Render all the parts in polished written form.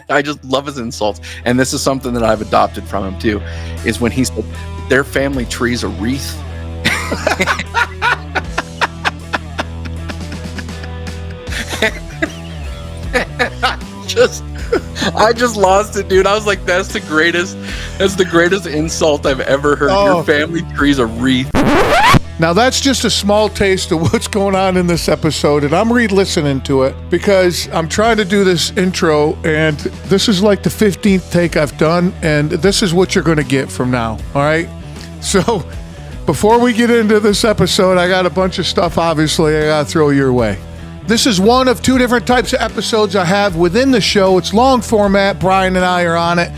I just love his insults. And this is something that I've adopted from him too, is when he said their family tree's a wreath. just I just lost it, dude. I was like, that's the greatest insult I've ever heard. Your family tree's a wreath. Now that's just a small taste of what's going on in this episode, and I'm re-listening to it because I'm trying to do this intro, and this is like the 15th take I've done, and this is what you're going to get from now, all right? So before we get into this episode, I got a bunch of stuff, obviously, I got to throw your way. This is one of two different types of episodes I have within the show. It's long format. Brian and I are on it,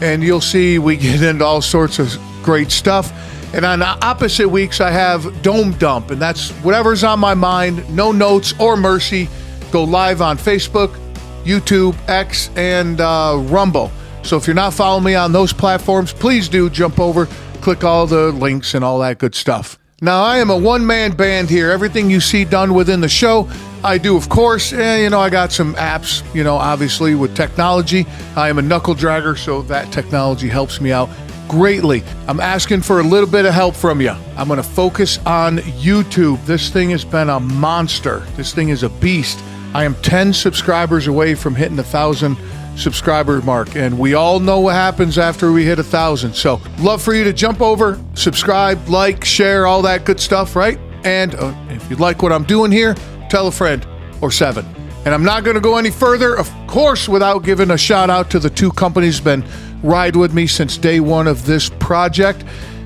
and you'll see we get into all sorts of great stuff. And on the opposite weeks, I have Dome Dump, and that's whatever's on my mind, no notes or mercy. Go live on Facebook, YouTube, X, and Rumble. So if you're not following me on those platforms, please do jump over, click all the links and all that good stuff. Now, I am a one-man band here. Everything you see done within the show, I do, of course. And, I got some apps, obviously with technology. I am a knuckle dragger, so that technology helps me out greatly. I'm asking for a little bit of help from you. I'm going to focus on YouTube. This thing has been a monster. This thing is a beast. I am 10 subscribers away from hitting the 1,000 subscriber mark, and we all know what happens after we hit 1,000. So love for you to jump over, subscribe, like, share, all that good stuff, right? And if you like what I'm doing here, tell a friend or 7. And I'm not going to go any further, of course, without giving a shout out to the two companies been ride with me since day one of this project.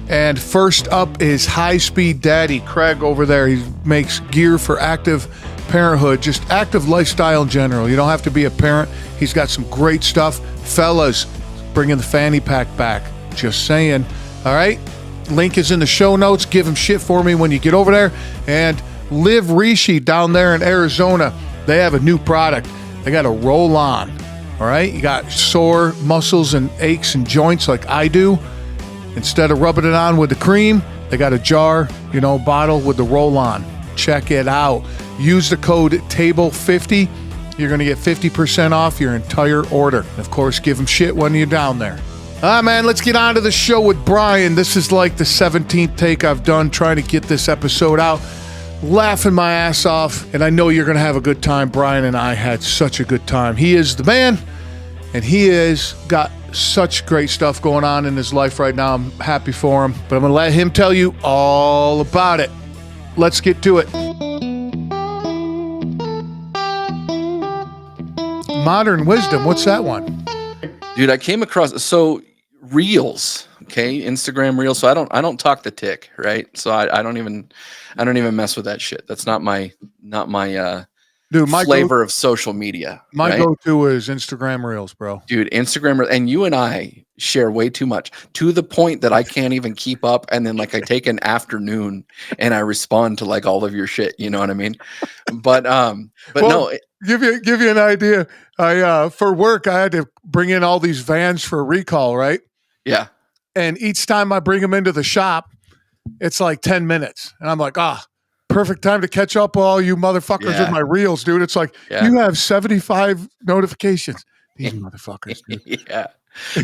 And first up is High Speed Daddy, Craig over there. He makes gear for active parenthood, just active lifestyle in general. You don't have to be a parent. He's got some great stuff. Fellas, bringing the fanny pack back. Just saying. All right. Link is in the show notes. Give him shit for me when you get over there. And Liv Rishi down there in Arizona, they have a new product. They got a roll-on. All right, you got sore muscles and aches and joints like I do. Instead of rubbing it on with the cream, they got a jar, bottle with the roll-on. Check it out. Use the code TABLE50. You're going to get 50% off your entire order. And of course, give them shit when you're down there. All right, man, let's get on to the show with Brian. This is like the 17th take I've done trying to get this episode out. Laughing my ass off, and I know you're going to have a good time. Brian and I had such a good time. He is the man, and he has got such great stuff going on in his life right now. I'm happy for him, but I'm going to let him tell you all about it. Let's get to it. Modern Wisdom, what's that one? Dude, I came across Reels, okay, Instagram Reels. So I don't talk the tick, right? So I don't even mess with that shit. That's not my dude, my flavor of social media. My go-to is Instagram Reels, bro. Dude, Instagram, and you and I share way too much to the point that I can't even keep up. And then I take an afternoon and I respond to all of your shit. You know what I mean? But well, no. Give you an idea. I for work I had to bring in all these vans for recall, right? Yeah. And each time I bring them into the shop, it's like 10 minutes. And I'm like, perfect time to catch up with all you motherfuckers with my reels, dude. It's like, you have 75 notifications. These motherfuckers, dude. Yeah.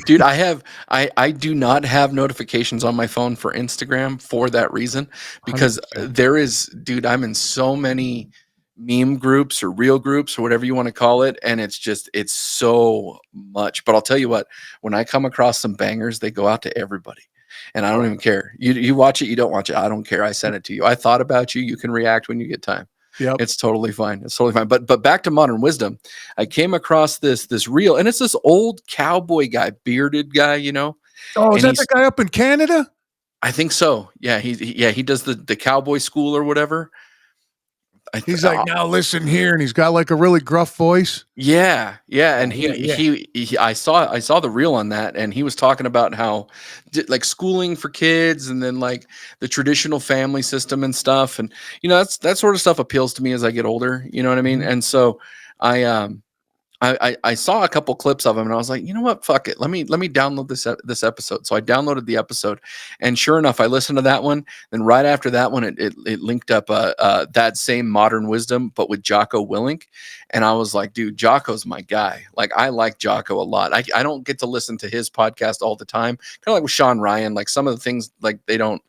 Dude, I do not have notifications on my phone for Instagram for that reason, because 100%. I'm in so many meme groups or real groups or whatever you want to call it, and it's so much. But I'll tell you what, when I come across some bangers, they go out to everybody, and I don't even care. You watch it, you don't watch it, I don't care. I sent it to you. I thought about you. You can react when you get time. Yeah, it's totally fine. But back to Modern Wisdom, I came across this reel, and it's this old cowboy guy, bearded guy, Oh, is that the guy up in Canada? I think so. Yeah, he does the cowboy school or whatever. He's like, now listen here, and he's got a really gruff voice. Yeah, and he I saw the reel on that, and he was talking about how schooling for kids, and then the traditional family system and stuff, and that sort of stuff appeals to me as I get older. You know what I mean? And so I I saw a couple clips of him and I was like, you know what, fuck it, let me download this episode. So I downloaded the episode, and sure enough, I listened to that one. Then right after that one, it linked up that same Modern Wisdom, but with Jocko Willink, and I was like, dude, Jocko's my guy. Like, I like Jocko a lot. I don't get to listen to his podcast all the time, kind of like with Sean Ryan. Like, some of the things, like, they don't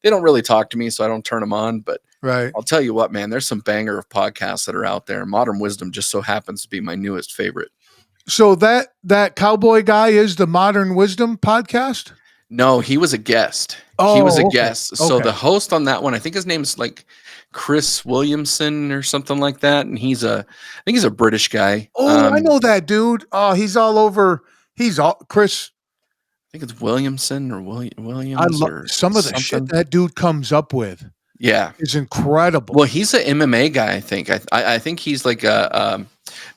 really talk to me, so I don't turn them on. But Right. I'll tell you what, man, there's some banger of podcasts that are out there. Modern Wisdom just so happens to be my newest favorite. So that cowboy guy is the Modern Wisdom podcast? No, he was a guest. Oh, He was a okay. guest. So Okay. the host on that one, I think his name's like Chris Williamson or something like that. And I think he's a British guy. Oh, I know that dude. Oh, he's all over. He's all Chris. I think it's Williamson or I Williams love or some of the something. shit that dude comes up with. Yeah. Is incredible. Well, he's an MMA guy, I think. I think he's like he's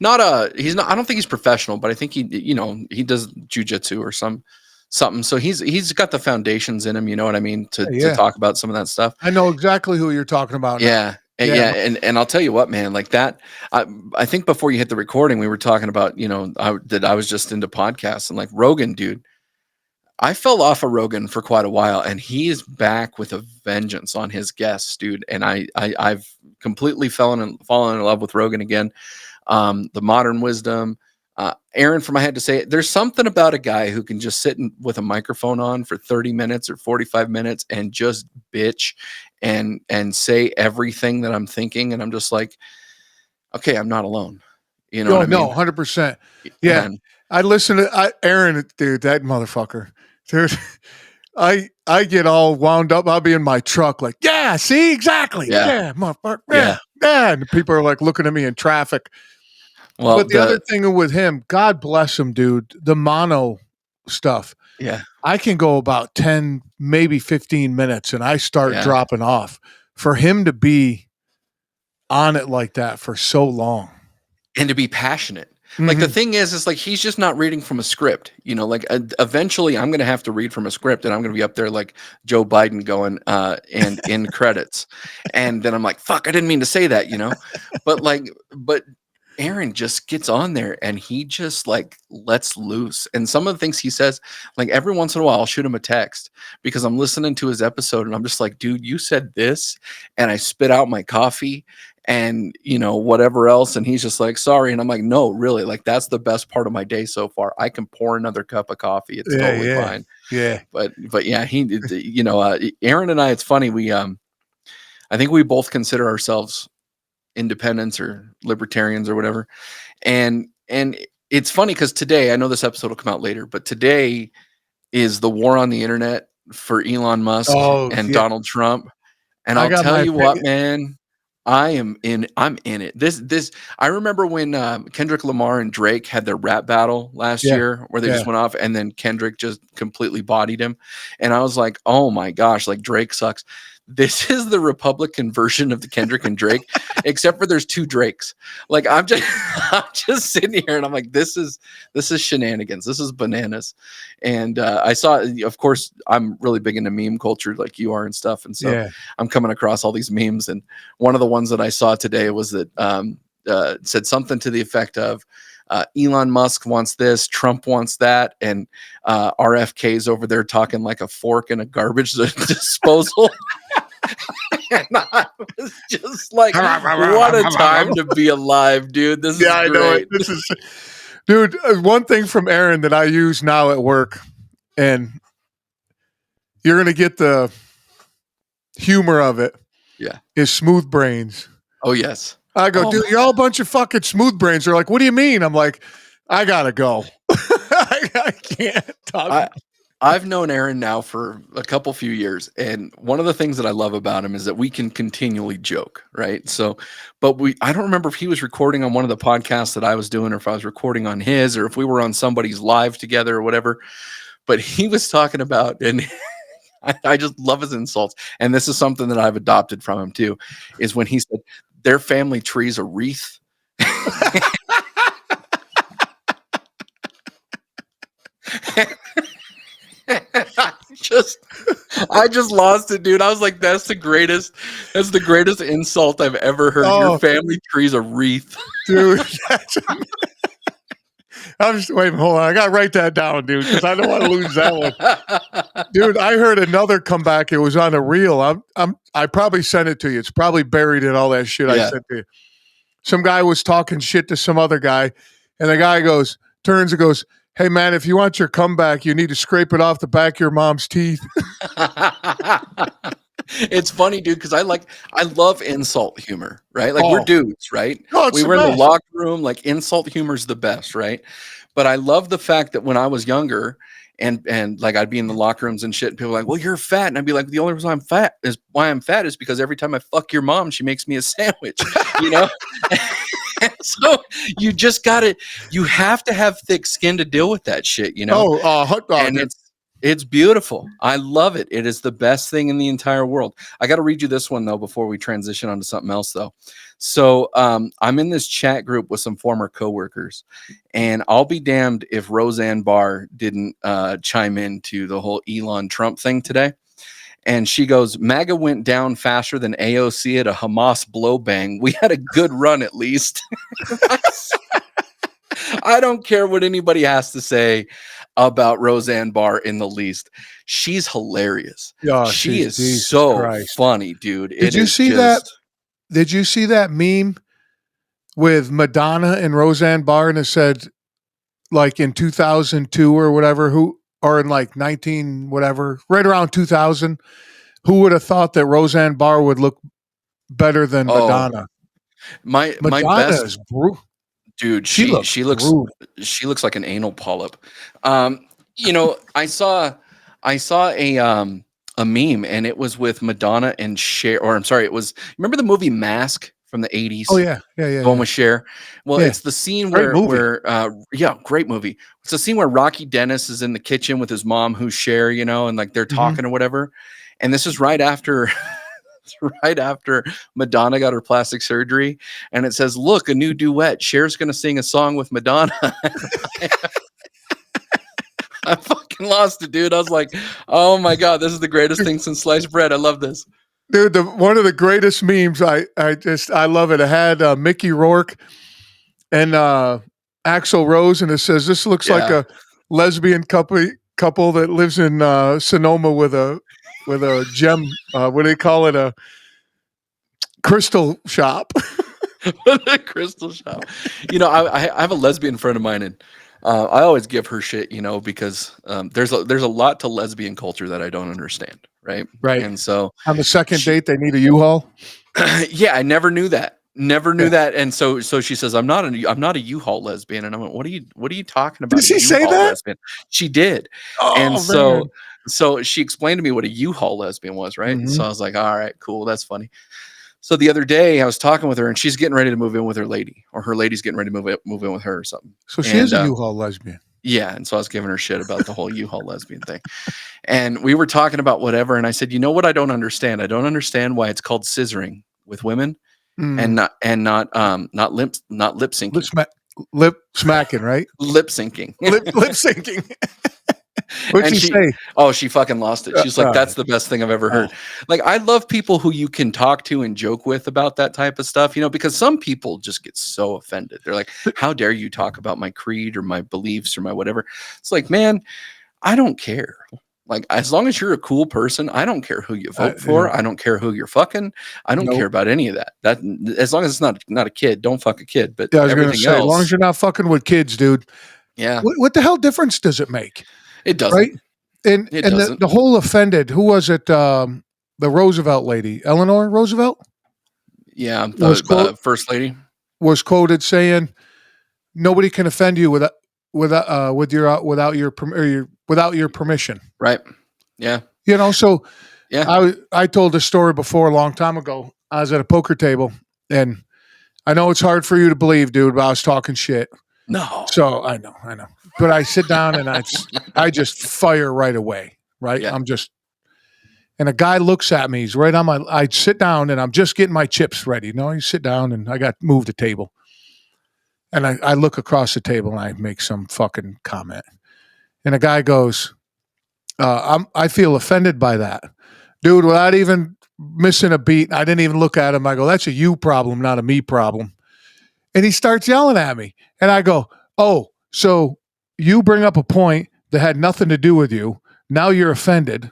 not, I don't think he's professional, but I think he does jujitsu or something. So he's got the foundations in him, you know what I mean, to talk about some of that stuff. I know exactly who you're talking about now. Yeah. Yeah. And I'll tell you what, man, like that, I think before you hit the recording, we were talking about, that I was just into podcasts, and like Rogan, dude. I fell off of Rogan for quite a while, and he is back with a vengeance on his guests, dude. And I've completely fallen in love with Rogan again. The Modern Wisdom, Aaron, from I had to say, there's something about a guy who can just sit with a microphone on for 30 minutes or 45 minutes and just bitch and say everything that I'm thinking. And I'm just like, okay, I'm not alone. You know what I mean? No, 100%. Yeah. And I listen to Aaron, dude, that motherfucker. Dude, I get all wound up. I'll be in my truck like, yeah, see, exactly. Yeah, motherfucker. Yeah. And people are like looking at me in traffic. Well, but the other thing with him, God bless him, dude, the mono stuff. Yeah. I can go about 10, maybe 15 minutes and I start dropping off. For him to be on it like that for so long. And to be passionate. Like, the thing is like, he's just not reading from a script, like eventually I'm going to have to read from a script, and I'm going to be up there like Joe Biden going, and in credits. And then I'm like, fuck, I didn't mean to say that, but Aaron just gets on there and he just like lets loose. And some of the things he says, like every once in a while, I'll shoot him a text because I'm listening to his episode and I'm just like, dude, you said this, and I spit out my coffee and whatever else, and he's just like, sorry, and I'm like, no, really, like that's the best part of my day so far. I can pour another cup of coffee, it's totally fine. But yeah, Aaron and I, it's funny, we I think we both consider ourselves independents or libertarians or whatever, and it's funny because today, I know this episode will come out later, but today is the war on the internet for Elon Musk and Donald Trump, and I'll tell you what, man, I'm in it. This I remember when Kendrick Lamar and Drake had their rap battle last year where they just went off, and then Kendrick just completely bodied him. And I was like, oh my gosh, like Drake sucks. This is the Republican version of the Kendrick and Drake, except for there's two Drakes. Like I'm just sitting here and I'm like, this is shenanigans. This is bananas. And I saw, of course, I'm really big into meme culture like you are and stuff. And so I'm coming across all these memes. And one of the ones that I saw today was that said something to the effect of, Elon Musk wants this, Trump wants that, and RFK's over there talking like a fork in a garbage disposal. And I was just like, what a time to be alive, dude. This is great. I know it. This is, dude, one thing from Aaron that I use now at work, and you're going to get the humor of it, is smooth brains. Oh, yes. I go, dude, you're all a bunch of fucking smooth brains. They're like, what do you mean? I'm like, I got to go. I can't talk. I've known Aaron now for a few years, and one of the things that I love about him is that we can continually joke, right? So, but I don't remember if he was recording on one of the podcasts that I was doing, or if I was recording on his, or if we were on somebody's live together or whatever, but he was talking about, and I just love his insults, and this is something that I've adopted from him too, is when he said, their family tree's a wreath. I just lost it, dude. I was like, that's the greatest insult I've ever heard. Your family tree's a wreath. Dude, I'm just wait. Hold on, I gotta write that down, dude, because I don't want to lose that one. Dude, I heard another comeback. It was on a reel. I probably sent it to you. It's probably buried in all that shit I Yeah. sent to you. Some guy was talking shit to some other guy, and the guy turns and goes, "Hey man, if you want your comeback, you need to scrape it off the back of your mom's teeth." It's funny, dude, because I love insult humor, right? Like we're Oh, dudes, right? no, it's We the were in the best. locker room, like insult humor's the best, right? But I love the fact that when I was younger and like I'd be in the locker rooms and shit, and people were like, well, you're fat. And I'd be like, the only reason I'm fat is because every time I fuck your mom, she makes me a sandwich, you know? So you have to have thick skin to deal with that shit, you know? Oh, And dude. it's beautiful. I love it. It is the best thing in the entire world. I got to read you this one though before we transition on to something else though. So I'm in this chat group with some former coworkers, and I'll be damned if Roseanne Barr didn't chime into the whole Elon Trump thing today. And she goes, MAGA went down faster than AOC at a Hamas blow bang. We had a good run at least. I don't care what anybody has to say about Roseanne Barr in the least. She's hilarious. Oh, She she's is Jesus so Christ. funny, dude. Did It you is see that? just Did you see that meme with Madonna and Roseanne Barr, and it said like in 2002 or whatever, or in like 19 whatever, right around 2000, who would have thought that Roseanne Barr would look better than oh Madonna? my Madonna best is brutal. dude. She looks brutal. She looks like an anal polyp. You know, I saw a meme, and it was with Madonna and Cher, or I'm sorry, it was, remember the movie Mask from the Oh 80s? yeah, yeah, yeah, The one yeah, with Cher. Well, yeah. it's the scene Great movie. yeah, great movie. It's the scene where Rocky Dennis is in the kitchen with his mom, who's Cher, you know, and like they're Hmm. talking or whatever. And this is right after right after Madonna got her plastic surgery, and it says, "Look, a new duet. Cher's going to sing a song with Madonna." I fucking lost it, dude. I was like, "Oh my god, this is the greatest thing since sliced bread." I love this. Dude, one of the greatest memes. I love it. It had Mickey Rourke and Axl Rose, and it says, "This looks like Yeah. a lesbian couple that lives in Sonoma with a gem. What do they call it? A crystal shop." The crystal shop. You know, I have a lesbian friend of mine, and I always give her shit, you know, because there's a lot to lesbian culture that I don't understand, right? Right. And so, On the second she, date, they need a U-Haul. yeah, I never knew that. Never knew Yeah. that. And so she says, I'm not a U-Haul lesbian. And I went, what are you talking Did about? A she say U-Haul that? lesbian? She did. And Oh so man. so she explained to me what a U-Haul lesbian was, right? And Hmm. so I was like, all right, cool, that's funny. So the other day I was talking with her, and she's getting ready to move in with her lady, or her lady's getting ready to move in with her or something. So she is And a U-Haul lesbian. yeah, and so I was giving her shit about the whole U-Haul lesbian thing. And we were talking about whatever, and I said, you know what I don't understand? I don't understand why it's called scissoring with women Mm. and not lip syncing. Lip smacking, right? Lip syncing. Lip syncing. What'd And she say? she fucking lost it. She's like, Uh, that's the best thing I've ever uh, heard. Like, I love people who you can talk to and joke with about that type of stuff, you know, because some people just get so offended. They're like, how dare you talk about my creed or my beliefs or my whatever? It's like, man, I don't care. Like, as long as you're a cool person, I don't care who you vote you know, for. I don't care who you're fucking. I don't care no. about any of that. That, as long as it's not a kid, don't fuck a kid. But Yeah, I was gonna everything say, as long as else, you're not fucking with kids, dude. yeah, What the hell difference does it make, it right? doesn't. And It and doesn't. the whole offended. Who was it? The Roosevelt lady, Eleanor Roosevelt, Yeah, was the first lady. quoted saying, "Nobody can offend you without your permission." Right. Yeah. You know, so Yeah. I told this story before a long time ago. I was at a poker table, and I know it's hard for you to believe, dude, but I was talking shit. No. So I know. But I sit down and I just fire right away. Right. Yeah. And a guy looks at me. He's right on I sit down and I'm just getting my chips ready. You know, you sit down and I got moved the table. And I look across the table and I make some fucking comment. And a guy goes, I feel offended by that. Dude, without even missing a beat, I didn't even look at him. I go, that's a you problem, not a me problem. And he starts yelling at me. And I go, oh, So you bring up a point that had nothing to do with you. Now you're offended,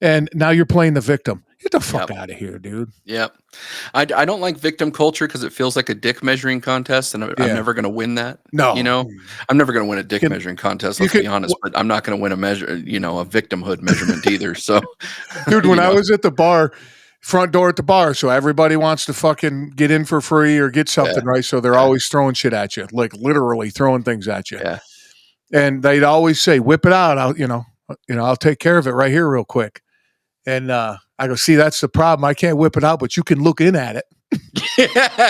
and now you're playing the victim. Get the fuck Yep. out of here, dude. Yep. I don't like victim culture because it feels like a dick measuring contest, and I'm Yeah. never going to win that. No. You know, I'm never going to win a dick You can, measuring contest. you Let's can, be honest, but I'm not going to win a a victimhood measurement either. So, dude, you when I know, was at the bar, front door at the bar, so everybody wants to fucking get in for free or get yeah, something, right? So they're yeah, always throwing shit at you, like literally throwing things at you. yeah. And they'd always say, "Whip it out." I'll take care of it right here, real quick. And I go, "See, that's the problem. I can't whip it out, but you can look in at it."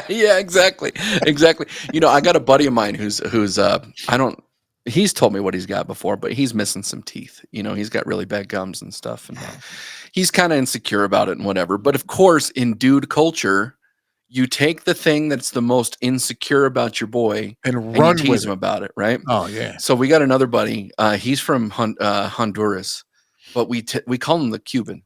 Yeah, exactly. Exactly. I got a buddy of mine who's I don't he's told me what he's got before, but he's missing some teeth. He's got really bad gums and stuff, and he's kind of insecure about it and whatever. But of course, in dude culture, you take the thing that's the most insecure about your boy And and you run tease with him it. about it, right? Oh yeah. So we got another buddy. He's from Honduras, but we call him the Cuban.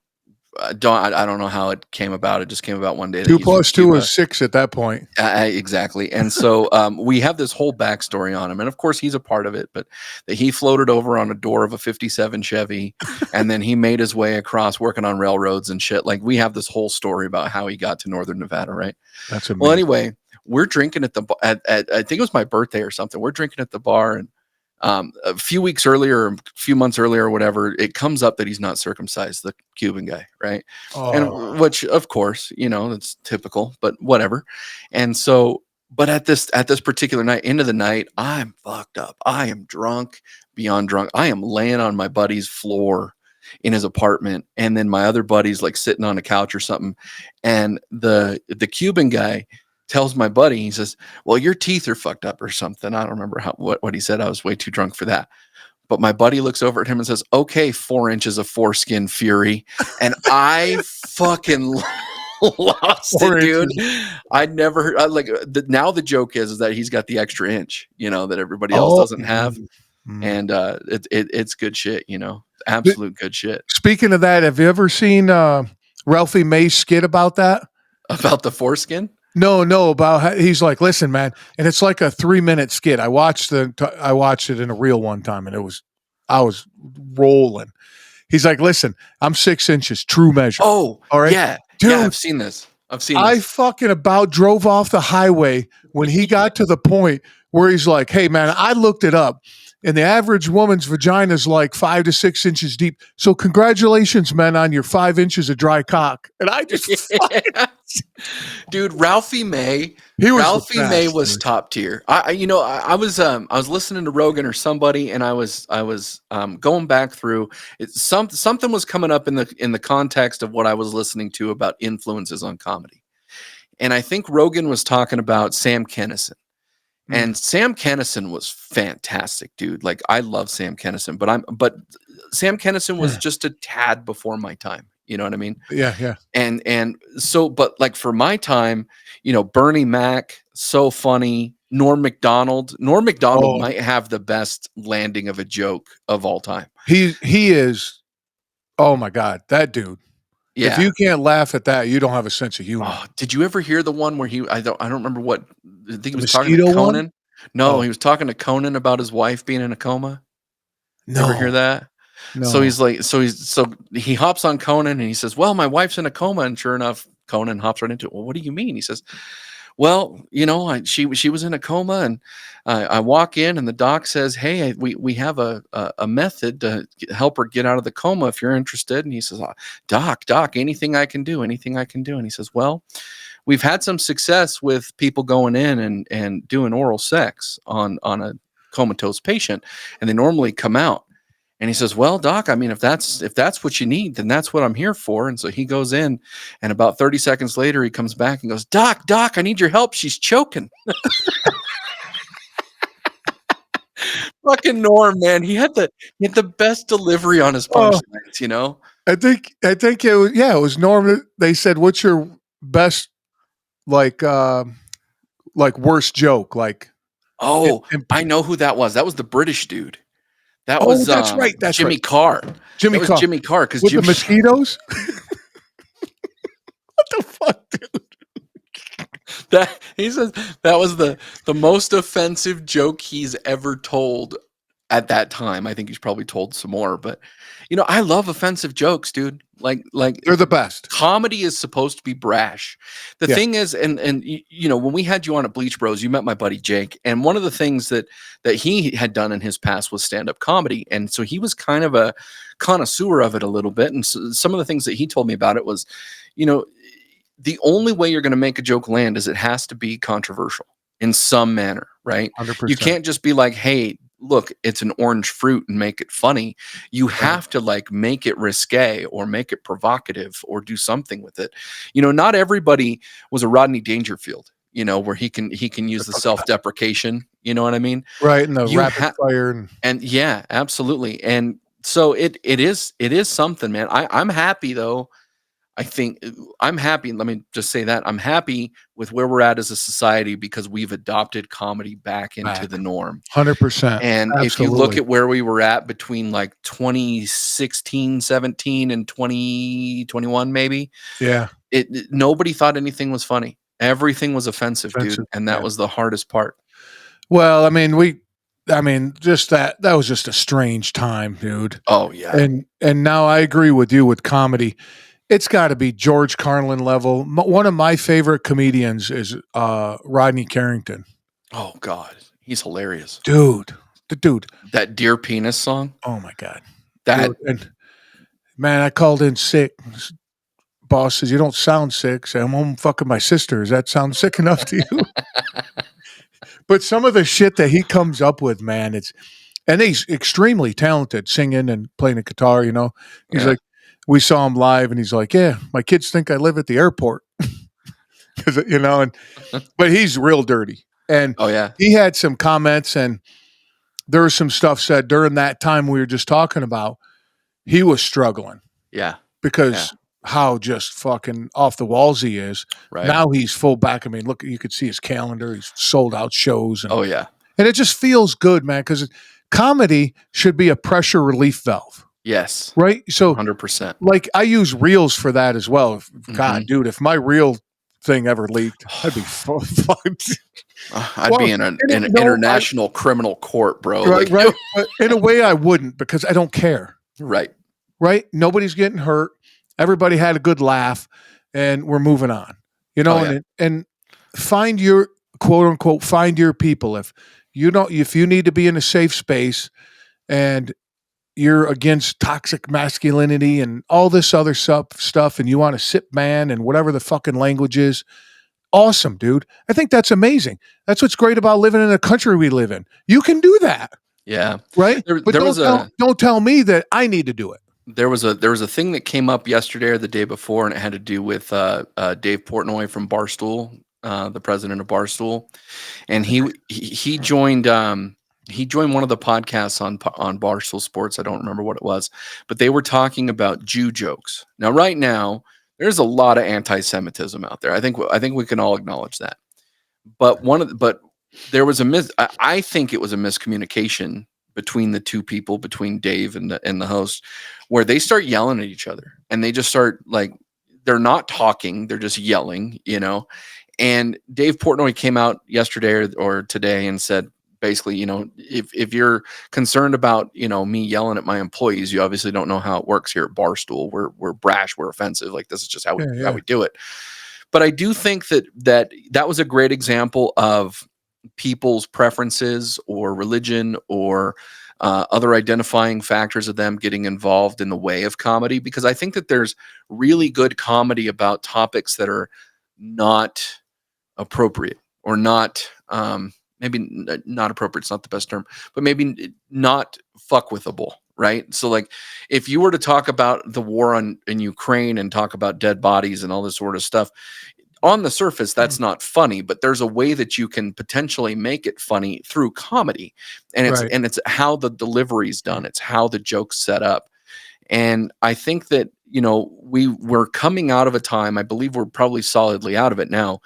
I don't know how it came about. It just came about one day that Two he's from plus two Cuba. is six at that point. Exactly. And so we have this whole backstory on him. And of course, he's a part of it, but that he floated over on a door of a 57 Chevy and then he made his way across working on railroads and shit. Like, we have this whole story about how he got to Northern Nevada, right? That's Well, amazing. anyway, we're drinking at the I think it was my birthday or something. We're drinking at the bar, and a few weeks earlier, a few months earlier, or whatever, it comes up that he's not circumcised, the Cuban guy, right? Oh, And which, of course, that's typical, but whatever. And so, but at this particular night, into the night, I'm fucked up. I am drunk beyond drunk. I am laying on my buddy's floor in his apartment, and then my other buddy's like sitting on a couch or something, and the Cuban guy tells my buddy, he says, "Well, your teeth are fucked up or something." I don't remember what he said. I was way too drunk for that. But my buddy looks over at him and says, "Okay, 4 inches of foreskin fury." And I fucking lost it, 4 inches. dude. I'd never heard, now the joke is that he's got the extra inch, that everybody else Oh. doesn't have. Mm. And it's good shit, Th- absolute good shit. Speaking of that, have you ever seen Ralphie May's skit about that? About the foreskin? No, about he's like, listen, man, and it's like a 3-minute skit. I watched it in a reel one time, and I was rolling. He's like, listen, I'm 6 inches, true measure. Oh, All right, yeah. dude. Yeah, I've seen this. I fucking about drove off the highway when he got to the point where he's like, hey, man, I looked it up. And the average woman's vagina is like 5 to 6 inches deep. So congratulations, man, on your 5 inches of dry cock. And I just, dude, Ralphie May. he was Ralphie May was dude. top tier. I was listening to Rogan or somebody, and I was going back through it. Something was coming up in the context of what I was listening to about influences on comedy, and I think Rogan was talking about Sam Kinison. And Sam Kinison was fantastic, dude. Like, I love Sam Kinison, but Sam Kinison was just a tad before my time. You know what I mean? Yeah. And so, but like for my time, Bernie Mac, so funny. Norm Macdonald Oh, might have the best landing of a joke of all time. he is. Oh my God, that dude. Yeah. If you can't laugh at that, you don't have a sense of humor. Oh, did you ever hear the one where I don't remember what, I think he The was talking to mosquito one? Conan. No, Oh. he was talking to Conan about his wife being in a coma. You ever hear No, that? So no. he hops on Conan and he says, "Well, my wife's in a coma." And sure enough, Conan hops right into it. "Well, what do you mean?" He says, "Well, she was in a coma, and I walk in, and the doc says, 'Hey, we have a method to help her get out of the coma if you're interested.'" And he says, Doc, anything I can do, anything I can do." And he says, "Well, we've had some success with people going in and doing oral sex on a comatose patient, and they normally come out." And he says, "Well, Doc, I mean, if that's what you need, then that's what I'm here for." And so he goes in, and about 30 seconds later, he comes back and goes, Doc, I need your help. She's choking." Fucking Norm, man. He had the best delivery on his Oh, punchlines. I think it was, yeah, it was Norm. They said, "What's your best like worst joke?" Like, Oh, and I know who that was. That was the British dude. That oh, was that's right. That's Jimmy right. Carr. Jimmy That was Carr Jimmy Carr because with the Jimmy mosquitoes. What the fuck, dude? That he says that was the most offensive joke he's ever told at that time. I think he's probably told some more, but I love offensive jokes, dude. Like They're the best. comedy is supposed to be brash. The Yeah. thing is, and when we had you on at Bleach Bros, you met my buddy Jake, and one of the things that he had done in his past was stand-up comedy, and so he was kind of a connoisseur of it a little bit. And so some of the things that he told me about it was, the only way you're going to make a joke land is it has to be controversial in some manner, right? 100%. You can't just be like, hey, look, it's an orange fruit and make it funny. You have to like make it risque or make it provocative or do something with it. Not everybody was a Rodney Dangerfield, where he can use the self-deprecation. You know what I mean? Right. And the You rapid fire. And yeah, absolutely. And so it is something, man. I'm happy though. I think I'm happy. Let me just say that I'm happy with where we're at as a society because we've adopted comedy back into the norm. 100%. And Absolutely. if you look at where we were at between like 2016, 17 and 2021, maybe, Yeah. Nobody thought anything was funny. Everything was offensive, dude. And that was the hardest part. Well, I mean, just that was just a strange time, dude. Oh yeah. And now I agree with you with comedy. It's got to be George Carlin level. One of my favorite comedians is Rodney Carrington. Oh God, he's hilarious, dude. The dude. That Dear Penis song. Oh my God. That and man, I called in sick. Boss says you don't sound sick. Say I'm home fucking my sister. Does that sound sick enough to you? But some of the shit that he comes up with, man, and he's extremely talented singing and playing the guitar. He's like. We saw him live, and he's like, "Yeah, my kids think I live at the airport," because but he's real dirty. And he had some comments, and there was some stuff said during that time we were just talking about. He was struggling, because how just fucking off the walls he is. Right now, he's full back. I mean, look, you could see his calendar; he's sold out shows. And, and it just feels good, man, because comedy should be a pressure relief valve. Yes. Right. So 100%. Like I use reels for that as well. God, dude, if my reel thing ever leaked, I'd be fucked. I'd be in an international criminal court, bro. Right. But in a way I wouldn't because I don't care. Right. Nobody's getting hurt. Everybody had a good laugh and we're moving on. And find your quote unquote, find your people. If you need to be in a safe space and you're against toxic masculinity and all this other stuff, and you want to sip man and whatever the fucking language is. Awesome, dude. I think that's amazing. That's what's great about living in the country we live in. You can do that. Yeah. Right. But don't tell me that I need to do it. There was a thing that came up yesterday or the day before, and it had to do with Dave Portnoy from Barstool, the president of Barstool, and he joined. He joined one of the podcasts on Barstool Sports. I don't remember what it was, but they were talking about Jew jokes. Now, right now, there's a lot of anti-Semitism out there. I think we can all acknowledge that. But there was I think it was a miscommunication between the two people, between Dave and the host, where they start yelling at each other, and they just start like they're not talking, they're just yelling, And Dave Portnoy came out yesterday or today and said, basically, if you're concerned about, me yelling at my employees, you obviously don't know how it works here at Barstool. We're brash, we're offensive. Like this is just how we do it. But I do think that was a great example of people's preferences or religion or other identifying factors of them getting involved in the way of comedy, because I think that there's really good comedy about topics that are not appropriate or not, maybe not appropriate. It's not the best term, but maybe not fuckwithable, right? So like if you were to talk about the war in Ukraine and talk about dead bodies and all this sort of stuff, on the surface, that's not funny, but there's a way that you can potentially make it funny through comedy. And it's how the delivery's done. It's how the joke's set up. And I think that, we're coming out of a time, I believe we're probably solidly out of it now,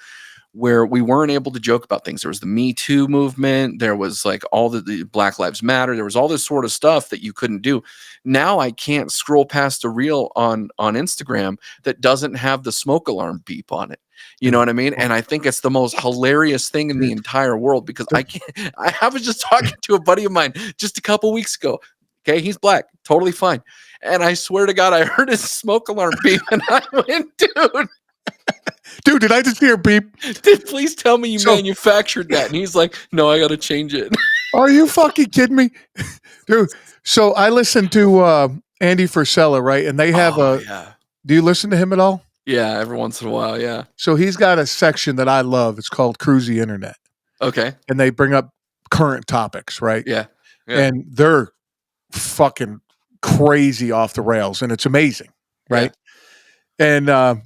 where we weren't able to joke about things. There was the Me Too movement. There was like all the Black Lives Matter. There was all this sort of stuff that you couldn't do. Now I can't scroll past a reel on Instagram that doesn't have the smoke alarm beep on it. You know what I mean? And I think it's the most hilarious thing in the entire world because I can't. I was just talking to a buddy of mine just a couple weeks ago. Okay, he's black, totally fine. And I swear to God, I heard his smoke alarm beep, and I went, Dude, did I just hear beep? Please tell me you manufactured that. And he's like, no, I got to change it. Are you fucking kidding me? Dude, so I listened to Andy Frisella, right? And they have yeah. Do you listen to him at all? Yeah, every once in a while, yeah. So he's got a section that I love. It's called Cruise the Internet. Okay. And they bring up current topics, right? Yeah. And they're fucking crazy off the rails, and it's amazing, right? Yeah. And a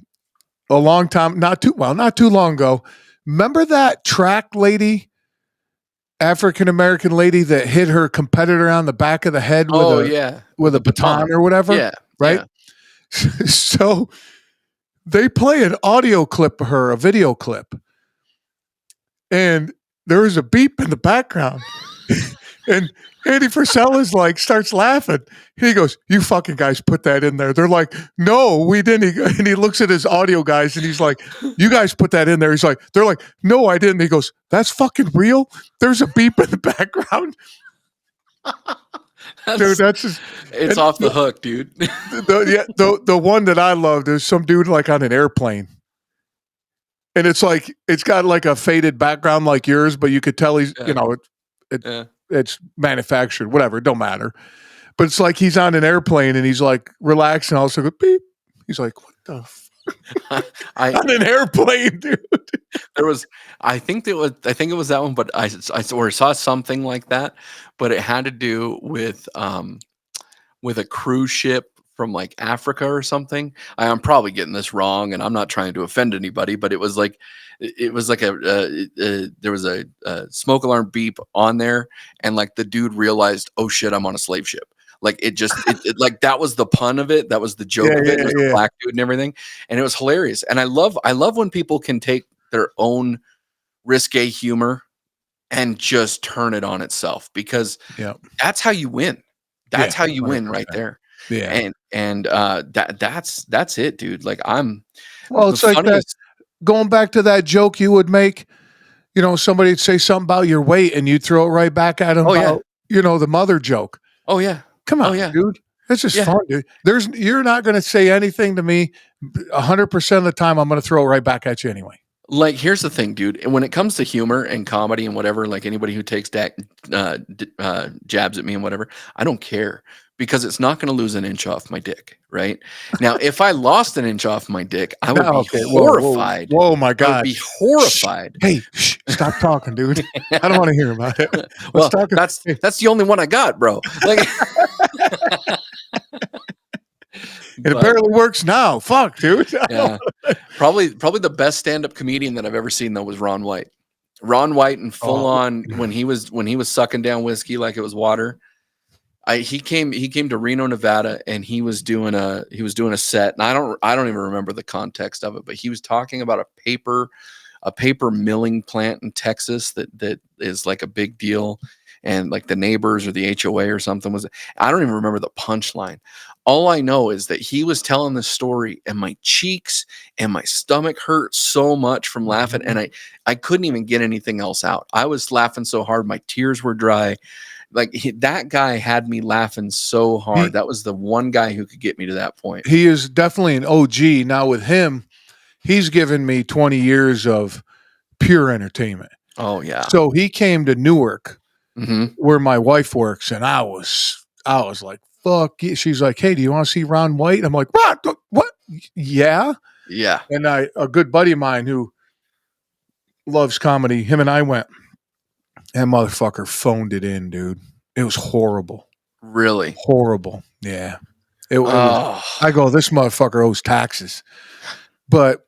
long time, not too long ago, remember that track lady, African American lady that hit her competitor on the back of the head with a baton or whatever? Yeah. Right? Yeah. So they play an audio clip of her, a video clip, and there is a beep in the background. And Andy Frisella's like starts laughing. He goes, "You fucking guys put that in there." They're like, "No, we didn't." And he looks at his audio guys and he's like, "You guys put that in there." He's like, "They're like, no, I didn't." He goes, "That's fucking real. There's a beep in the background." Dude, that's just, it's off the hook, dude. The one that I love, there's some dude like on an airplane. And it's like it's got like a faded background like yours, but you could tell he's it's manufactured, whatever, it don't matter. But it's like he's on an airplane and he's like relaxing, all of a sudden beep. He's like, "What the fuck?" On an airplane, dude. I think it was that one, but I saw something like that, but it had to do with a cruise ship from like Africa or something. I'm probably getting this wrong, and I'm not trying to offend anybody, but it was like there was a smoke alarm beep on there, and like the dude realized, oh shit, I'm on a slave ship. Like it like that was the pun of it. That was the joke of it. There's a black dude and everything, and it was hilarious. And I love when people can take their own risque humor and just turn it on itself, because that's how you win. That's how you win right there. Yeah. And that's it, dude. Like it's like that, going back to that joke you would make, somebody'd say something about your weight and you'd throw it right back at them about, the mother joke. Oh yeah. Come on, dude. That's just fun, dude. You're not going to say anything to me 100% of the time. I'm going to throw it right back at you anyway. Like, here's the thing, dude. When it comes to humor and comedy and whatever, like anybody who takes jabs at me and whatever, I don't care, because it's not going to lose an inch off my dick, right? Now, if I lost an inch off my dick, I would be horrified. Whoa, my God. I would be horrified. Hey, stop talking, dude. I don't want to hear about it. Well, that's the only one I got, bro. Like, it barely works now. Fuck, dude. Yeah. Probably the best stand-up comedian that I've ever seen, though, was Ron White. Ron White, and full on when he was sucking down whiskey like it was water. He came to Reno, Nevada, and he was doing a set, and I don't even remember the context of it, but he was talking about a paper milling plant in Texas that is like a big deal, and like the neighbors or the HOA or something I don't even remember the punchline. All I know is that he was telling this story, and my cheeks and my stomach hurt so much from laughing, and I couldn't even get anything else out. I was laughing so hard, my tears were dry. Like, that guy had me laughing so hard. That was the one guy who could get me to that point. He is definitely an OG. Now with him, he's given me 20 years of pure entertainment. Oh yeah. So he came to Newark, where my wife works, and I was like, fuck. She's like, "Hey, do you want to see Ron White?" I'm like, what? Yeah. Yeah. And a good buddy of mine who loves comedy, him and I went. That motherfucker phoned it in, dude. It was horrible. Really? Horrible. Yeah. I go, this motherfucker owes taxes. But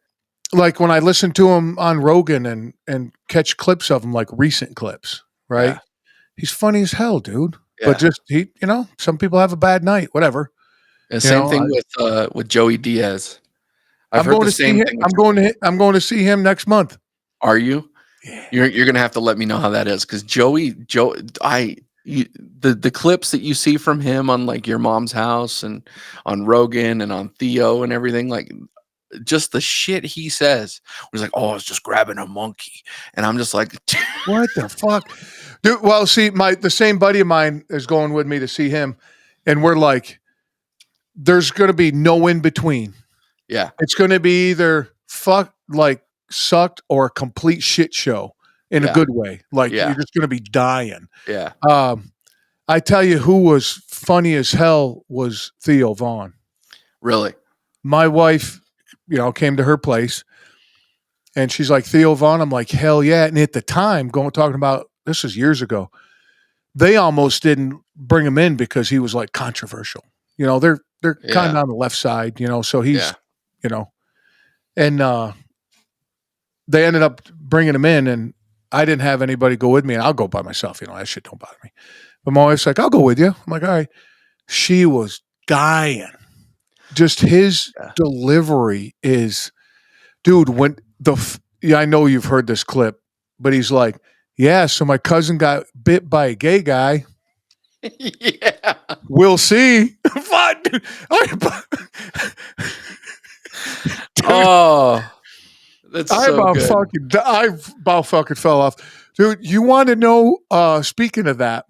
like when I listen to him on Rogan and catch clips of him, like recent clips, right? Yeah. He's funny as hell, dude. Yeah. But just some people have a bad night, whatever. And same thing with Joey Diaz. I'm going to see him next month. Are you? Yeah. You're gonna have to let me know how that is because the clips that you see from him on like your mom's house and on Rogan and on Theo and everything, like just the shit he says. He's like, "Oh, I was just grabbing a monkey," and I'm just like, What the fuck? Dude, well, see, the same buddy of mine is going with me to see him, and we're like, there's gonna be no in between. "Yeah, It's gonna be either fuck like sucked or a complete shit show in a yeah, good way. Like you're yeah, just gonna be dying. yeah." Um, I tell you who was funny as hell was Theo Vaughn. Really? My wife, came to her place and she's like, Theo Vaughn. I'm like, hell yeah. And at the time, talking about this is years ago, they almost didn't bring him in because he was like controversial. They're kind Yeah, of on the left side, so he's, yeah, you know, and they ended up bringing him in, and I didn't have anybody go with me, and I'll go by myself. That shit don't bother me. But my wife's like, I'll go with you. I'm like, all right. She was dying. Just his yeah. delivery is, dude. I know you've heard this clip, but he's like, yeah. So my cousin got bit by a gay guy. Yeah. We'll see. Fuck, dude. Dude, Oh, that's so good. I about fucking fell off. Dude, you want to know, speaking of that,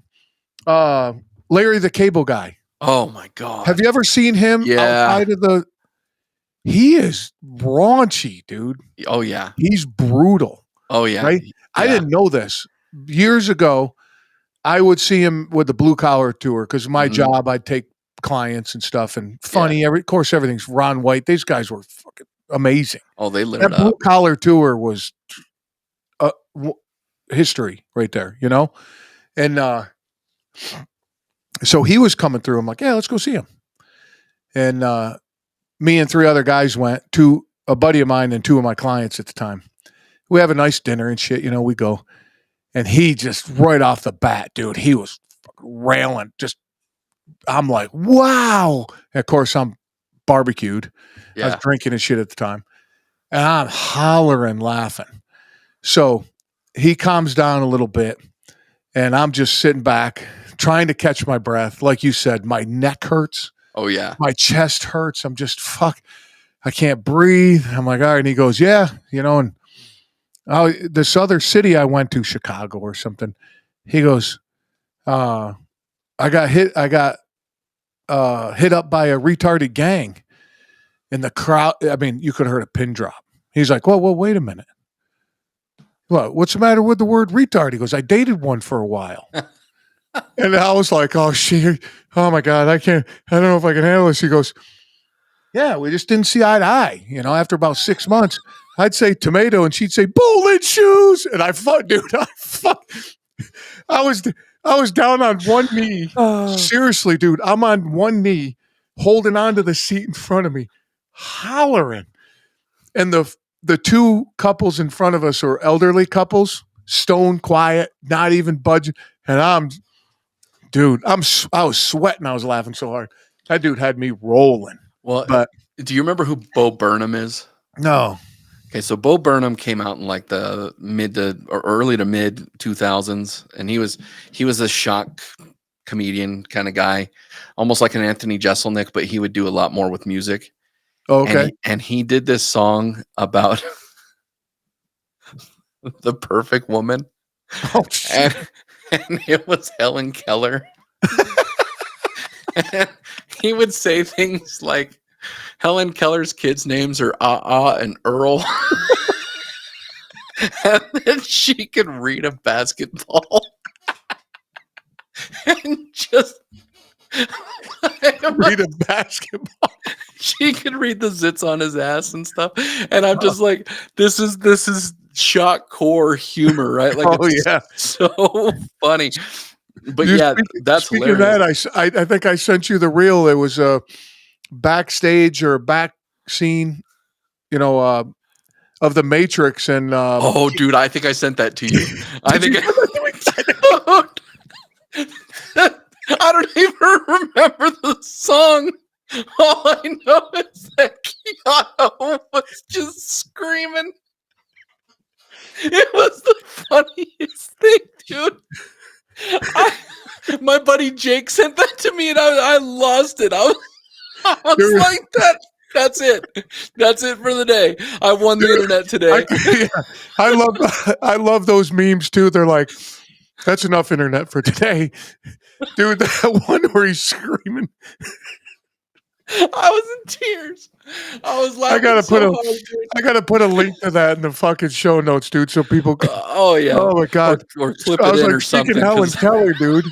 uh, Larry the Cable Guy. Oh my Have god. you ever seen him Yeah. outside of he is raunchy, dude. Oh yeah. He's brutal, Oh yeah. right? I Yeah. didn't know this. Years ago, I would see him with the blue collar tour because my Mhm. job, I'd take clients and stuff and Yeah. funny. Of course, everything's Ron White. These guys were fucking amazing. Oh, they lit That it blue up. collar tour was history right there, And so he was coming through. I'm like, yeah, let's go see him. And me and three other guys went to a buddy of mine and two of my clients at the time. We have a nice dinner and shit, we go. And he just right off the bat, dude, he was railing. I'm like, wow. And of course, I'm barbecued. I was Yeah. drinking and shit at the time. And I'm hollering, laughing. So he calms down a little bit. And I'm just sitting back, trying to catch my breath. Like you said, my neck hurts. Oh yeah. My chest hurts. I'm just, fuck, I can't breathe. I'm like, all right. And he goes, yeah, and this other city I went to, Chicago or something. He goes, I got hit up by a retarded gang in the crowd. I mean, you could have heard a pin drop. He's like, well, wait a minute. What's the matter with the word retard? He goes, I dated one for a while. And I was like, oh shit. Oh my God. I don't know if I can handle this. He goes, yeah, we just didn't see eye to eye. After about 6 months, I'd say tomato and she'd say bowling shoes. And dude, I was, I was down on one knee. Seriously, dude, I'm on one knee holding onto the seat in front of me, hollering. And the two couples in front of us are elderly couples, stone quiet, not even budging. And I was sweating. I was laughing so hard. That dude had me rolling. Well, But do you remember who Bo Burnham is? no. Okay, so Bo Burnham came out in like the mid to or early to mid 2000s, and he was a shock comedian kind of guy, almost like an Anthony Jeselnik, but he would do a lot more with music. Oh, And okay. he did this song about the perfect woman, Oh shit. and it was Helen Keller. And he would say things like Helen Keller's kids' names are and Earl. And then she could read a basketball and just Read a basketball. she could read the zits on his ass and stuff. And I'm just like, this is shock core humor, right? Like Oh it's yeah. so funny. But You yeah, that's speaking of hilarious. that, I think I sent you the reel. It was a backstage or a back scene, of the Matrix, and Oh, dude, I think I sent that to you. I did you think send that to me? I don't even remember the song. All I know is that Keanu was just screaming. It was the funniest thing, dude. My buddy Jake sent that to me, and I lost it. I was Dude, like, that's it. That's it for the day. I won the internet I, today. yeah, I love those memes too. They're like, that's enough internet for today. Dude, that one where he's screaming. I was in tears. I was I laughing gotta put so a hard, dude. I gotta put a link to that in the fucking show notes, dude, so people can. Oh yeah, Oh my god. or clip I it was in like or speaking something Helen because Keller, dude.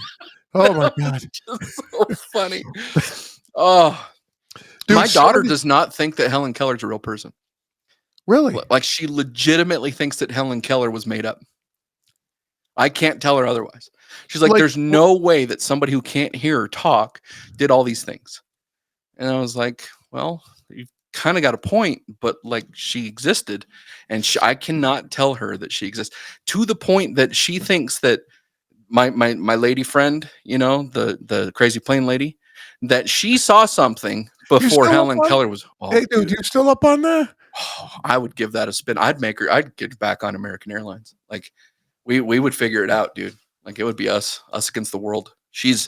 Oh my that god. was just so funny. Oh, Dude, my daughter somebody does not think that Helen Keller's a real person. really? Like she legitimately thinks that Helen Keller was made up. I can't tell her otherwise. She's like, Like there's no way that somebody who can't hear her talk did all these things. And I was like, well, you kind of got a point, but like she existed, and I cannot tell her that she exists to the point that she thinks that my lady friend, the crazy plane lady, that she saw something you before still up Helen on Keller was. Hey Oh, dude, dude, you still up on that? I would give that a spin. I'd get back on American Airlines. Like we would figure it out, dude. Like it would be us against the world. Dude.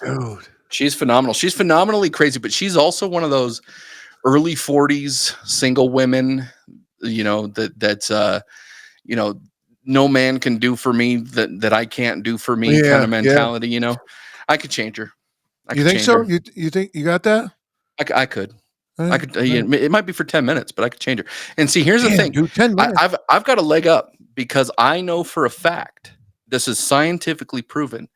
She's phenomenal. She's phenomenally crazy, but she's also one of those early 40s single women, that's no man can do for me that I can't do for me kind Yeah, of yeah. mentality. I could change her. I You could think change so? her. You think you got that? I could. All I right, could. all right. It might be for 10 minutes, but I could change her. And see, here's the Damn, thing. dude, 10 minutes. I've got a leg up because I know for a fact this is scientifically proven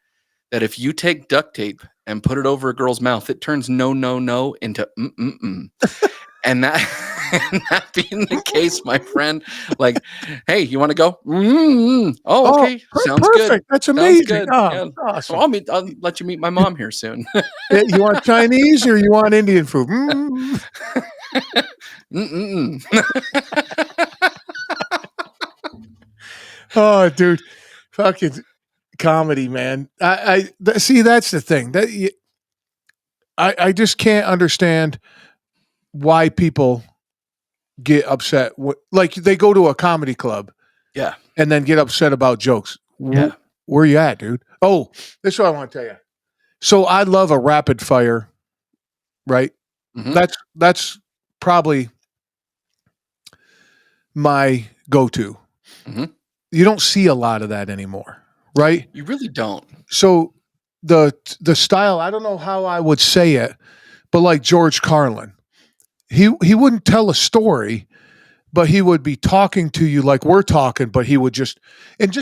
that if you take duct tape and put it over a girl's mouth, it turns no, no, no into mm. And that, and that being the case, my friend, like, hey, you want to go? Oh, Oh, okay, sounds good. perfect. That's Sounds amazing. good. Oh, Yeah. So awesome. I'll let you meet my mom here soon. You want Chinese or you want Indian food? Mm-mm. Oh, dude, fucking comedy, man. See. That's the thing I just can't understand why people get upset. Like they go to a comedy club Yeah. and then get upset about jokes. Yeah. Where you at, dude? Oh, this is what I want to tell you. So I love a rapid fire, right? Hmm. That's probably my go-to. Hmm. You don't see a lot of that anymore, right? You really don't. So the style, I don't know how I would say it, but like George Carlin, he wouldn't tell a story, but he would be talking to you like we're talking, but he would just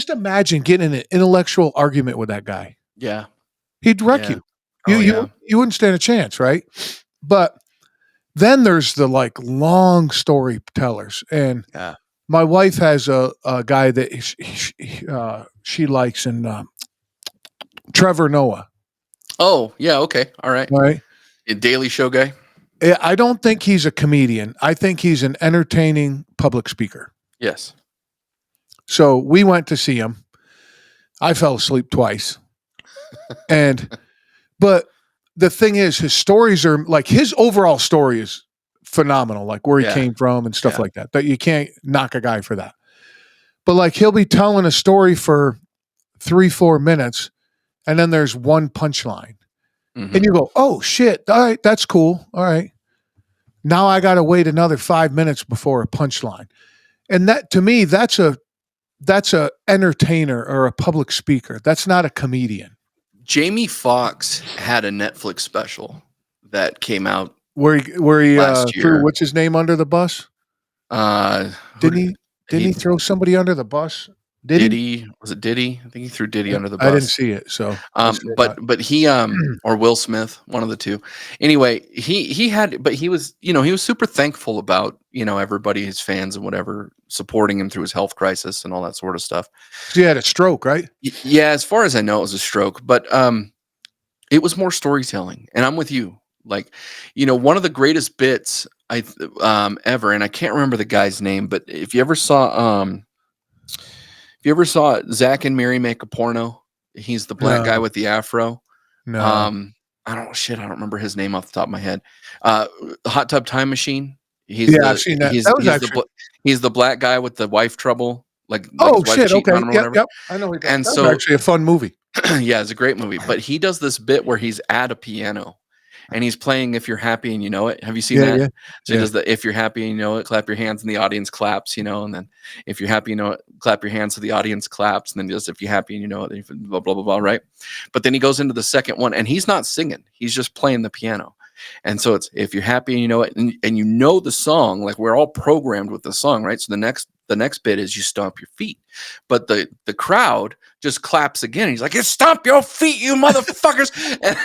imagine getting in an intellectual argument with that guy. Yeah. He'd wreck Yeah. you. You Oh yeah. you wouldn't stand a chance, right? But then there's the like long storytellers, and Yeah. my wife has a guy that she likes, and Trevor Noah. Oh yeah. Okay. All right. Right? A Daily Show guy. I don't think he's a comedian. I think he's an entertaining public speaker. Yes. So we went to see him. I fell asleep twice, but the thing is, his stories are like his overall story is phenomenal, like where he Yeah. came from and stuff Yeah. like that. That you can't knock a guy for that. But like he'll be telling a story for 3-4 minutes, and then there's one punchline, Hmm. and you go, "Oh shit! All right, that's cool. All right, now I got to wait another 5 minutes before a punchline." And that to me, that's a entertainer or a public speaker. That's not a comedian. Jamie Foxx had a Netflix special that came out Where he last threw year. what's his name under the bus? Who Didn't he throw somebody under the bus? Did he? Diddy? Was it Diddy? I think he threw Diddy under the I didn't bus. see it, so let's say not. But he or Will Smith, one of the two. Anyway, he had, but he was he was super thankful about everybody, his fans and whatever, supporting him through his health crisis and all that sort of stuff. He had a stroke, right? Yeah, as far as I know, it was a stroke, but it was more storytelling. And I'm with you. Like, one of the greatest bits ever, and I can't remember the guy's name, but if you ever saw Zach and Mary make a porno, he's the black guy No, with the afro. no. I don't remember his name off the top of my head. Hot Tub Time Machine. Yeah, I've seen that. That was actually He's the black guy with the wife trouble. like Oh his wife's shit. cheating Okay. on him or Yep. whatever. Yep. I know what And that's so actually a fun movie. yeah, it's a great movie. But he does this bit where he's at a piano and he's playing "If You're Happy and You Know It." Have you seen Yeah. that? Yeah. So he Yeah. does the "If You're Happy and You Know It," clap your hands, and the audience claps, and then "If You're Happy, You Know It," clap your hands, so the audience claps, and then he does "If You're Happy and You Know It," blah blah blah blah, right? But then he goes into the second one, and he's not singing; he's just playing the piano. And so it's "If You're Happy and You Know It," and you know the song, like we're all programmed with the song, right? So the next bit is you stomp your feet, but the crowd just claps again. He's like, "You stomp your feet, you motherfuckers!" and,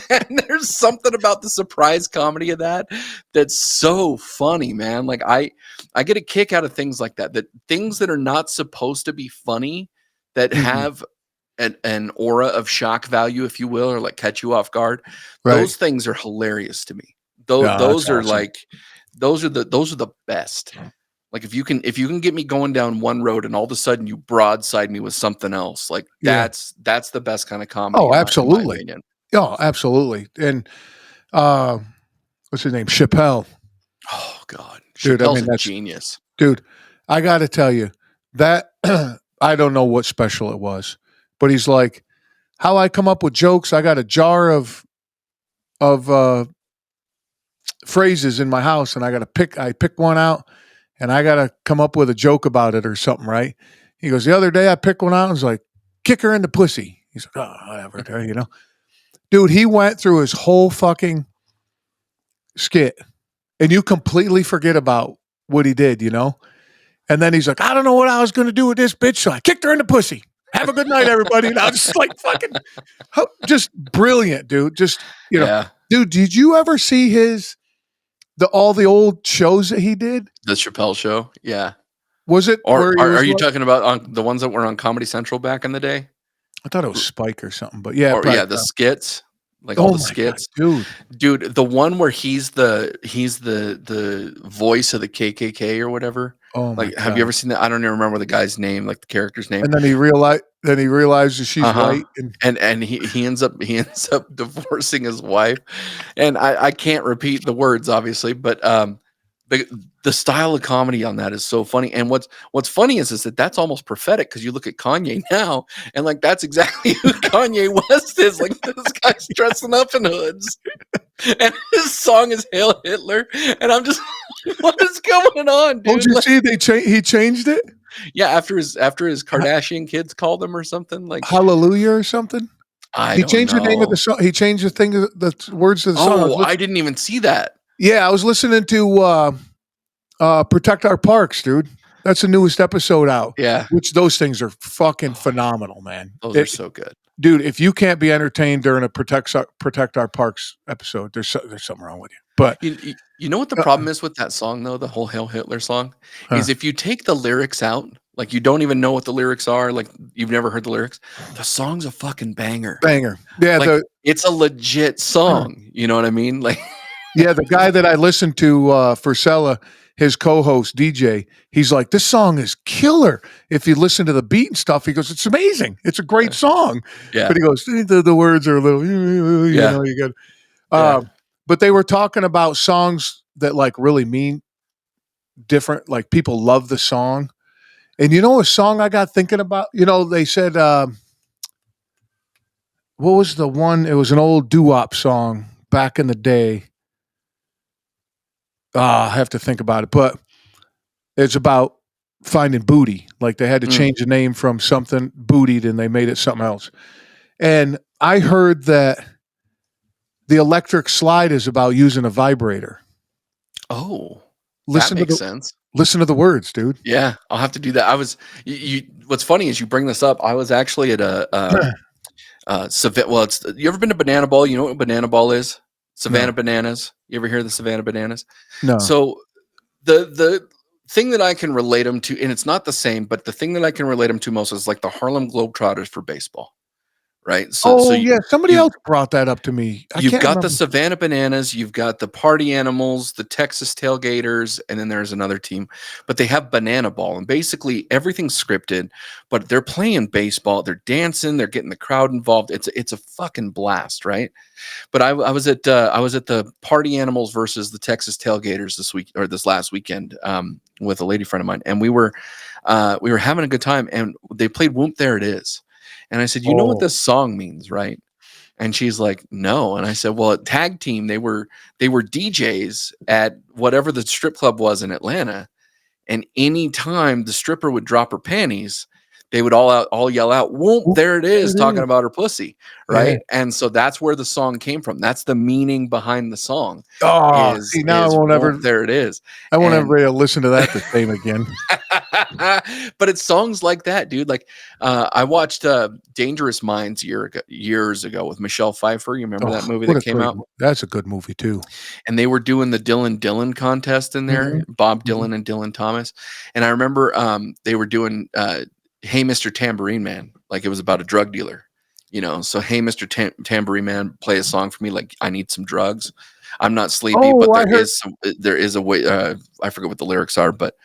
and there's something about the surprise comedy of that that's so funny, man. Like I get a kick out of things like that. That things that are not supposed to be funny, that Mhm. have an aura of shock value, if you will, or like catch you off guard. Right. Those things are hilarious to me. Those Yeah, that's those are awesome. like those are the best. Like if you can get me going down one road and all of a sudden you broadside me with something else, like Yeah. that's the best kind of comedy Oh, in my absolutely. opinion. Oh, absolutely. And uh, what's his name? Chappelle. Oh God, Dude, I Chappelle's mean a that's genius. dude, I gotta tell you, that I don't know what special it was, but he's like, how I come up with jokes, I got a jar of phrases in my house and I pick one out and I gotta come up with a joke about it or something, right? He goes, the other day I picked one out and was like, kick her in the pussy. He's like, oh, whatever. Dude, he went through his whole fucking skit and you completely forget about what he did. And then he's like, I don't know what I was going to do with this bitch. So I kicked her in the pussy. Have a good night, everybody. And I was just like, fucking, just brilliant, dude. Yeah, Dude, did you ever see all the old shows that he did? the Chappelle show. Yeah. Was it Or where he are was you like, talking about on the ones that were on Comedy Central back in the day? I thought it was Spike or something, but yeah, Or but, yeah, the skits, like all oh the my God, skits. dude. Dude, the one where he's the voice of the KKK or whatever. Oh my Like, have you God. ever seen that? I don't even remember the guy's name, like the character's name. And then he realizes she's Uh-huh. white. And And he ends up divorcing his wife. And I can't repeat the words, obviously, but the the style of comedy on that is so funny. And what's funny is that that's almost prophetic because you look at Kanye now, and like that's exactly who Kanye West is. Like this guy's dressing up in hoods, and his song is "Hail Hitler," and I'm just, what is going on, oh, did dude? you Like, see he changed it? yeah, after his Kardashian kids called him or something. Like, Hallelujah or something? I He don't changed the name of the know. song. He changed the words to the song. Oh, I didn't even see that. Yeah, I was listening to Protect Our Parks, dude. That's the newest episode out. Yeah, Which those things are fucking phenomenal, man. those are so good. Dude, if you can't be entertained during a Protect Our Parks episode, there's something wrong with you. But You know what the uh, problem is with that song though, the whole Hail Hitler song, huh, is if you take the lyrics out, like you don't even know what the lyrics are, like you've never heard the lyrics, the song's a fucking banger. banger. Yeah, Like it's a legit song. You know what I mean? Like, the guy that I listened to for Sella, his co-host DJ, he's like, this song is killer. If you listen to the beat and stuff, he goes, it's amazing. It's a great song. yeah, But he goes, the words are a little, yeah, you got. yeah. But they were talking about songs that like really mean different. Like people love the song. And a song I got thinking about. They said, what was the one? It was an old doo-wop song back in the day. I have to think about it, but it's about finding booty. Like they had to Mm. change the name from something bootied and they made it something else. And I heard that the electric slide is about using a vibrator. Oh, that Listen to makes the sense. listen to the words, dude. Yeah, I'll have to do that. I was what's funny is you bring this up. I was actually at well, it's, you ever been to Banana Ball? You know what Banana Ball is? Savannah No, Bananas. You ever hear of the Savannah Bananas? no. So the thing that I can relate them to, and it's not the same, but the thing that I can relate them to most is like the Harlem Globetrotters for baseball, right? So Oh, yeah, somebody you've else brought that up to me. I you've can't got the remember. Savannah Bananas, you've got the Party Animals, the Texas Tailgaters, and then there's another team. But they have Banana Ball, and basically everything's scripted. But they're playing baseball, they're dancing, they're getting the crowd involved. It's a fucking blast, right? But I was at the Party Animals versus the Texas Tailgaters this week or this last weekend with a lady friend of mine, and we were having a good time, and they played "Whoop There It Is," and I said, "You know what Oh, this song means, right?" And she's like, "No," and I said, "Well, at Tag Team, they were DJs at whatever the strip club was in Atlanta, and anytime the stripper would drop her panties, they would all yell out, "Whoop, whoop, there it there is," it talking is. about her pussy, Yeah. right? And so that's where the song came from. That's the meaning behind the song Oh, see, now is "Whoop, there it is." I won't And ever be able to listen to that the same again. but it's songs like that, dude. Like I watched Dangerous Minds years ago with Michelle Pfeiffer. You remember that Oh, movie what that a came great out? mo that's a good movie too. And they were doing the Dylan Dylan contest in there, Mhm, Bob mhm. Dylan and Dylan Thomas. And I remember they were doing Hey Mr. Tambourine Man, like it was about a drug dealer, you know. So Hey Mr. Tambourine Man, play a song for me, like I need some drugs. I'm not sleepy, Oh, but I heard there is a way. I forget what the lyrics are, but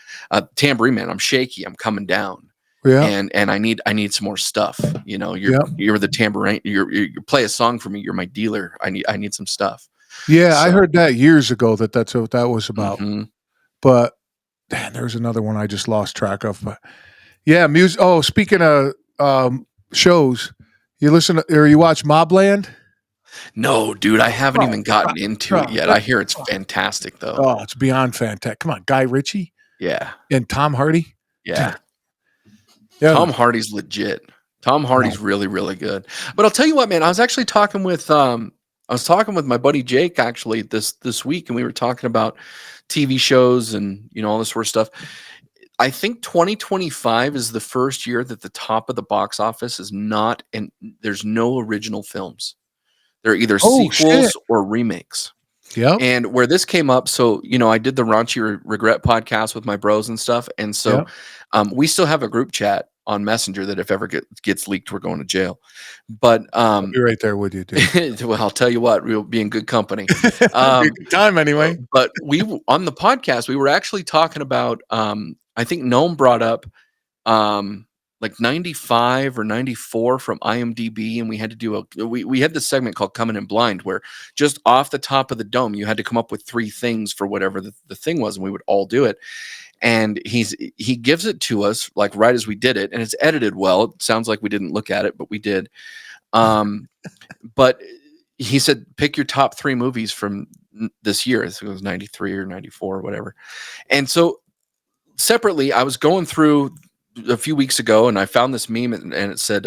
Tambourine Man, I'm shaky, I'm coming down, yeah, and I need some more stuff. You know, yeah. you're the tambourine. You play a song for me. You're my dealer. I need some stuff. Yeah, I So. heard that years ago that's what that was about, Mhm. but, man, there's another one I just lost track of, but yeah, music. Oh, speaking of, shows, you listen to or you watch Mobland? No, dude, I haven't Oh, even gotten God. into it yet. I hear it's fantastic though. Oh, it's beyond fantastic. Come on, Guy Ritchie Yeah. and Tom Hardy. Dude, Yeah. that Tom was Hardy's legit. Tom Hardy's no. really, really good. But I'll tell you what, man, I was talking with my buddy Jake actually this week, and we were talking about TV shows and all this sort of stuff. I think 2025 is the first year that the top of the box office is not and there's no original films. They're either Oh, shit. sequels or remakes. Yep, And where this came up, so I did the Raunchy Regret podcast with my bros and stuff, and so yep. we still have a group chat on Messenger that if ever gets leaked, we're going to jail. But I'll be right there with you, dude. well, I'll tell you what, we'll be in good company. It'd be a Um, good time anyway. but on the podcast, we were actually talking about. I think Gnome brought up um like 95 or 94 from IMDb, and we had to do we had this segment called Coming in Blind where just off the top of the dome you had to come up with three things for whatever the thing was, and we would all do it. And he gives it to us like right as we did it, and it's edited well. It sounds like we didn't look at it, but we did. um but he said pick your top three movies from this year. I think it was 93 or 94 or whatever. And so separately, I was going through a few weeks ago and I found this meme, and it said,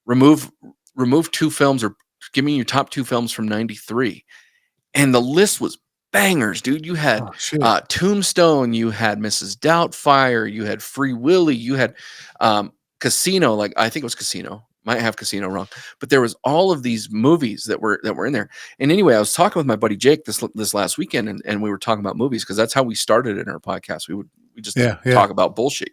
remove two films, or give me your top two films from 93. And the list was bangers, dude. You had Oh, shit. Tombstone, you had Mrs. Doubtfire, you had Free Willy, you had Casino, like I think it was Casino. Might have Casino wrong, but there was all of these movies that were in there. And anyway, I was talking with my buddy Jake this last weekend, and we were talking about movies because that's how we started in our podcast. We just Yeah, yeah. talk about bullshit.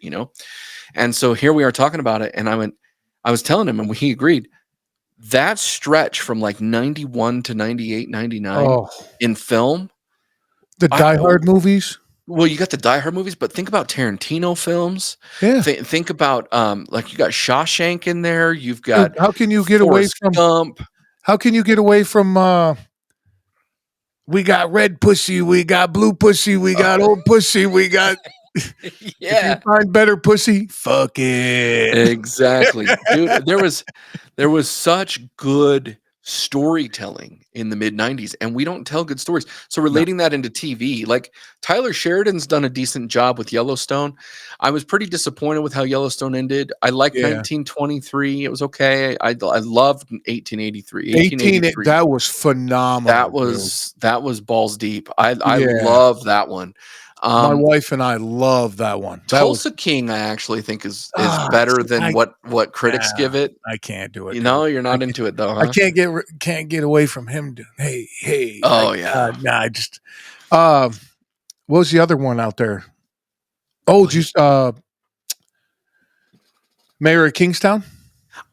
And so here we are talking about it, and I was telling him, and he agreed. That stretch from like 91 to 98, 99 Oh, in film, the I Die Hard movies? well, you got the Die Hard movies, but think about Tarantino films. Yeah. Think about like you got Shawshank in there. You've Dude, got how can you get away Forrest from Gump. we got red pussy, we got blue pussy, we got old pussy, we got if you Yeah, find better pussy, fuck it. exactly, dude. There was such good storytelling in the mid 90s, and we don't tell good stories. So No. relating that into TV, like Tyler Sheridan's done a decent job with Yellowstone. I was pretty disappointed with how Yellowstone ended. I liked Yeah. 1923. It was okay. I loved 1883. 18, 1883. that was phenomenal, dude. That was balls deep. I Yeah. love that one. My Um, wife and I love that one. That was Tulsa King, I actually think is ah, better see, than what critics nah, give it. I can't do it, You dude. know, you're I not can't into it though, I huh? can't get away from him, dude. Hey, hey, Oh yeah. nah, I just uh, what was the other one out there? Oh, Was it? just Mayor of Kingstown?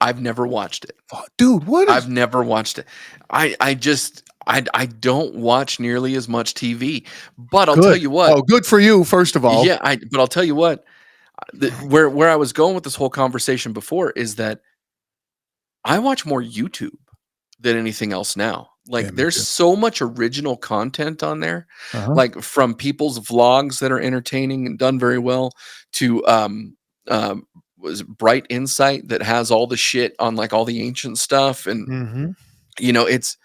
I've never watched it. Oh, dude, what I've is never watched it. I don't watch nearly as much TV, but I'll tell good? you what. Oh, good for you, first of all. Yeah, but I'll tell you what. Where I was going with this whole conversation before is that I watch more YouTube than anything else now. Yeah, Like, me there's too. so much original content on there, Uh-huh. like from people's vlogs that are entertaining and done very well to was it Bright Insight that has all the shit on like all the ancient stuff, and Mhm. it's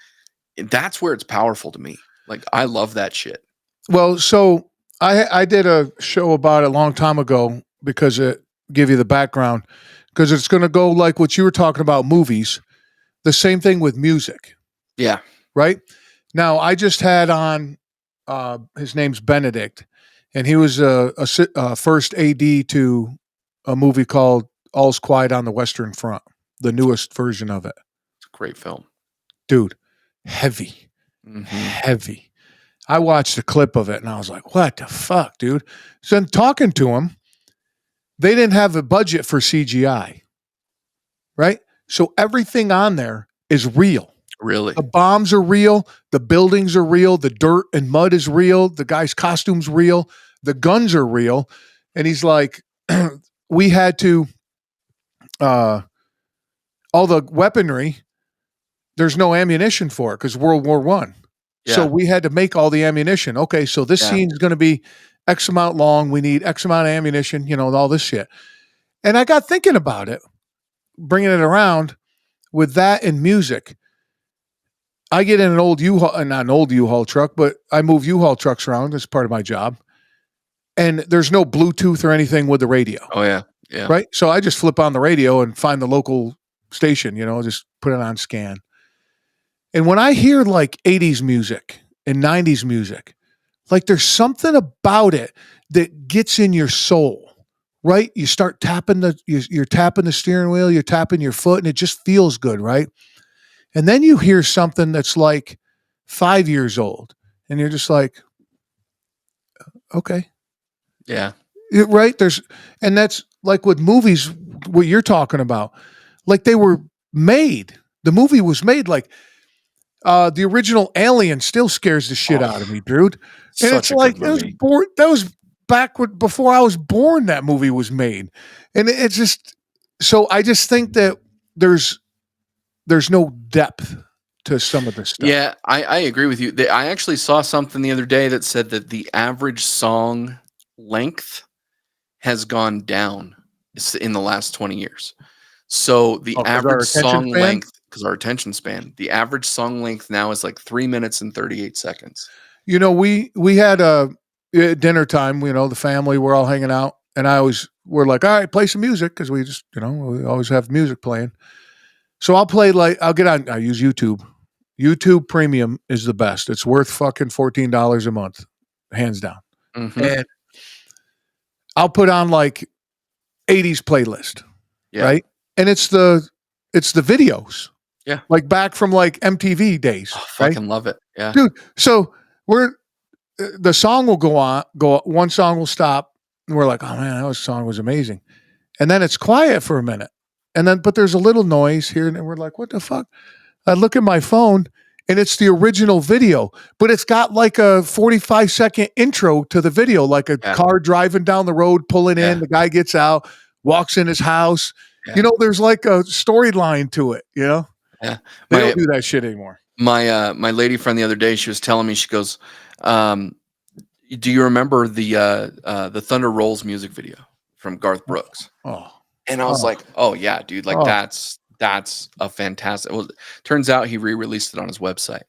that's where it's powerful to me. Like, I love that shit. Well, so I did a show about it a long time ago because it give you the background because it's going to go like what you were talking about movies. The same thing with music, Yeah. right? Now I just had on his name's Benedict, and he was a first AD to a movie called All's Quiet on the Western Front, the newest version of it. It's a great film. Dude, heavy, Hmm. heavy. I watched a clip of it and I was like, what the fuck, dude? So in talking to him, they didn't have a budget for CGI, right? So everything on there is real. Really? The bombs are real, the buildings are real, the dirt and mud is real, the guy's costume's real, the guns are real. And he's like, we had to all the weaponry, there's no ammunition for it because World War One. So Yeah. we had to make all the ammunition. Okay, so this Yeah. scene is going to be X amount long. We need X amount of ammunition, all this shit. And I got thinking about it, bringing it around with that and music. I get in an old U-Haul, not an old U-Haul truck, but I move U-Haul trucks around as part of my job. And there's no Bluetooth or anything with the radio, Oh yeah. Yeah. right? So I just flip on the radio and find the local station, just put it on scan. And when I hear like 80s music and 90s music, like there's something about it that gets in your soul, right? You start tapping you're tapping the steering wheel, you're tapping your foot, and it just feels good, right? And then you hear something that's like 5 years old, and you're just like, okay, Yeah. right? And that's like with movies, what you're talking about, like they were made. The movie was made like the original Alien still scares the shit out of Oh, me, dude. And it's such a good like movie. that was before I was born. That movie was made, and it's just so I just think that there's there's no depth to some of this stuff. Yeah, I agree with you. I actually saw something the other day that said that the average song length has gone down in the last 20 years. So the Oh, because our average attention song span. length, because our attention span, the average song length now is like 3 minutes and 38 seconds. We had a dinner time. The family we're all hanging out, and we're like, all right, play some music because we just we always have music playing. So I'll get on. I use YouTube. YouTube Premium is the best. It's worth fucking $14 a month, hands down. Hmm. And I'll put on like 80s playlist, Yeah. right? And it's the videos, Yeah. like back from like MTV days, Oh, right? fucking love it. Yeah. Dude, so we're the song will go one song will stop, and we're like, oh man, that song was amazing. And then it's quiet for a minute. But there's a little noise here, and we're like, what the fuck? I look at my phone and it's the original video, but it's got like a 45-second intro to the video, like a Yeah. car driving down the road, pulling in. Yeah. The guy gets out, walks in his house. Yeah. There's like a storyline to it. Yeah. They don't do that shit anymore. My lady friend the other day, she was telling me, she goes, do you remember the Thunder Rolls music video from Garth Brooks? Oh, And I was like, oh yeah, dude, like oh, that's a fantastic. Well, turns out he re-released it on his website.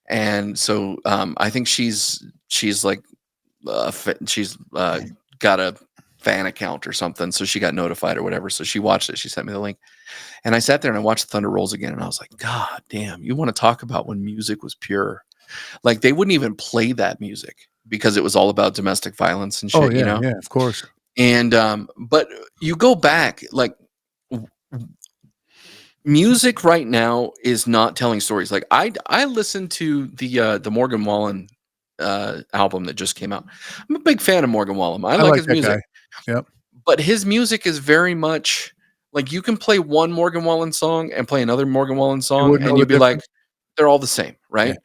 And so I think she's like she's got a fan account or something, so she got notified or whatever. So she watched it. She sent me the link, and I sat there and I watched Thunder Rolls again, and I was like, God damn, you want to talk about when music was pure? Like, they wouldn't even play that music because it was all about domestic violence and shit, oh yeah, yeah, of course. And but you go back, like, music right now is not telling stories. Like, I listened to the Morgan Wallen album that just came out. I'm a big fan of Morgan Wallen. I I like like his that music, guy. Yep. but his music is very much Like you can play one Morgan Wallen song and play another Morgan Wallen You song, wouldn't and know the you'd be like, difference. they're all the same, Yeah, right?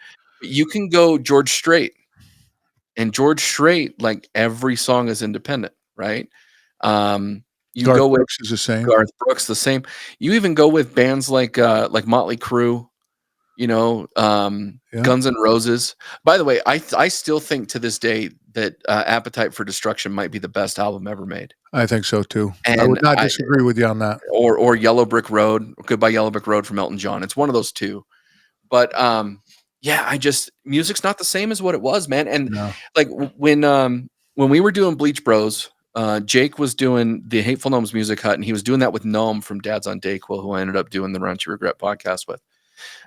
But you can go George Strait, and George Strait, like every song is independent, right? You Garth go with Brooks is the same. Garth Brooks, the same. You even go with bands like Motley Crue, Yeah, Guns N' Roses. By the way, I still think to this day that Appetite for Destruction might be the best album ever made. I think so too. I And would not I disagree with you on that. or Yellow Brick Road, Goodbye Yellow Brick Road from Elton John. It's one of those two. But yeah, I just music's not the same as what it was, man. And No. like when we were doing Bleach Bros, Jake was doing the Hateful Gnomes Music Hut, and he was doing that with Gnome from Dad's on Dayquil, who I ended up doing the Run to Regret podcast with.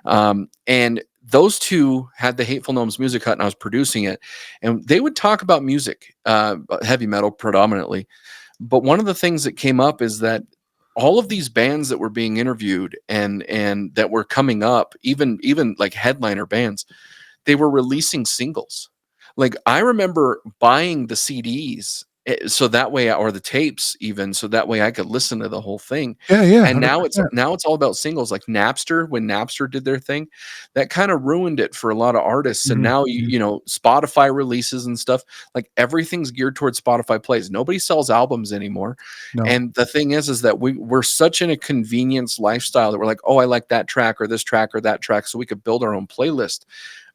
And those two had the Hateful Gnomes Music Hut, and I was producing it. And they would talk about music, heavy metal predominantly. But one of the things that came up is that all of these bands that were being interviewed and that were coming up, even like headliner bands, they were releasing singles. Like I remember buying the CDs so that way, or the tapes even, so that way I could listen to the whole thing. Yeah, yeah, And now 100%. it's all about singles. Like Napster, when Napster did their thing, that kind of ruined it for a lot of artists. And Mhm, now mhm. Spotify releases and stuff, like everything's geared towards Spotify plays. Nobody sells albums anymore. No. And the thing is that we're such in a convenience lifestyle that we're like, oh, I like that track or this track or that track, so we could build our own playlist.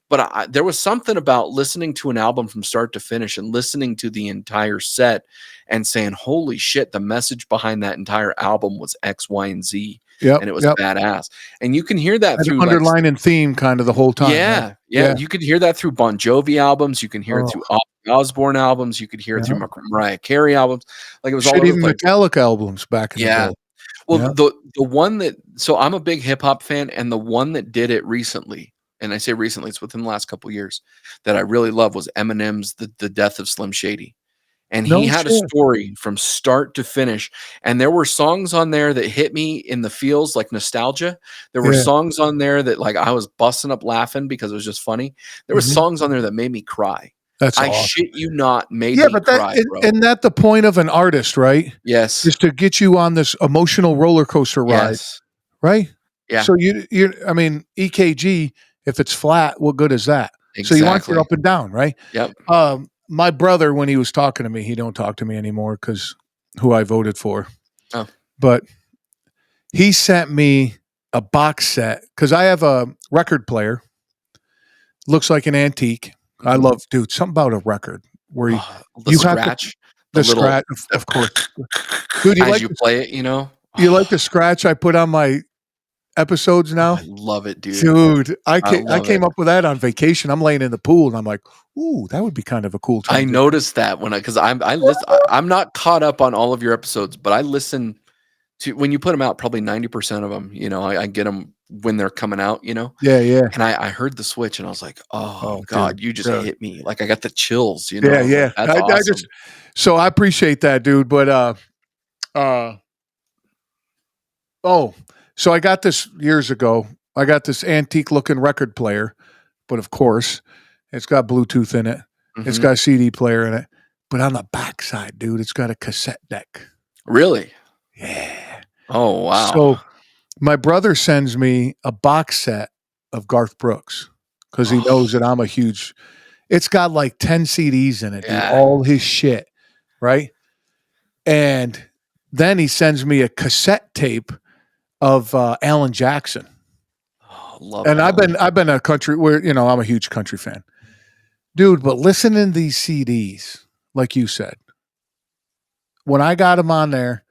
But there was something about listening to an album from start to finish and listening to the entire set and saying, holy shit, the message behind that entire album was X, Y, and Z. Yep, And it was yep. badass. And you can hear that An through like, underlining theme kind of the whole time, right? yeah, Yeah. you could hear that through Bon Jovi albums. You can hear it Oh, through Osbourne albums. You could hear it through yeah. Mariah Carey albums. Like it was all Shit, over the even place. Metallica albums back in the Yeah. day. Well, Yeah. the one that so I'm a big hip hop fan, and the one that did it recently, and I say recently, it's within the last couple of years, that I really love was Eminem's the Death of Slim Shady. And he No had a shit. story from start to finish. And there were songs on there that hit me in the feels like nostalgia. There were Yeah. songs on there that like I was busting up laughing because it was just funny. There were Mhm. songs on there that made me cry. That's I awesome. shit you not, made Yeah, me but that cry, bro. and that the point of an artist, right? Yes. Is to get you on this emotional roller coaster ride, Yes. right? Yeah. So you I mean, EKG, if it's flat, what good is that? So you want your Exactly. up and down, right? Yep. My brother, when he was talking to me, he don't talk to me anymore because who I voted for. Oh. But he sent me a box set because I have a record player. Looks like an antique. I Mhm. love, dude, something about a record where Oh, the you have to scratch, the the little scratch, of course. Dude, as you play it, you know? you like the scratch I put on my episodes Oh, now? I love it, dude. Dude, I I love came it. up with that on vacation. I'm laying in the pool and I'm like, "Ooh, that would be kind of a cool I transition." noticed that when because I'm not caught up on all of your episodes, but I listen to when you put them out, probably 90% of them, I get them when they're coming out, Yeah, yeah. and I heard the switch and I was like, "Oh Oh, dude. god, you just Yeah. hit me." Like I got the chills, Yeah, I was like, yeah. "That's I just awesome." so I appreciate that, dude, but, uh oh, so I got this years ago. I got this antique looking record player, but of course, it's got Bluetooth in it. It's Mhm. got a CD player in it. But on the backside, dude, it's got a cassette deck. Really? Yeah. Oh, wow. So my brother sends me a box set of Garth Brooks because he Oh, knows that I'm a huge. It's got like 10 CDs in it, dude, yeah. all his shit, right? And then he sends me a cassette tape of Alan Jackson. Oh, love And Alan. I've been a country where, I'm a huge country fan. Dude, but listening to these CDs, like you said, when I got them on there,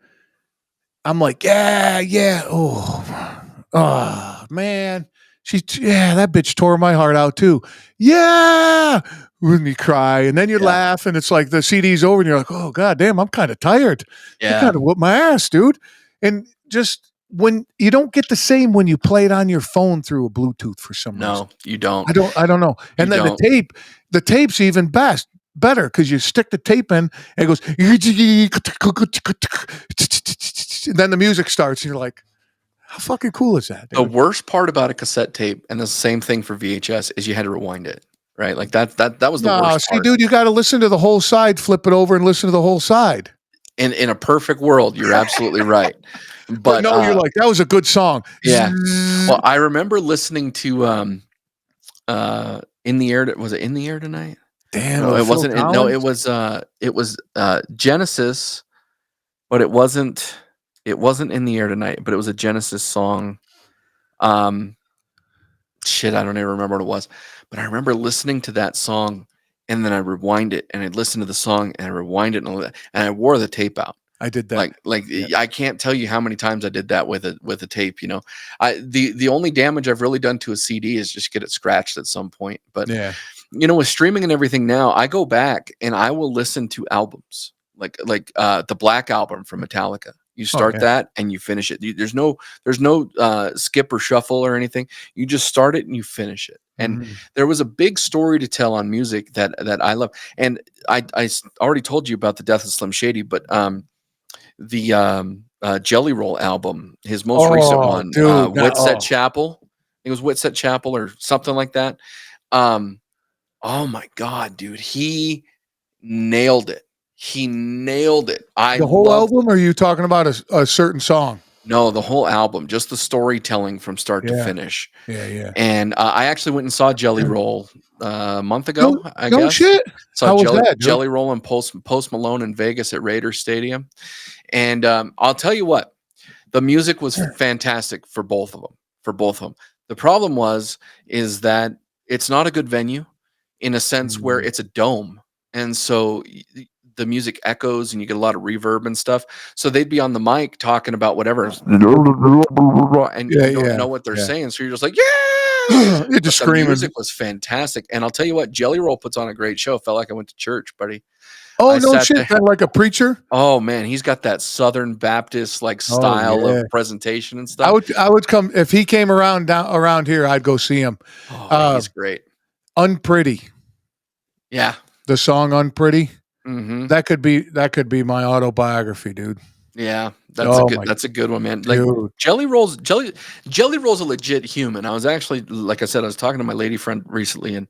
I'm like, yeah, yeah. Oh, man. That bitch tore my heart out too. Yeah. When you cry and then you Yeah. laugh and it's like the CD's over and you're like, oh, God damn, I'm kind of tired. You Yeah. kind of whooped my ass, dude. And just when you don't get the same when you play it on your phone through a Bluetooth for some reason. No, you don't. I don't know. You And then don't. the tape's even better because you stick the tape in and it goes, and then the music starts and you're like, how fucking cool is that, The dude? worst part about a cassette tape, and the same thing for VHS, is you had to rewind it, right? Like that was the No, worst see, part. dude, you got to listen to the whole side, flip it over and listen to the whole side. In a perfect world, you're absolutely right. But But no, you're like, that was a good song. yeah. Zzz. Well, I remember listening to In the Air. Was it In the Air Tonight? Damn, No, with it Phil wasn't. No, Collins. it was Genesis, but it wasn't. It wasn't In the Air Tonight, but it was a Genesis song. Um, shit, I don't even remember what it was, but I remember listening to that song, and then I rewind it, and I'd listen to the song, and I rewind it, and all that, and I wore the tape out. I did that. Like Yeah. I can't tell you how many times I did that with a tape. You know, the only damage I've really done to a CD is just get it scratched at some point. But Yeah. you know, with streaming and everything now, I go back and I will listen to albums like the Black Album from Metallica. You Oh start yeah. that and you finish it. There's no skip or shuffle or anything. You just start it and you finish it. And Mhm. there was a big story to tell on music that I love. And already told you about the death of Slim Shady, but the Jelly Roll album, his most recent Oh, one, dude. Witset Chapel. I think it was Witset Chapel or something like that. Um, oh my God, dude, he nailed it. He nailed it. I The whole loved album, or are you talking about a certain song? no the whole album, just the storytelling from start to Yeah. finish. Yeah. Yeah. And I actually went and saw Jelly Roll a month No, ago, I no guess. shit. Saw How was that, dude? Jelly Roll and Post Malone in Vegas at Raiders Stadium. And I'll tell you what, the music was fantastic for both of them. For both of them, the problem is that it's not a good venue, in a sense where Mm. it's a dome, and so the music echoes and you get a lot of reverb and stuff. So they'd be on the mic talking about whatever, and Yeah. you don't Yeah. know what they're Yeah. saying. So you're just like, yeah. You're But just the screaming. music was fantastic, and I'll tell you what, Jelly Roll puts on a great show. Felt like I went to church, buddy. Oh I no sat shit. there. That like a preacher. Oh man, he's got that Southern Baptist like Oh style yeah. of presentation and I stuff. would I would come if he came around here. I'd go see him. Oh, Uh, he's great. Unpretty, Yeah. the song "Unpretty." Hmm. That could be my autobiography, dude. Yeah, Oh my that's a good one, man. Like dude. Jelly Roll's a legit human. I was actually, like I said, I was talking to my lady friend recently, and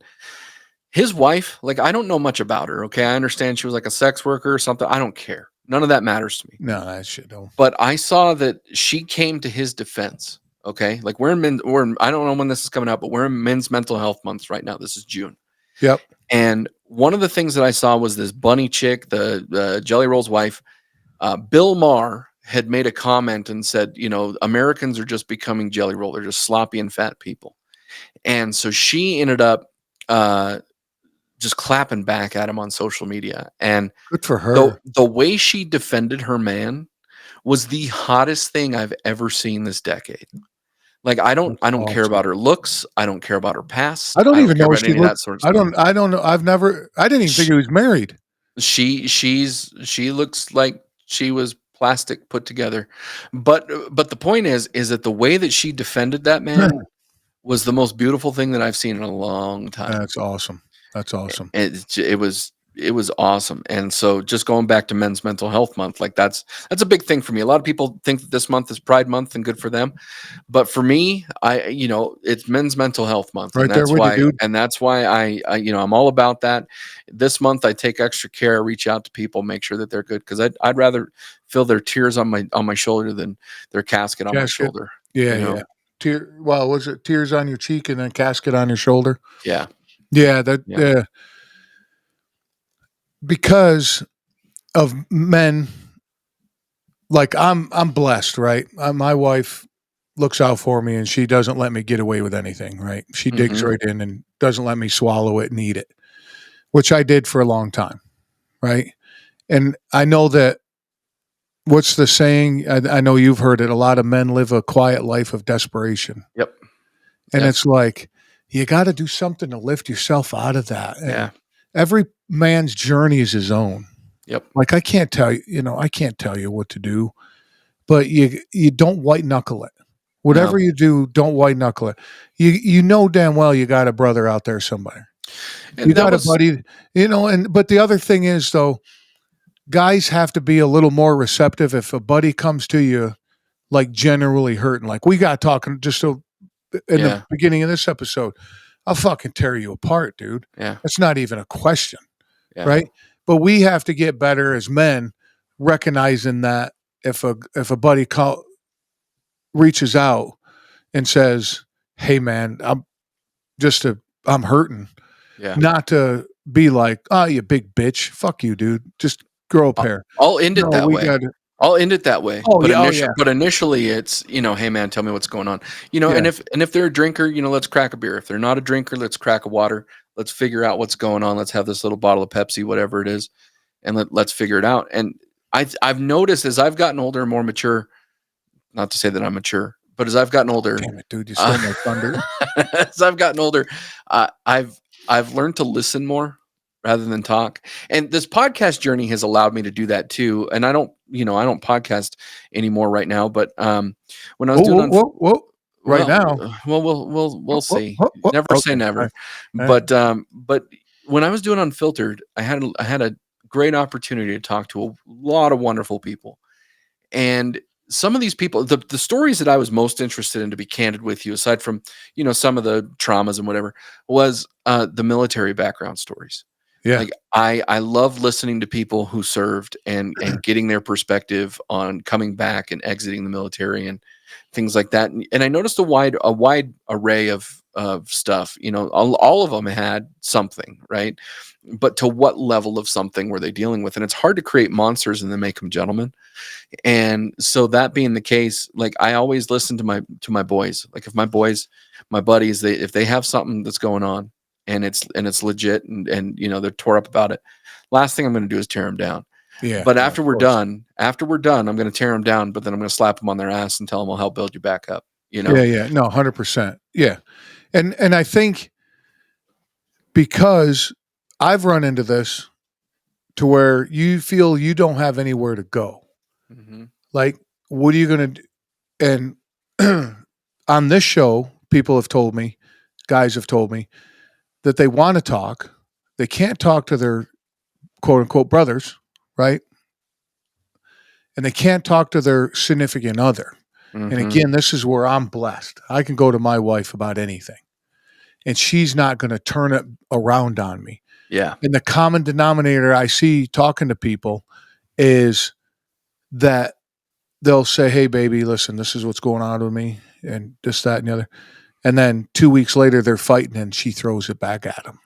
his wife, like I don't know much about her. Okay, I understand she was like a sex worker or something. I don't care. None of that matters to me. No, that shit don't. But I saw that she came to his defense. Okay, like I don't know when this is coming out, but we're in Men's Mental Health Month right now. This is June. Yep. And one of the things that I saw was this bunny chick, the Jelly Roll's wife. Bill Maher had made a comment and said, you know, Americans are just becoming Jelly Roll. They're just sloppy and fat people. And so she ended up just clapping back at him on social media. And Good for her. the way she defended her man was the hottest thing I've ever seen this decade. Like That's I don't care awesome. about her looks. I don't care about her past. I don't I don't even care know if about she any of looked. that sort of I stuff. don't. I don't know. I didn't even think he was married. She looks like she was plastic put together. But the point is that the way that she defended that man was the most beautiful thing that I've seen in a long time. That's awesome. That's awesome. It was awesome. And so just going back to Men's Mental Health Month, like that's a big thing for me. A lot of people think that this month is Pride Month and good for them. But for me, it's Men's Mental Health Month, and Right there with you, dude. that's why I'm all about that. This month I take extra care, reach out to people, make sure that they're good, because I'd rather feel their tears on my shoulder than their casket on my Casket. shoulder. Yeah, You know? yeah. Well, was it tears on your cheek and then casket on your shoulder? Yeah. Yeah, that. Yeah. Yeah, because of men. Like I'm blessed, right? My wife looks out for me, and she doesn't let me get away with anything, right? She digs Mhm. right in and doesn't let me swallow it and eat it, which I did for a long time, right? And I know that what's the saying? I know you've heard it. A lot of men live a quiet life of desperation. Yep. And Yep. it's like, you got to do something to lift yourself out of that. And Yeah. every man's journey is his own. Yep. Like I can't tell you what to do, but you don't white knuckle it. Whatever No. you do, don't white knuckle it. You know damn well you got a brother out there somewhere. And You that got a was buddy, but the other thing is though, guys have to be a little more receptive if a buddy comes to you like generally hurting. Like we got talking just so in the yeah. beginning of this episode, I'll fucking tear you apart, dude. Yeah. That's not even a question, Yeah. right? But we have to get better as men, recognizing that if a buddy reaches out and says, "Hey, man, I'm hurting," Yeah. not to be like, "Oh, you big bitch, fuck you, dude, just grow a pair." I'll end it No, that we way. got to. I'll end it that way. Oh yeah, oh yeah, But initially it's, hey man, tell me what's going on. yeah, And if they're a drinker, let's crack a beer. If they're not a drinker, let's crack a water. Let's figure out what's going on. Let's have this little bottle of Pepsi, whatever it is, and let's figure it out. And I've noticed as I've gotten older and more mature, not to say that I'm mature, but as I've gotten older, damn it, dude, you stole my thunder. as I've gotten older, I've learned to listen more rather than talk. And this podcast journey has allowed me to do that too. And I don't podcast anymore right now. But when I was Whoa, doing whoa, whoa, whoa! Right well, now, we'll whoa, see. whoa, whoa. Never say Okay, all never. right. But when I was doing Unfiltered, I had a great opportunity to talk to a lot of wonderful people. And some of these people, the stories that I was most interested in, to be candid with you, aside from, some of the traumas and whatever, was the military background stories. Yeah, Like I love listening to people who served and getting their perspective on coming back and exiting the military and things like that. And I noticed a wide array of stuff. All of them had something, right? But to what level of something were they dealing with? And it's hard to create monsters and then make them gentlemen. And so that being the case, like I always listen to my boys. Like if my buddies, if they have something that's going on and it's legit and they're tore up about it, last thing I'm going to do is tear them down. yeah, But yeah, of course. after we're done, I'm going to tear them down, but then I'm going to slap them on their ass and tell them I'll help build you back up, Yeah, yeah, no, 100%. Yeah, and I think because I've run into this to where you feel you don't have anywhere to go. Hmm. Like, what are you going to do? And on this show, people have told me, guys have told me that they want to talk. They can't talk to their quote unquote brothers, right? And they can't talk to their significant other. And Hmm. again, this is where I'm blessed. I can go to my wife about anything, and she's not going to turn it around on me. Yeah. And the common denominator I see talking to people is that they'll say, "Hey, baby, listen, this is what's going on with me, and this, that, and the other." And then 2 weeks later, they're fighting, and she throws it back at them.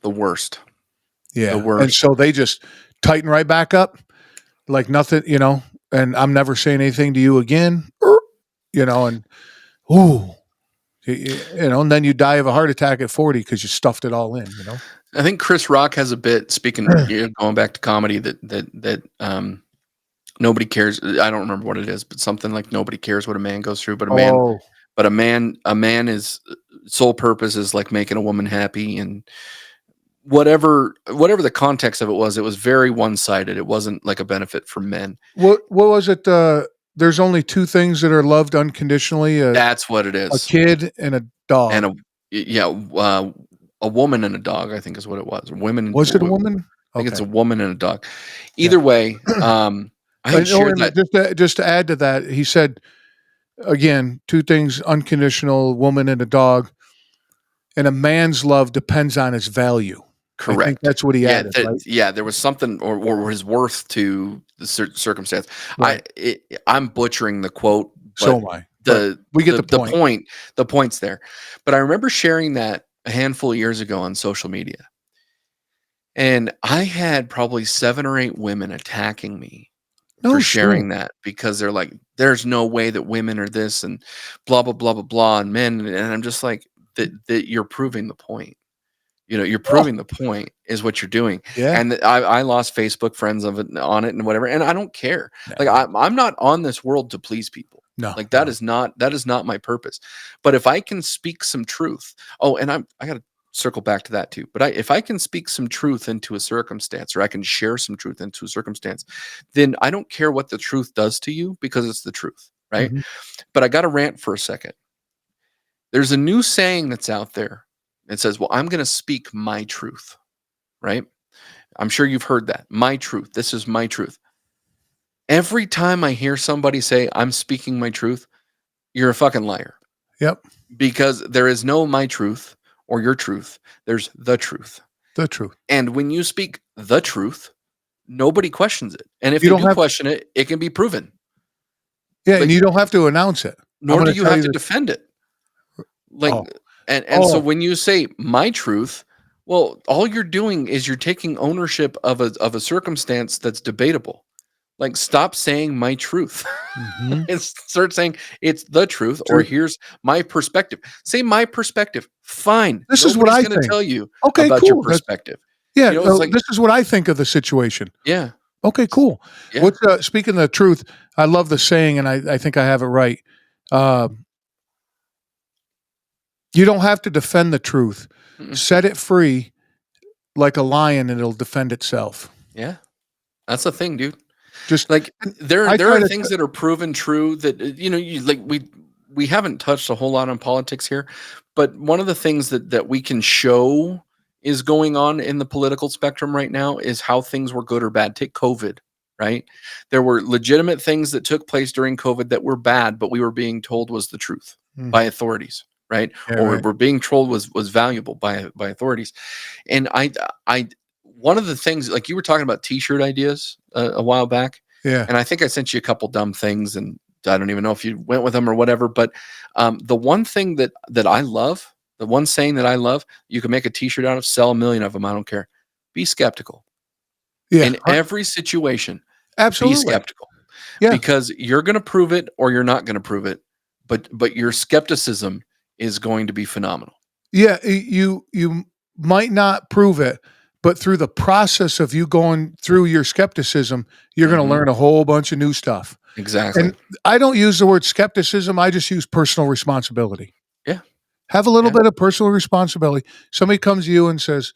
The worst. The Yeah, and worst. so they just tighten right back up, like nothing, And I'm never saying anything to you again, and ooh, and then you die of a heart attack at 40 because you stuffed it all in. I think Chris Rock has a bit, speaking, going back to comedy, that nobody cares. I don't remember what it is, but something like nobody cares what a man goes through, Oh, but a man is sole purpose is like making a woman happy. And whatever the context of it was very one-sided. It wasn't like a benefit for men. what was it? There's only two things that are loved unconditionally: That's what it a is. kid and a And dog. yeah, a woman and a dog, I think is what it was. Was it a woman? I think it's Okay, a woman and a dog. yeah. Either way, I had No, shared and that. just to add to that, he said again, two things: unconditional, woman and a dog, and a man's love depends on his value. I think Correct. that's what he Yeah, added, right? there was something or his worth to the circumstance. Right. I'm butchering the quote, So but am I. But the we get the the the point. point the point's there. But I remember sharing that a handful of years ago on social media, and I had probably 7 or 8 women attacking me for No shit. sharing that because they're like, "There's no way that women are this and blah blah blah blah blah," and men, and I'm just like, that you're proving the point. You're Oh, proving the point is what you're doing. yeah. And I lost Facebook friends on it and whatever. And I don't care. Like No, I'm not on this world to please people. no, Like no. that is not my purpose. But if I can speak some truth, oh, and I got to circle back to that too. But if I can speak some truth into a circumstance, or I can share some truth into a circumstance, then I don't care what the truth does to you because it's the truth, right? Mhm. But I got to rant for a second. There's a new saying that's out there. It says, "Well, I'm going to speak my truth." Right? I'm sure you've heard that. My truth. This is my truth. Every time I hear somebody say, "I'm speaking my truth," you're a fucking liar, Yep. because there is no my truth or your truth. There's the truth. The truth. And when you speak the truth, nobody questions it. And if You they don't do have question it, it can be proven. Yeah, and Like, you don't have to announce it. I'm nor do going to you tell have you to the defend it. Like, oh, and so oh, when you say my truth, well, all you're doing is you're taking ownership of a circumstance that's debatable. Like, stop saying my truth mhm. and start saying it's the truth, or True. here's my perspective. Say my perspective. Fine. This is what Nobody's I going to think. tell you Okay, about your cool. perspective. Yeah, It's like, this is what I think of the situation. yeah, Okay, s- cool. yeah, What's speaking of the truth, I love the saying, and I think I have it right. Um, you don't have to defend the truth. mm-mm, Set it free like a lion, and it'll defend itself. yeah. That's the thing, dude. Just Like, and there I there try are to. things that are proven true that, you like, we haven't touched a whole lot on politics here, but one of the things that we can show is going on in the political spectrum right now is how things were good or bad. Take COVID, right? There were legitimate things that took place during COVID that were bad, but we were being told was the truth Mhm. by authorities, right? Yeah, Or we right. were being told was valuable by authorities. And I one of the things, like, you were talking about t-shirt ideas a while back, Yeah, and I think I sent you a couple dumb things, and I don't even know if you went with them or whatever. But the one thing that I love, the one saying that I love, you can make a t-shirt out of, sell a million of them. I don't care. Be skeptical yeah, in every situation. Be absolutely. skeptical, Yeah, because you're going to prove it or you're not going to prove it. But your skepticism is going to be phenomenal. yeah. You might not prove it, but through the process of you going through your skepticism, you're going to Hmm. learn a whole bunch of new stuff. Exactly. And I don't use the word skepticism. I just use personal responsibility. Yeah. Have a little Yeah. bit of personal responsibility. Somebody comes to you and says,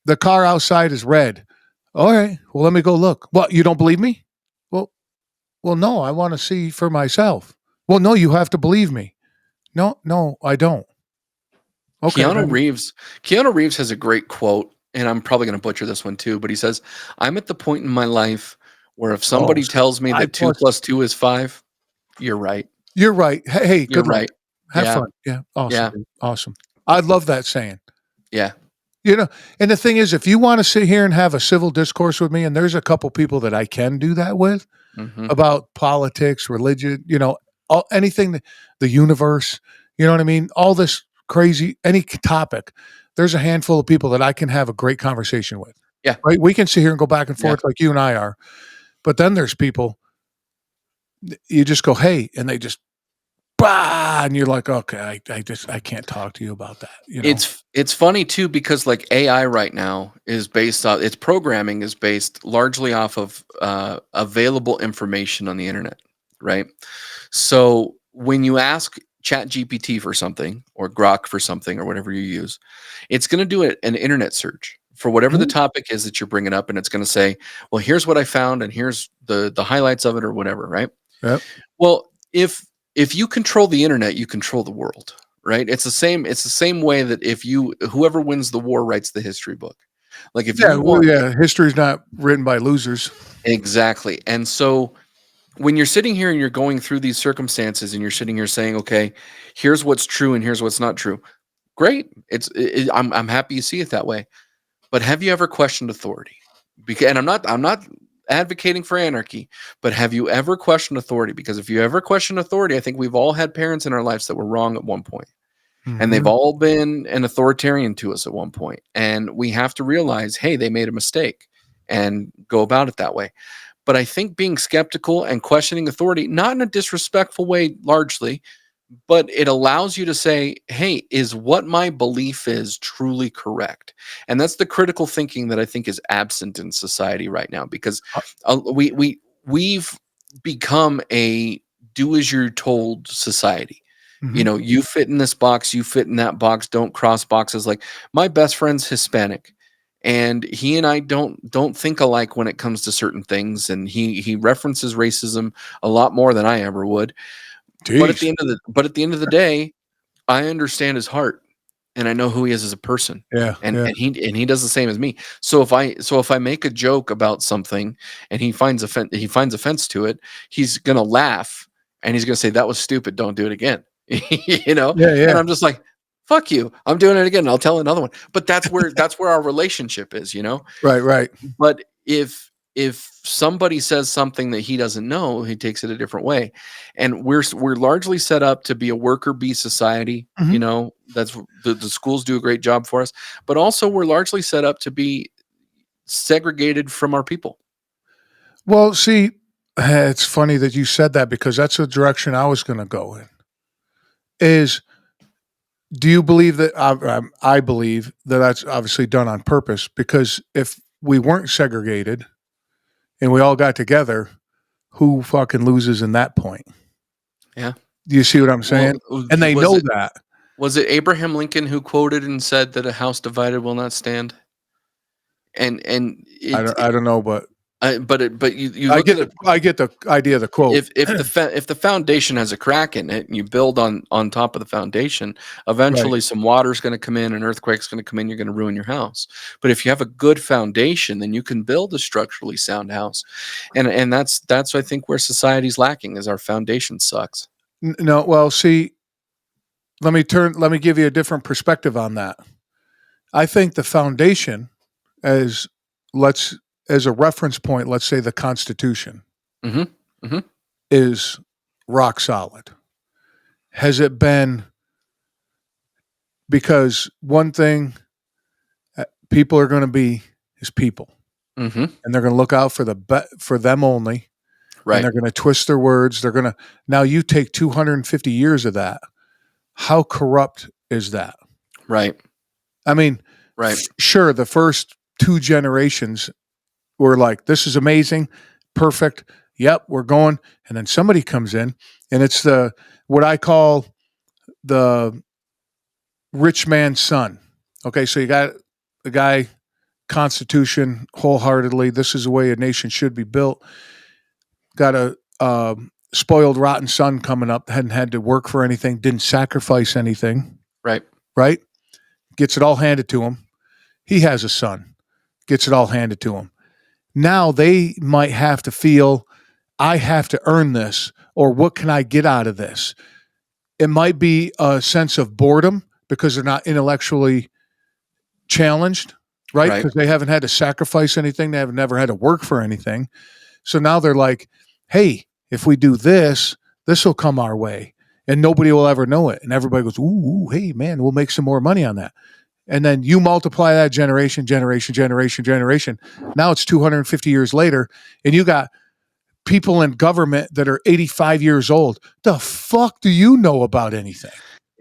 the car outside is red. All right. Well, let me go look. What, you don't believe me? Well, well, no, I want to see for myself. Well, no, you have to believe me. No, no, I don't. Okay, Keanu then. Reeves Keanu Reeves has a great quote, and I'm probably going to butcher this one too, but he says, "I'm at the point in my life where if Oh, somebody tells me five that 2 plus. plus 2 is 5, you're right. You're right. Hey, You're good luck. right." Have Yeah. fun. Yeah, awesome, Yeah. dude. Awesome. I love that saying. Yeah. You know, and the thing is, if you want to sit here and have a civil discourse with me, and there's a couple people that I can do that with, Mhm. about politics, religion, anything, the universe, you know what I mean? All this crazy, any topic, there's a handful of people that I can have a great conversation with, Yeah. right? We can sit here and go back and Yeah. forth like you and I are. But then there's people, you just go, hey, and they just, bah, and you're like, okay, I can't talk to you about that, It's funny too, because, like, AI right now is based off its programming is based largely off of available information on the internet, right? So when you ask ChatGPT for something, or Grok for something, or whatever you use, it's going to do an internet search for whatever the Mhm. topic is that you're bringing up, and it's going to say, "Well, here's what I found, and here's the highlights of it," or whatever, right? Yep. Well, if you control the internet, you control the world, right? It's the same way that if you whoever wins the war writes the history book. Like, if Yeah. you Well, want yeah. History's not written by losers. exactly. And so when you're sitting here and you're going through these circumstances and you're sitting here saying, "Okay, here's what's true and here's what's not true." Great. I'm happy you see it that way. But have you ever questioned authority? Because, and I'm not advocating for anarchy, but have you ever questioned authority? Because if you ever question authority, I think we've all had parents in our lives that were wrong at one point, and they've Mhm. all been an authoritarian to us at one point. And we have to realize, hey, they made a mistake, and go about it that way. But I think being skeptical and questioning authority, not in a disrespectful way largely, but it allows you to say, hey, is what my belief is truly correct? And that's the critical thinking that I think is absent in society right now, because Uh, we've become a do as you're told society. mhm. You fit in this box, you fit in that box, don't cross boxes. Like, my best friend's Hispanic, and he and I don't think alike when it comes to certain things, and he references racism a lot more than I ever would. But at Jeez. the end of the day, I understand his heart, and I know who he is as a person. Yeah. And Yeah. he does the same as me. So if I make a joke about something and he finds offense to it, he's gonna laugh, and he's gonna say, "That was stupid. Don't do it again." You know? Yeah. And Yeah. I'm just like, "Fuck you. I'm doing it again, and I'll tell another one." But that's where our relationship is, you know? Right. Right. But if somebody says something that he doesn't know, he takes it a different way. And we're largely set up to be a worker bee society. Mhm. That's the schools do a great job for us, but also we're largely set up to be segregated from our people. Well, see, it's funny that you said that because that's the direction I was going to go in. Is do you believe that I believe that that's obviously done on purpose because if we weren't segregated and we all got together, who fucking loses in that point? Yeah. Do you see what I'm Well, saying? And they was know it that. was it Abraham Lincoln who quoted and said that a house divided will not stand? And I don't know, but but you look at it. I get the idea of the quote. If the foundation has a crack in it and you build on top of the foundation, Right. eventually some water's going to come in, an earthquake's going to come in, you're going to ruin your house. But if you have a good foundation, then you can build a structurally sound house. And that's I think where society's lacking is our foundation sucks. No, well, see, let me give you a different perspective on that. I think the foundation as let's as a reference point, let's say the Constitution Mhm. Mhm. is rock solid. Has it been because one thing people are going to be is people, Mhm. and they're going to look out for for them only, and Right. they're going to twist their words. They're going to now you take 250 years of that. How corrupt is that? Right. I mean, Right. sure, the first two generations were like, "This is amazing, perfect. Yep, we're going." And then somebody comes in, and it's the what I call the rich man's son. Okay, so you got the guy Constitution wholeheartedly. This is the way a nation should be built. Got a spoiled, rotten son coming up. Hadn't had to work for anything. Didn't sacrifice anything. Right. Right? Gets it all handed to him. He has a son. Gets it all handed to him. Now they might have to feel, I have to earn this, or what can I get out of this? It might be a sense of boredom because they're not intellectually challenged, right? Right. Because they haven't had to sacrifice anything. They have never had to work for anything. So now they're like, hey, if we do this, this will come our way and nobody will ever know it. And everybody goes, ooh, hey, man, we'll make some more money on that. And then you multiply that generation. Now it's 250 years later, and you got people in government that are 85 years old. The fuck do you know about anything?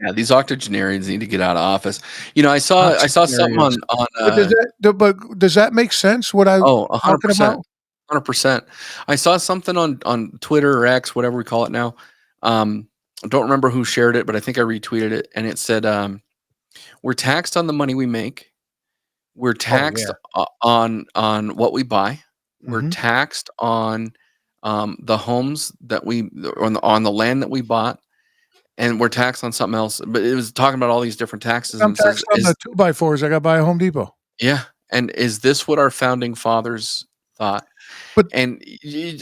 Yeah, these octogenarians need to get out of office. I saw something Octogenarians. on But does that make sense? What I'm oh, talking 100%. about? 100%. I saw something on Twitter or X, whatever we call it now. I don't remember who shared it, but I think I retweeted it, and it said, "We're taxed on the money we make. We're Oh taxed yeah. on what we buy. We're Mm-hmm. taxed on the homes that we on the land that we bought, and we're taxed on something else." But it was talking about all these different taxes, I'm and it says, taxed on the two by fours I got by Home Depot. "Yeah, and is this what our founding fathers thought?" But And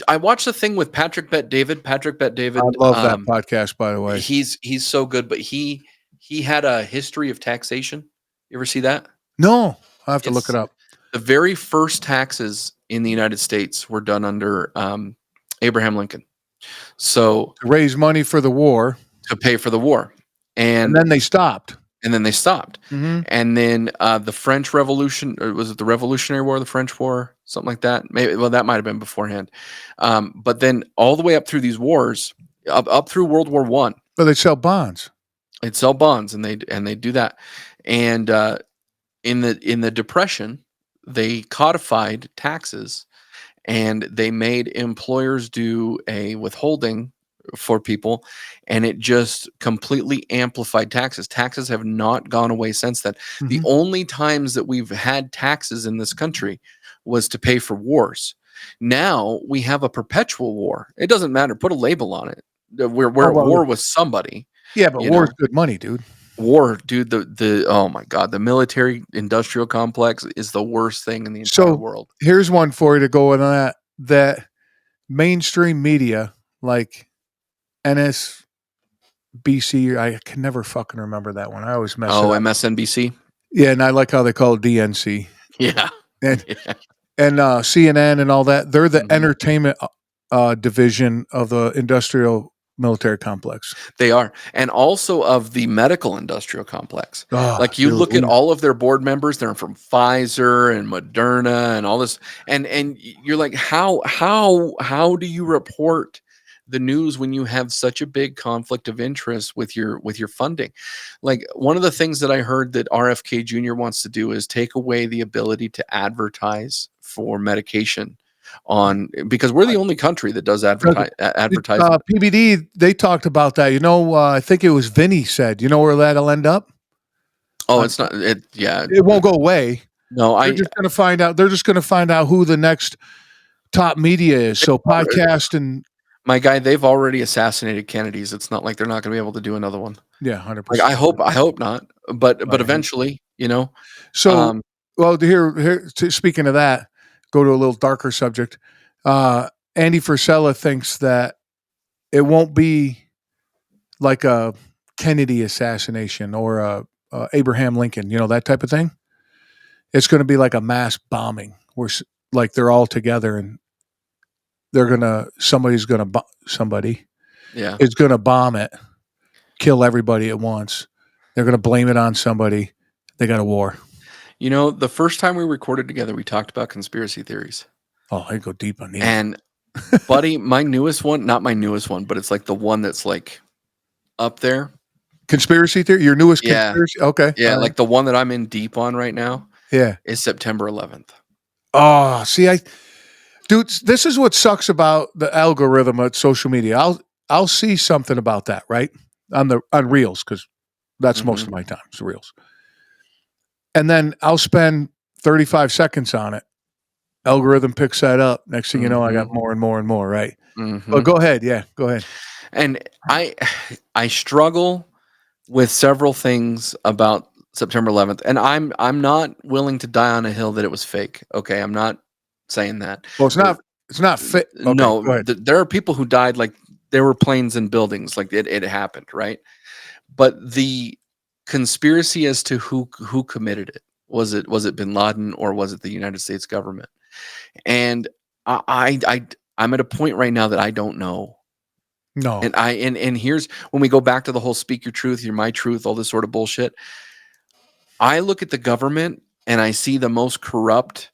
I watched the thing with Patrick Bet David. Patrick Bet I David, love that podcast, by the way. he's so good, but he had a history of taxation. You ever see that? No, I have to look it It's up. the very first taxes in the United States were done under Abraham Lincoln. So To raise money for the war, to pay for the war, and and then they stopped. and then they stopped. Mm-hmm. And then the French Revolution, or was it the Revolutionary War, the French War, something like that? Maybe, well, that might have been beforehand. But then all the way up through these wars, up through World War One, But they sell bonds. they'd sell bonds, and they do that. And in the Depression, they codified taxes, and they made employers do a withholding for people, and it just completely amplified taxes. Taxes have not gone away since then. The Mm-hmm. only times that we've had taxes in this country was to pay for wars. Now we have a perpetual war. It doesn't matter. Put a label on it. We're Oh at well, war with somebody. yeah, but You war's know, good money, dude. war, dude. The oh my god, the military industrial complex is the worst thing in the entire So world. here's one for you to go on that. That mainstream media, like NSBC, I can never fucking remember that one. I always mess it Oh, up. MSNBC. Yeah, and I like how they call it DNC. Yeah. And Yeah. and CNN and all that. They're the Mhm. entertainment division of the industrial military complex. They are, and also of the medical industrial complex. Oh, Like, you dude. look at all of their board members, they're from Pfizer and Moderna and all this, and you're like, how do you report the news when you have such a big conflict of interest with your funding? Like, one of the things that I heard that RFK Jr. wants to do is take away the ability to advertise for medication on, because we're the only country that does advertising. PBD, they talked about that. I think it was Vinny said, where that'll end up? Oh, Uh, it's not it yeah. it won't go away. No, They're just going to find out. They're just going to find out who the next top media is. So podcast and my guy, they've already assassinated Kennedys. It's not like they're not gonna be able to do another one. yeah, Like, 100%. I hope not, but Right. eventually, So, um, well, speaking of that, go to a little darker subject. Andy Frisella thinks that it won't be like a Kennedy assassination or a Abraham Lincoln, that type of thing. It's going to be like a mass bombing where like they're all together and somebody yeah. is going to bomb it, kill everybody at once. They're going to blame it on somebody. They got a war. The first time we recorded together, we talked about conspiracy theories. Oh, I go deep on these. And buddy, my newest one, not my newest one, but it's like the one that's like up there. Conspiracy theory? Your newest Yeah. conspiracy? Okay. Yeah, All right. like the one that I'm in deep on right now Yeah. is September 11th. Oh, see, dude, this is what sucks about the algorithm at social media. I'll see something about that, right? On Reels, because that's most of Mhm. my time, is Reels. And then I'll spend 35 seconds on it. Algorithm picks that up. Next thing you know, I got Mhm. more and more and more, right? But Mhm. go ahead. Yeah, go ahead. And I struggle with several things about September 11th, and I'm not willing to die on a hill that it was fake. Okay, I'm not saying that. Well, Uh, it's not fit. Okay, no, go ahead. there are people who died, like there were planes and buildings, like it happened, right? But the conspiracy as to who committed it, was it Bin Laden or was it the United States government? And I'm at a point right now that I don't know. No. And here's when we go back to the whole speak your truth, you're my truth, all this sort of bullshit. I look at the government and I see the most corrupt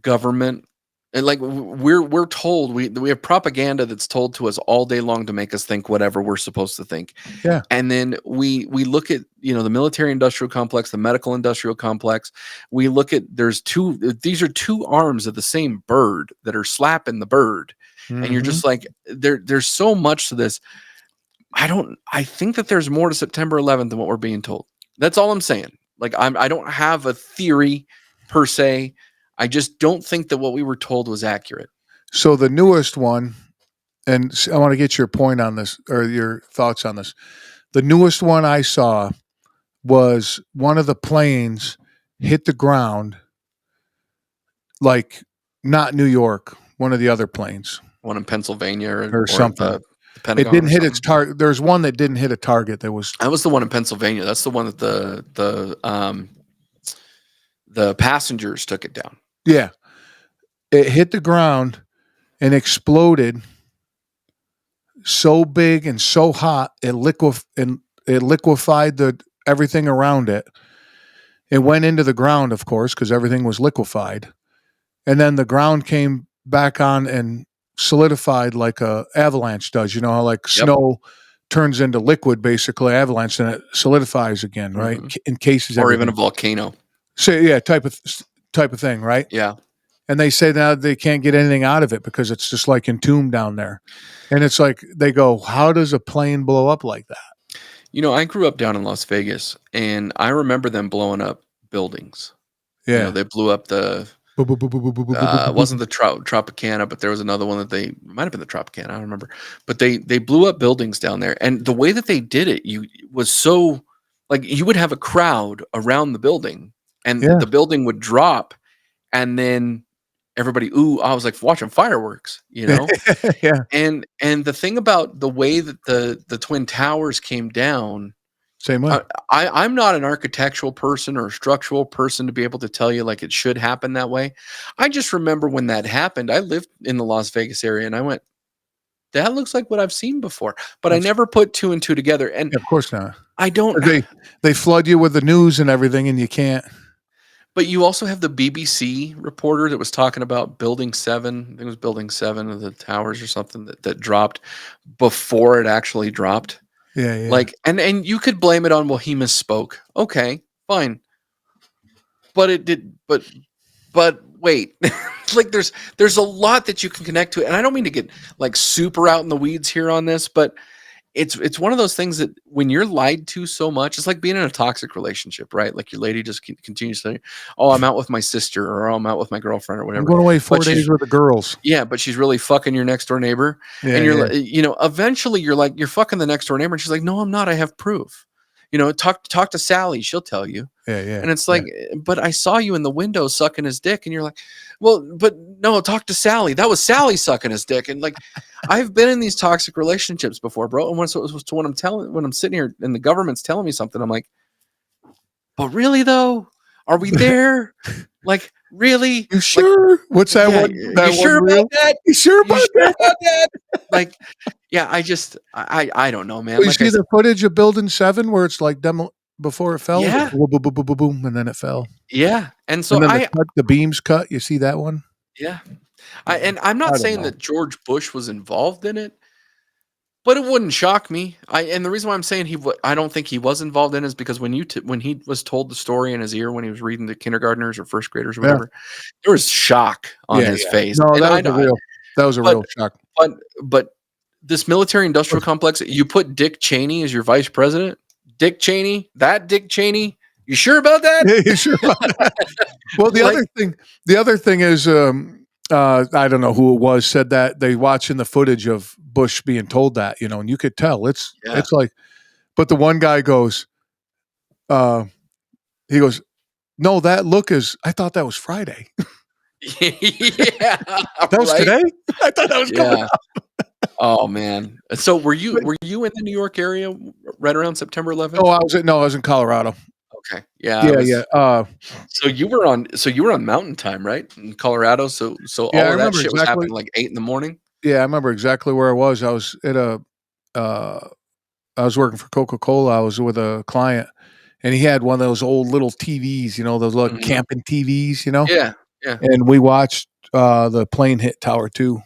government. And like, we're told, we have propaganda that's told to us all day long to make us think whatever we're supposed to think. Yeah. And then we look at, the military industrial complex, the medical industrial complex. We look at, these are two arms of the same bird that are slapping the bird. And you're Mm-hmm. just like, there's so much to this. I think that there's more to September 11th than what we're being told. That's all I'm saying. Like, I don't have a theory per se. I just don't think that what we were told was accurate. So the newest one, and I want to get your point on this or your thoughts on this. The newest one I saw was one of the planes hit the ground, like not New York, one of the other planes One in Pennsylvania or or something. the It Pentagon didn't or hit something. its target. There's one that didn't hit a target. That was That was the one in Pennsylvania. That's the one that the passengers took it down. yeah. It hit the ground and exploded so big and so hot it liquefied the everything around it. It went into the ground, of course, because everything was liquefied. And then the ground came back on and solidified like a avalanche does. You know how like Yep. snow turns into liquid, basically avalanche, and it solidifies again, right? Mhm. Encases Or everything. even a volcano. So yeah, type of thing, right? Yeah. And they say now they can't get anything out of it because it's just like entombed down there. And it's like they go, how does a plane blow up like that? I grew up down in Las Vegas, and I remember them blowing up buildings. Yeah. They blew up the it wasn't the Tropicana, but there was another one that it might have been the Tropicana, I don't remember. But they blew up buildings down there, and the way that they did it, was so, like, you would have a crowd around the building, and Yeah. the building would drop, and then everybody, ooh, I was like watching fireworks, Yeah. And the thing about the way that the Twin Towers came down, Same way. I'm not an architectural person or a structural person to be able to tell you like it should happen that way. I just remember when that happened. I lived in the Las Vegas area, and I went, "That looks like what I've seen before," but I That's, never put two and two together. And yeah, of course not. I don't. They flood you with the news and everything, and you can't. But you also have the BBC reporter that was talking about Building 7. I think it was Building 7 of the towers or something that dropped before it actually dropped. Yeah, yeah. Like, and you could blame it on, well, he misspoke. Okay, fine. But it did, but wait. Like there's a lot that you can connect to it. And I don't mean to get like super out in the weeds here on this, but it's one of those things that when you're lied to so much, it's like being in a toxic relationship, right? Like your lady just continues saying, "Oh, I'm out with my sister," or "Oh, I'm out with my girlfriend," or I'm whatever. going away 4 But days she's with the girls. yeah, but she's really fucking your next door neighbor, Yeah, and you're yeah, like, eventually you're like, you're fucking the next door neighbor, and she's like, "No, I'm not. I have proof." Talk to Sally, she'll tell you. yeah, yeah, And it's yeah. like, but I saw you in the window sucking his dick, and you're like, well, but no, talk to Sally. That was Sally sucking his dick, and like, I've been in these toxic relationships before, bro. And when I'm sitting here and the government's telling me something, I'm like, but really though, are we there? Like, really? You Like, sure? What's that yeah, one? That you one sure about reel? that? You sure You about sure that? about that? Like, yeah, I don't know, man. You Like I see said, the footage of Building 7 where it's like demo before it fell? It goes yeah, boom, boom, boom, boom, boom, boom, and then it fell. yeah. And so And then the beams cut. You see that one? yeah, Yeah. and I'm not I don't saying know. that George Bush was involved in it, but it wouldn't shock me. And the reason why I'm saying I don't think he was involved in it is because when he was told the story in his ear when he was reading to kindergartners or first graders or Yeah. whatever, there was shock on Yeah, his yeah. face. No, And that I was a know, real that was a but real shock. but but this military industrial complex, you put Dick Cheney as your vice president. Dick Cheney. You sure about that? Yeah, you sure about that? Well, Like, the other thing is, I don't know who it was said that they watching the footage of Bush being told that, and you could tell yeah. it's like, but the one guy goes, uh, he goes, no, that look is. I thought that was Friday. Yeah, That was right. today. I thought that was coming Yeah. up. Oh man. So were you But, were you in the New York area right around September no, 11th? I was in Colorado. Okay. Yeah, I Yeah, was. yeah, So you were on Mountain Time, right? In Colorado. So yeah. I all of that remember shit was exactly. happening like 8 in the morning. Yeah, I remember exactly where I was. I was at uh, I was working for Coca-Cola. I was with a client, and he had one of those old little TVs, those little Mhm. camping TVs, Yeah. Yeah. and we watched the plane hit Tower 2.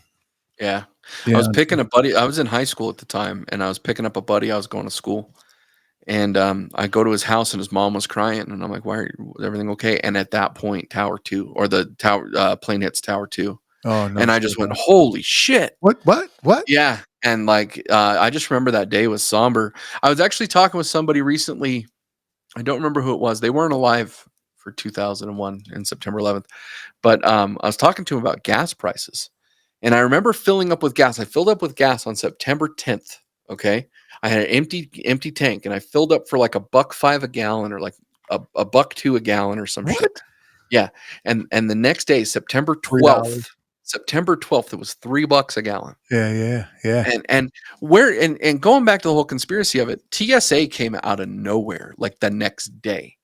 Yeah. I Yeah. was picking a buddy. I was in high school at the time, and I was picking up a buddy. I was going to school. And I go to his house, and his mom was crying, and I'm like, is everything okay?" And at that point, Tower 2 or the tower plane hits Tower 2. Oh, no And I shit, just went, huh? "Holy shit." What? Yeah, and, like, I just remember that day was somber. I was actually talking with somebody recently, I don't remember who it was, they weren't alive for 2001 in September 11th, but, I was talking to him about gas prices, and I remember filling up with gas. I filled up with gas on September 10th, okay? I had an empty tank, and I filled up for, like, a buck 5 a gallon or, like, a buck 2 a gallon or some shit. What? Yeah, and the next day, $3. September 12th, it was $3 a gallon. Yeah, yeah, yeah. And going back to the whole conspiracy of it, TSA came out of nowhere like the next day.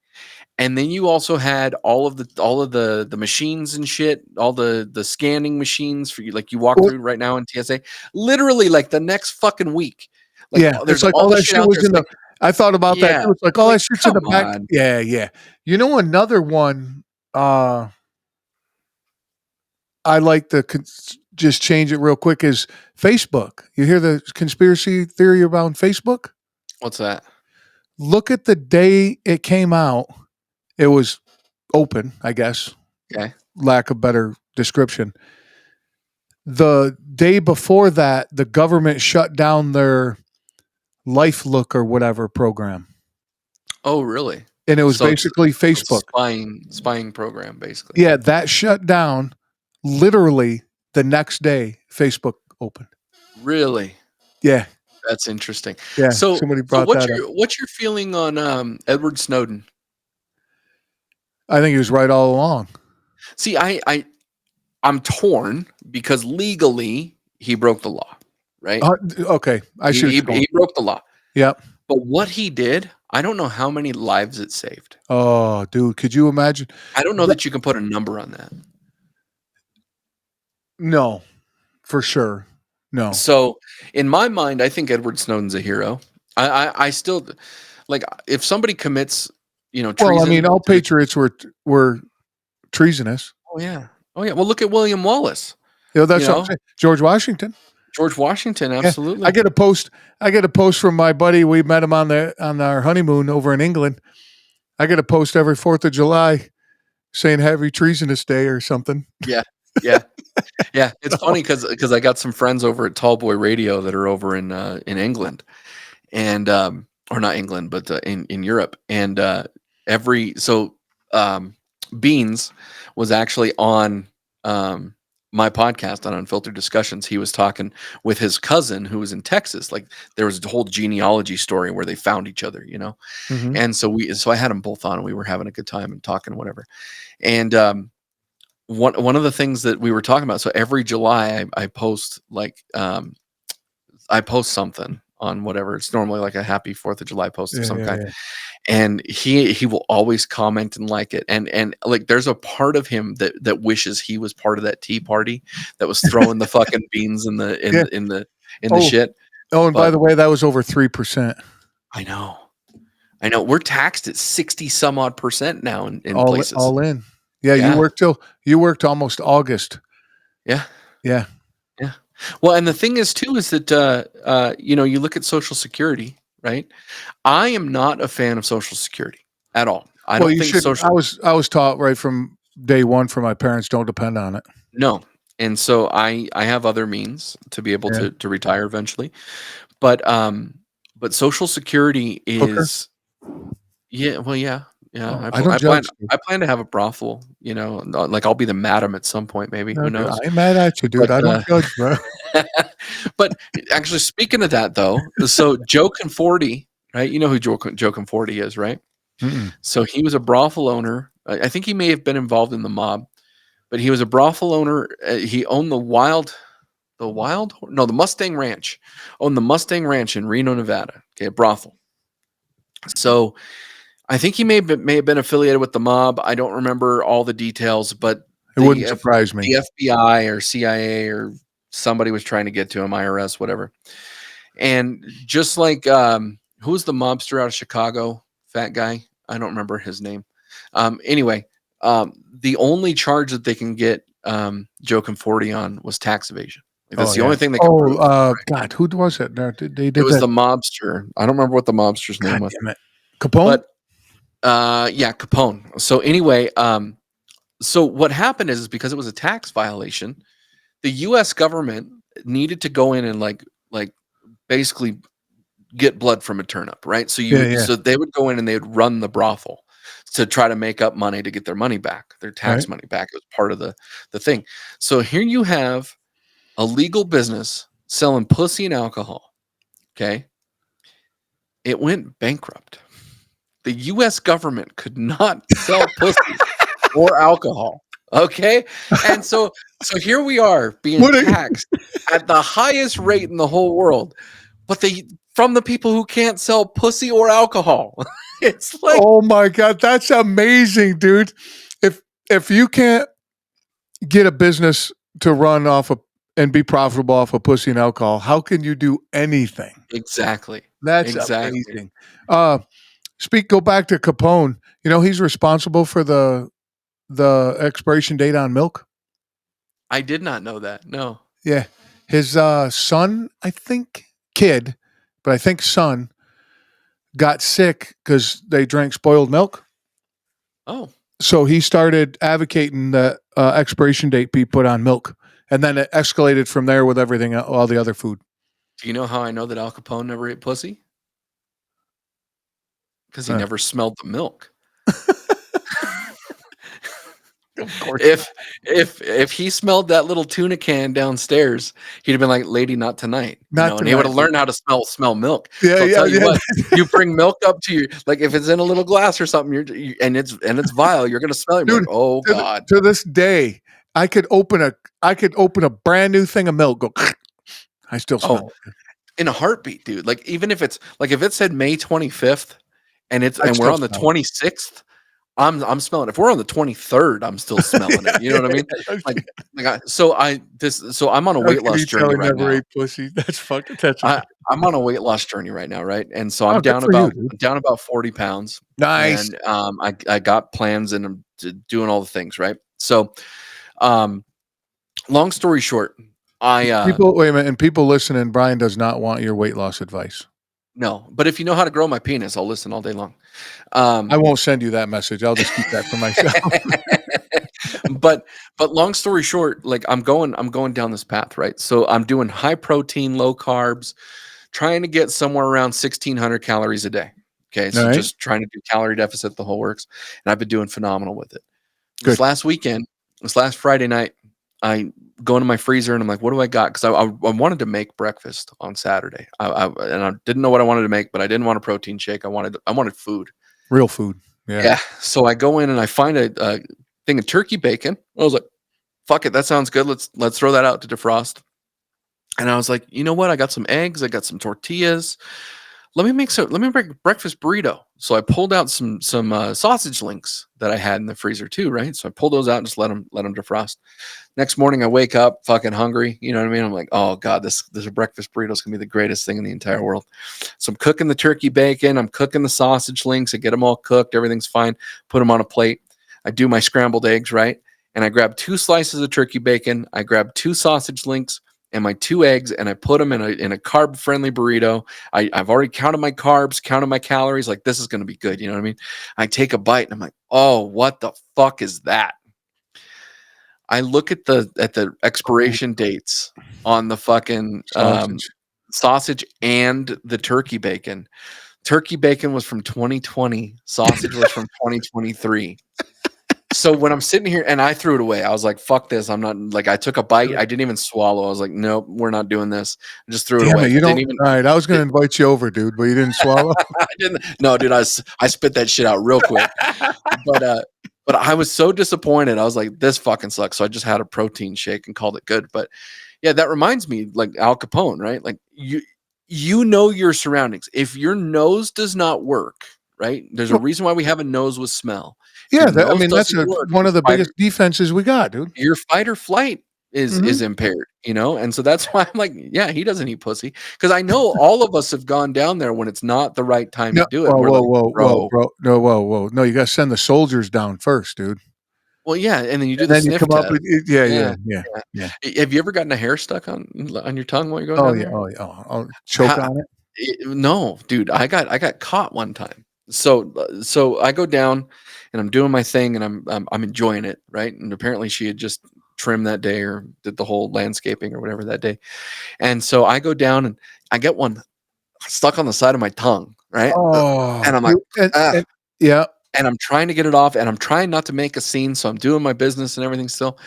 And then you also had all of the machines and shit, all the scanning machines for you, like you walk Well, through right now in TSA, literally like the next fucking week. Like yeah, it's there's like all all the that shit shit out was there. in It's the like, I thought about that yeah, too. It's like I'm all like, that shit's in the come back. on. Yeah, yeah. Another one, I like to just change it real quick is Facebook. You hear the conspiracy theory around Facebook? What's that? Look at the day it came out. It was open, I guess, Okay. lack of better description. The day before that, the government shut down their Life Look or whatever program. Oh, really? And it was So it's basically a Facebook. spying program, basically. Yeah, that shut down literally the next day Facebook opened. Really? Yeah, That's interesting. yeah. So Somebody so brought that up. what's your feeling on Edward Snowden? I think he was right all along. See, I'm torn because legally he broke the law, right? Okay, I see what you're going. He broke the law. Yep. But what he did, I don't know how many lives it saved. Oh, dude, could you imagine? I don't know that you can put a number on that. No, for sure. No. So, in my mind, I think Edward Snowden's a hero. I still like if somebody commits, Well, I mean, treason all to the. patriots were treasonous. Oh yeah, oh yeah. Well, look at William Wallace. You know, You that's what I'm know, saying. George Washington. George Washington. Yeah, I Absolutely. get a post. I get a post from my buddy. We met him on our honeymoon over in England. I get a post every 4th of July saying "Happy Treasonous Day" or something. Yeah, yeah, yeah. It's funny because I got some friends over at Tallboy Radio that are over in England, and or not England, but in Europe, and every so Beans was actually on my podcast on Unfiltered Discussions. He was talking with his cousin who was in Texas. Like there was a whole genealogy story where they found each other, Mm-hmm. and so I had them both on, and we were having a good time and talking whatever. And one of the things that we were talking about. So every July, I post I post something on whatever. It's normally like a happy 4th of July post of Yeah, some yeah, kind. yeah. And he will always comment and like it. And like there's a part of him that wishes he was part of that tea party that was throwing the fucking beans in the Yeah. in the Oh, shit. oh, and by But the way, that was over 3%. I know. I know we're taxed at 60 some odd percent now in All places. in. Yeah, Yeah. you worked almost August. Yeah. Yeah. Yeah. Well, and the thing is too is that you look at Social Security, right? I am not a fan of Social Security at all. I Well, don't you think should. social I was taught right from day one from my parents, don't depend on it. no. And so I have other means to be able Yeah. to retire eventually. But Social Security Hooker. is yeah, well yeah. Yeah, Oh, I don't judge you. I plan to have a brothel, like I'll be the madam at some point maybe, No, who dude, I knows? ain't mad at you, dude. But I don't judge, bro. but actually speaking of that though, so Joe Conforti, right? You know who Joe Conforti is, right? Mm-mm. So he was a brothel owner. I think he may have been involved in the mob, but he was a brothel owner. He owned the Mustang Ranch. Owned the Mustang Ranch in Reno, Nevada. Okay, a brothel. So I think he may have been affiliated with the mob. I don't remember all the details, but It wouldn't surprise me. the FBI or CIA or somebody was trying to get to him, IRS, whatever. And just like who's the mobster out of Chicago? Fat guy. I don't remember his name. Anyway, the only charge that they can get Joe Conforti on was tax evasion. Like, that's Oh, the yeah. only thing they can prove. God, who was it? No, they It did was that. the mobster. I don't remember what the mobster's name God was. damn it. Capone? But yeah, Capone. So anyway, so what happened is because it was a tax violation, the U.S. government needed to go in and like basically get blood from a turnip, right? So Yeah. so they would go in and they would run the brothel to try to make up money to get their money back, their tax Right. money back. It was part of the thing. So here you have a legal business selling pussy and alcohol. Okay, it went bankrupt. The U.S. government could not sell pussy or alcohol. Okay, and so here we are being What a- taxed at the highest rate in the whole world, but from the people who can't sell pussy or alcohol. It's like Oh my God, that's amazing, dude. If you can't get a business to run off of and be profitable off of pussy and alcohol, how can you do anything? exactly. That's amazing. Go back to Capone. You know, he's responsible for the expiration date on milk. I did not know that. No. Yeah. His son, I think, kid, but I think son got sick because they drank spoiled milk. Oh, So he started advocating the expiration date be put on milk. And then it escalated from there with everything, all the other food. do you know how I know that Al Capone never ate pussy? Because he Huh. never smelled the milk. Of course. If he smelled that little tuna can downstairs, he'd have been like, "Lady, not tonight." Not And he would have tonight. learned how to smell milk. Yeah, So I'll yeah, tell you yeah. what, you bring milk up to you, like if it's in a little glass or something, and it's vile, you're gonna smell it. You're Dude, like, oh to, God. to this day, I could open a brand new thing of milk. Go. I still smell Oh, it. in a heartbeat, dude. Like even if it's like if it said May 25th I'd and we're still on the smell it. 26th, I'm smelling it. If we're on the 23rd, I'm still smelling it. You know what I mean? Like so I'm on a How weight can loss you tell journey he right never now. ate pussy? That's fucking. That's I'm on a weight loss journey right now, right? And so oh, good for you, dude. I'm down about 40 pounds, Nice. and I got plans and I'm doing all the things, right? So, um, long story short, People, wait a minute, and people listening, Brian does not want your weight loss advice. no, but if you know how to grow my penis, I'll listen all day long. I won't send you that message. I'll just keep that for myself. but long story short, like I'm going down this path, right? So I'm doing high protein, low carbs, trying to get somewhere around 1,600 calories a day. Okay, All so right. just trying to do calorie deficit, the whole works, and I've been doing phenomenal with it. This Good. last weekend, this last Friday night, I go into my freezer and I'm like, what do I got? Because I wanted to make breakfast on Saturday. And I didn't know what I wanted to make, but I didn't want a protein shake. I wanted food. Real food. Yeah. Yeah. So I go in and I find a thing of turkey bacon. I was like, fuck it, that sounds good. Let's throw that out to defrost. And I was like, you know what? I got some eggs, I got some tortillas. Let me make a breakfast burrito. So I pulled out some sausage links that I had in the freezer too, right? So I pulled those out and just let them defrost. Next morning I wake up fucking hungry, you know what I mean? I'm like, oh god, this breakfast burrito is gonna be the greatest thing in the entire world. So I'm cooking the turkey bacon, I'm cooking the sausage links, I get them all cooked, everything's fine, put them on a plate. I do my scrambled eggs, right? And I grab 2 slices of turkey bacon, I grab 2 sausage links and my 2 eggs, and I put them in a carb friendly burrito. I've already counted my carbs, counted my calories. Like this is going to be good. You know what I mean? I take a bite and I'm like, oh, what the fuck is that? I look at the Oh, expiration dates on the fucking sausage. sausage and the turkey bacon. Turkey bacon was from 2020. Sausage was from 2023. So when I'm sitting here and I threw it away, I was like, fuck this. I'm not like I took a bite. I didn't even swallow. I was like, nope, we're not doing this. I just threw it Damn away. it. You Didn't don't. even All right. I was going did, to invite you over, dude, but you didn't swallow. I didn't no, dude, I spit that shit out real quick. But but I was so disappointed. I was like, this fucking sucks. So I just had a protein shake and called it good. But yeah, that reminds me, like Al Capone, right? Like you know your surroundings. If your nose does not work, right? There's a Well, reason why we have a nose with smell. If your yeah. I nose mean, that's doesn't work, one of the biggest defenses we got, dude. your fight or flight Hmm. is impaired, you know? And so that's why I'm like, yeah, he doesn't eat pussy. Because I know all of us have gone down there when it's not the right time to No. do it. And Whoa, we're whoa, like, whoa, whoa, bro, bro. No, whoa, whoa. No, you got to send the soldiers down first, dude. well, yeah, and then you do And the then you sniff come up test. with, yeah, yeah, Yeah, yeah, yeah. yeah. Have you ever gotten a hair stuck on your tongue while you're going Oh, down yeah. there? Oh, yeah. Oh, I'll choke How, on it. no, dude, I got caught one time. So I go down and I'm doing my thing and I'm enjoying it, right? And apparently she had just trimmed that day or did the whole landscaping or whatever that day. And so I go down and I get one stuck on the side of my tongue, right? Oh, And I'm like, dude. ah, Yeah. and I'm trying to get it off and I'm trying not to make a scene. So I'm doing my business and everything still.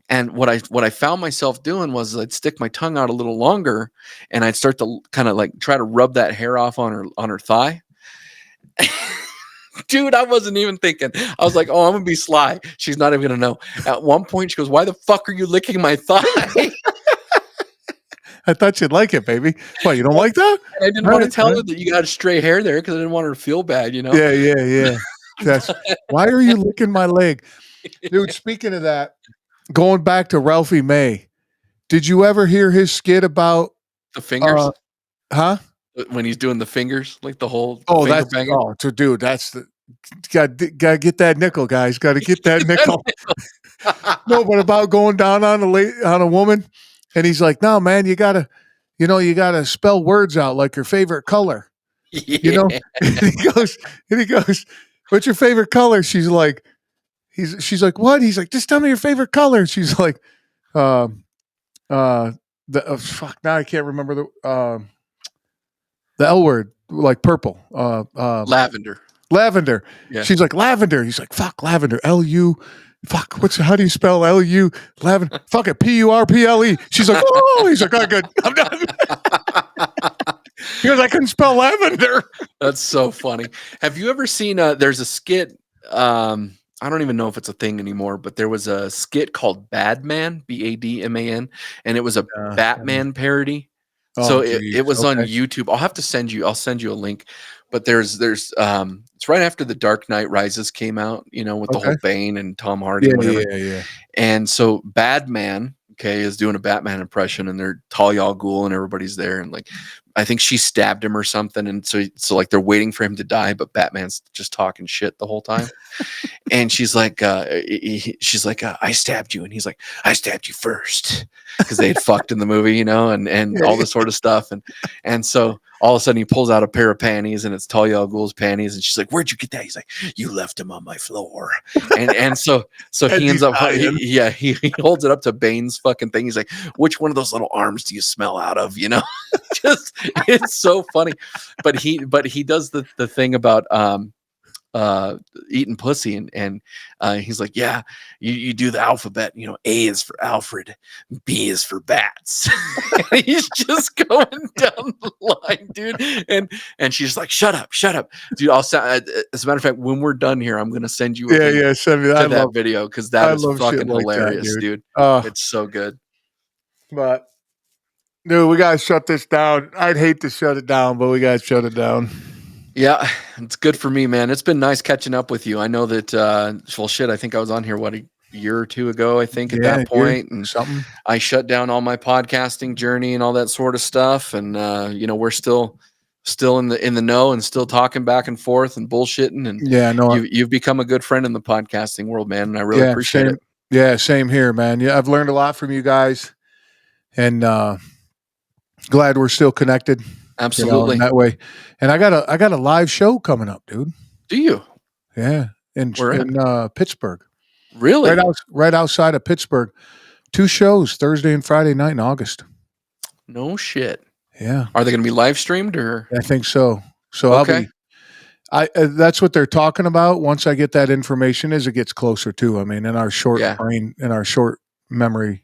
And what I found myself doing was I'd stick my tongue out a little longer and I'd start to kind of like try to rub that hair off on her thigh. Dude, I wasn't even thinking. I was like, oh, I'm gonna be sly. She's not even gonna know. At one point, she goes, why the fuck are you licking my thigh? I thought you'd like it, baby. What, you don't like that? And I didn't All want to right, all tell right. her that you got stray hair there because I didn't want her to feel bad, you know? Yeah, yeah, yeah. That's why are you licking my leg? Dude, speaking of that, going back to Ralphie May, did you ever hear his skit about The uh fingers huh? when he's doing the fingers, like the whole Oh, finger that's banging. so dude, that's the got to get that nickel, guys. Got to get that nickel. No, but about going down on on a woman, and he's like, "No, man, you gotta spell words out like your favorite color." You know, Yeah. and he goes, "What's your favorite color?" She's like, "What?" He's like, "Just tell me your favorite color." She's like, um, the fuck. Now I can't remember the L word, like purple, Lavender. lavender. Yeah. She's like lavender. He's like, fuck lavender. L-U. Fuck. How do you spell L-U? Lavender. Fuck it. P-U-R-P-L-E. She's like, oh. He's like, oh, good. I'm done. He goes, I couldn't spell lavender. That's so funny. Have you ever seen there's a skit I don't even know if it's a thing anymore, but there was a skit called Badman, Badman, and it was a Uh, Batman parody. Oh, it geez. was on Okay. YouTube. I'll send you a link. But there's it's right after The Dark Knight Rises came out, with the Okay. whole Bane and Tom Hardy Yeah, and whatever. yeah, yeah. And so Badman, okay, is doing a Batman impression, and they're Talia al Ghul, and everybody's there, and like, I think she stabbed him or something, and so like they're waiting for him to die, but Batman's just talking shit the whole time. And she's like, I stabbed you, and he's like, I stabbed you first, because they had fucked in the movie, and all this sort of stuff, and so all of a sudden he pulls out a pair of panties, and it's Talia al Ghul's panties, and she's like, where'd you get that? He's like, you left them on my floor, and so As he ends he's up dying. he holds it up to Bane's fucking thing. He's like, which one of those little arms do you smell out of? Just it's so funny, but he does the thing about eating pussy, and he's like, yeah, you do the alphabet, A is for Alfred, B is for bats. And he's just going down the line, dude, and she's like, shut up, dude. As a matter of fact, when we're done here, I'm gonna send you a Yeah, link yeah. Send me. to that video, because that I is love shit fucking like that, hilarious, dude. dude. Uh, It's so good. but dude, we gotta shut this down. I'd hate to shut it down, but we gotta shut it down. Yeah, it's good for me, man. It's been nice catching up with you. I know that, well, shit, I think I was on here, a year or two ago, I think, at Yeah, that you're point, and something. I shut down all my podcasting journey and all that sort of stuff. And, we're still in the know, and still talking back and forth and bullshitting. And Yeah, no, you've become a good friend in the podcasting world, man. And I really yeah, appreciate same. it. Yeah, same here, man. Yeah, I've learned a lot from you guys, and glad we're still connected. In Absolutely. that way. And I got a live show coming up, dude. Do you? Yeah, in Where at? Pittsburgh, Really? right outside of Pittsburgh. 2 shows, Thursday and Friday night in August. No shit. Yeah, Are they going to be live streamed or? I think so. So I'll Okay. be. That's what they're talking about. Once I get that information, as it gets closer to. I mean, in our short Yeah. brain, in our short memory,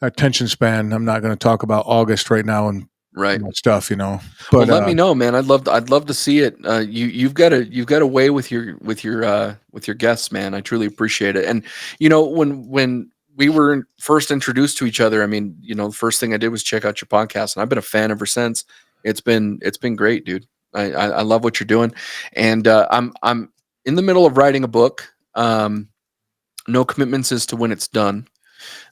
attention span, I'm not going to talk about August right now and Right. stuff, Well, But let me know, man. I'd love to see it. You've got a way with your guests, man. I truly appreciate it. And when we were first introduced to each other, I mean, the first thing I did was check out your podcast, and I've been a fan ever since. It's been great, dude. I love what you're doing, and I'm in the middle of writing a book. No commitments as to when it's done,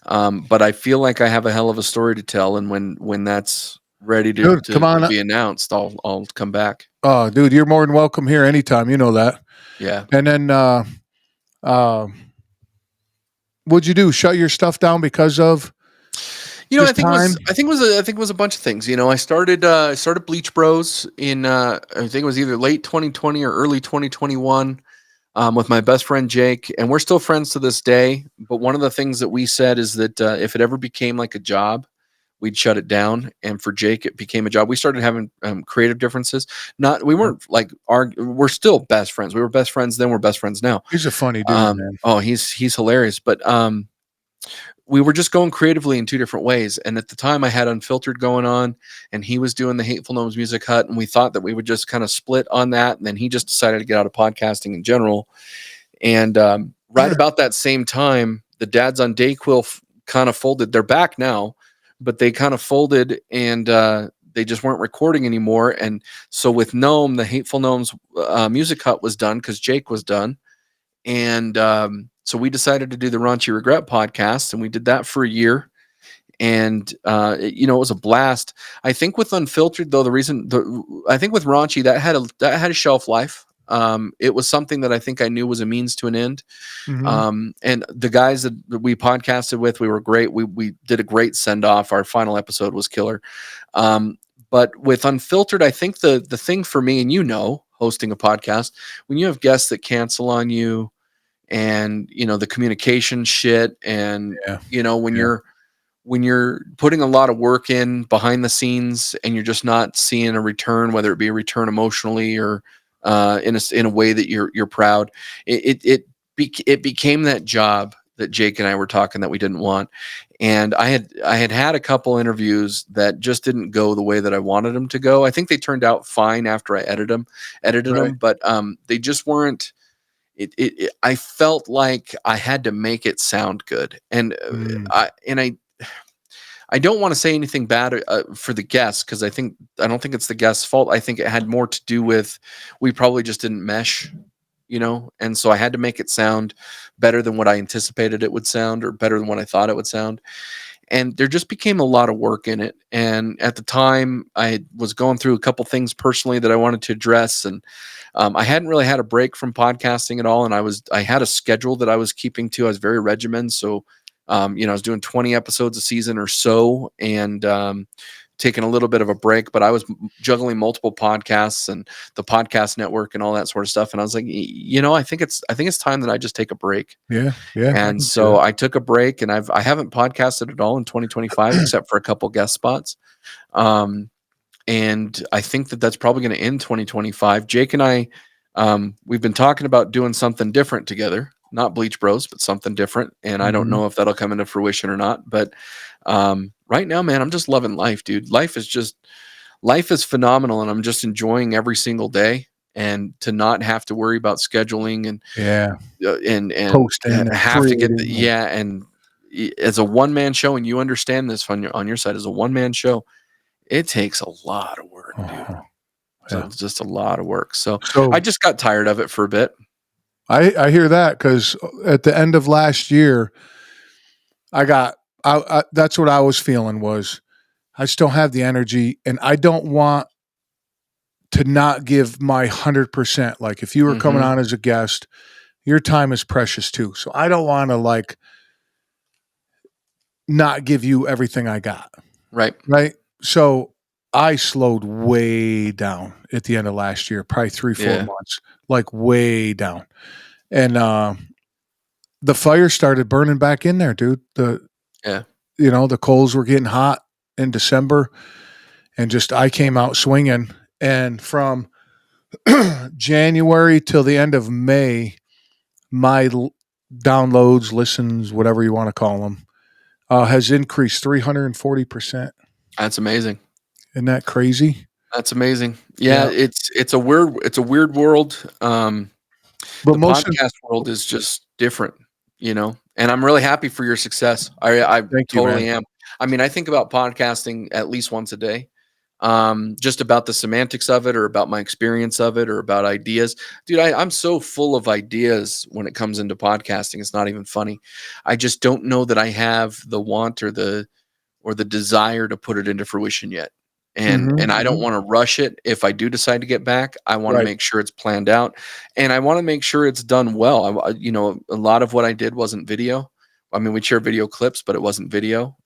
but I feel like I have a hell of a story to tell, and when that's ready to, dude, come to, to on. be announced, I'll come back. Oh, dude, you're more than welcome here anytime. You know that. Yeah. And then, uh, what'd you do? Shut your stuff down because of I just think it time? was a bunch of things. I started Bleach Bros in I think it was either late 2020 or early 2021, with my best friend Jake, and we're still friends to this day. But one of the things that we said is that if it ever became like a job, we'd shut it down. And for Jake, it became a job. We started having creative differences. We weren't like we're still best friends. We were best friends then. We're best friends now. He's a funny dude, man. Oh, he's hilarious. But we were just going creatively in two different ways. And at the time, I had Unfiltered going on, and he was doing the Hateful Gnomes Music Hut, and we thought that we would just kind of split on that. And then he just decided to get out of podcasting in general. And right about that same time, the Dads on Dayquil kind of folded. They're back now, but they kind of folded, and they just weren't recording anymore. And so with Gnome, the Hateful Gnomes Music Hut was done because Jake was done. And so we decided to do the Raunchy Regret podcast, and we did that for a year. And it was a blast. I think with Unfiltered, though, I think with Raunchy, that had a shelf life. It was something that I think I knew was a means to an end. Mhm. And the guys that we podcasted with, we were great. We did a great send off. Our final episode was killer. But with Unfiltered, I think the thing for me, and hosting a podcast, when you have guests that cancel on you, and the communication shit, and Yeah. when Yeah. you're putting a lot of work in behind the scenes, and you're just not seeing a return, whether it be a return emotionally or in a way that you're proud, it became that job that Jake and I were talking that we didn't want. And I had a couple interviews that just didn't go the way that I wanted them to go. I think they turned out fine after I edited Right. them, but they just weren't. I felt like I had to make it sound good, and Mm. I I don't want to say anything bad for the guests, because I don't think it's the guest's fault. I think it had more to do with we probably just didn't mesh, and so I had to make it sound better than what I anticipated it would sound, or better than what I thought it would sound. And there just became a lot of work in it. And at the time, I was going through a couple things personally that I wanted to address, and I hadn't really had a break from podcasting at all. And I had a schedule that I was keeping to. I was very regimented, so I was doing 20 episodes a season or so, and taking a little bit of a break. But I was juggling multiple podcasts and the podcast network and all that sort of stuff. And I was like, I think it's time that I just take a break. Yeah. I And can see so that. I took a break, and I haven't podcasted at all in 2025 except for a couple guest spots. Um, and I think that that's probably going to end 2025. Jake and I, we've been talking about doing something different together, not Bleach Bros, but something different. And I don't Mhm. know if that'll come into fruition or not. But right now, man, I'm just loving life, dude. Life is phenomenal, and I'm just enjoying every single day. And to not have to worry about scheduling Yeah. and Posting and have to get creating. and as a one man show, and you understand this on your side, as a one man show, it takes a lot of work, dude. Uh-huh. So Yeah. it's just a lot of work. So I So just got tired of it for a bit. I hear that because at the end of last year, that's what I was feeling was I just don't have the energy, and I don't want to not give my 100%. Like if you were coming Hmm. on as a guest, your time is precious too. So I don't want to like not give you everything I got. Right. Right. So I slowed way down at the end of last year, probably 3, 4 Yeah. months, like way down. And the fire started burning back in there, dude. Yeah. The coals were getting hot in December, and just I came out swinging. And from January till the end of May, my downloads, listens, whatever you want to call them, has increased 340%. That's amazing. Isn't that crazy? That's amazing. Yeah. Yeah. It's a weird world. But The most, podcast world is just different, and I'm really happy for your success. I thank you, man. totally am. I mean, I think about podcasting at least once a day, just about the semantics of it, or about my experience of it, or about ideas. Dude, I'm so full of ideas when it comes into podcasting. It's not even funny. I just don't know that I have the want or the desire to put it into fruition yet. And I don't want to rush it. If I do decide to get back, I want to Right. make sure it's planned out, and I want to make sure it's done well. A lot of what I did wasn't video. I mean, we share video clips, but it wasn't video.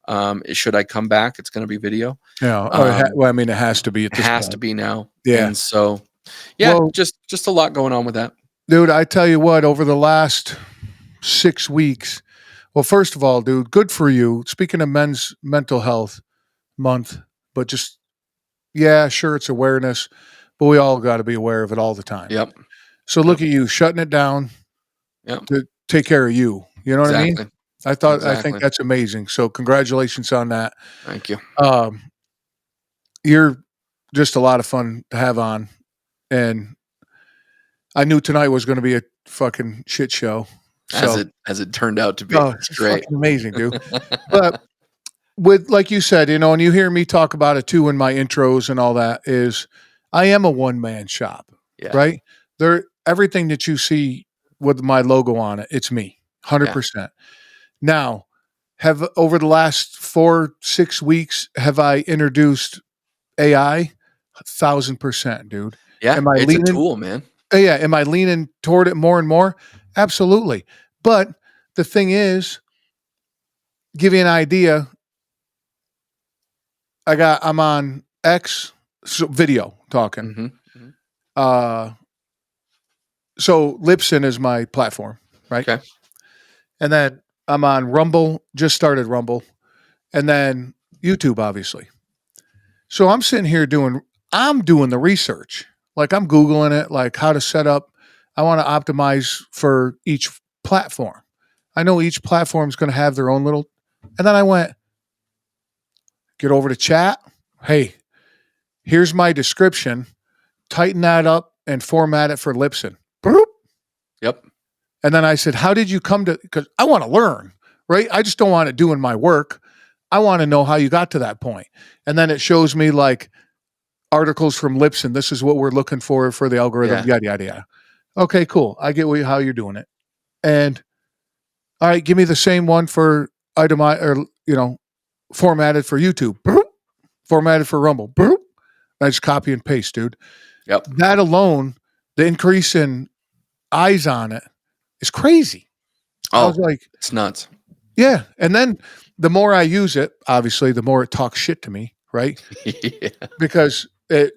Should I come back, it's going to be video. Yeah. Um, Well, I mean, it has to be at it this has to point. be now. Yeah. And so, yeah, Well, just a lot going on with that. dude, I tell you what, over the last 6 weeks, well, first of all, dude, good for you. Speaking of Men's Mental Health Month, but just, yeah, sure, it's awareness, but we all got to be aware of it all the time. Yep. So look at you shutting it down Yep. to take care of you. You know what I mean? Exactly. I think Exactly. that's amazing. So congratulations on that. Thank you. You're just a lot of fun to have on. And I knew tonight was going to be a fucking shit show. So, As it turned out to be. it's It's great. fucking amazing, dude. But with, like you said, and you hear me talk about it too in my intros and all that, is I am a one man shop, Yeah. right? Everything that you see with my logo on it, it's me, 100%. Now, have over the last 4-6 weeks, have I introduced AI? 1,000%, dude. Yeah. Am I It's a leaning? tool, man. Yeah. Am I leaning toward it more and more? Absolutely. But the thing is, give you an idea. I'm on X, so video talking. Mm-hmm. So Libsyn is my platform, right? Okay. And then I'm on Rumble, just started Rumble, and then YouTube, obviously. So I'm sitting here I'm doing the research. Like I'm Googling it, like how to set up. I want to optimize for each platform. I know each platform is going to have their own little, and then I went, get over to chat. Hey, here's my description. Tighten that up and format it for Libsyn. Boop. Yep. And then I said, how did you come to, because I want to learn, right? I just don't want it doing my work. I want to know how you got to that point. And then it shows me like articles from Lipson. This is what we're looking for the algorithm, Yeah. yada, yada, yada. Okay, cool. I get how you're doing it. And all right, give me the same one for itemized or, formatted for YouTube, formatted for Rumble. I just copy and paste, dude. Yep. That alone, the increase in eyes on it is crazy. I was like, it's nuts. yeah. And then the more I use it, obviously, the more it talks shit to me, right? Yeah. Because it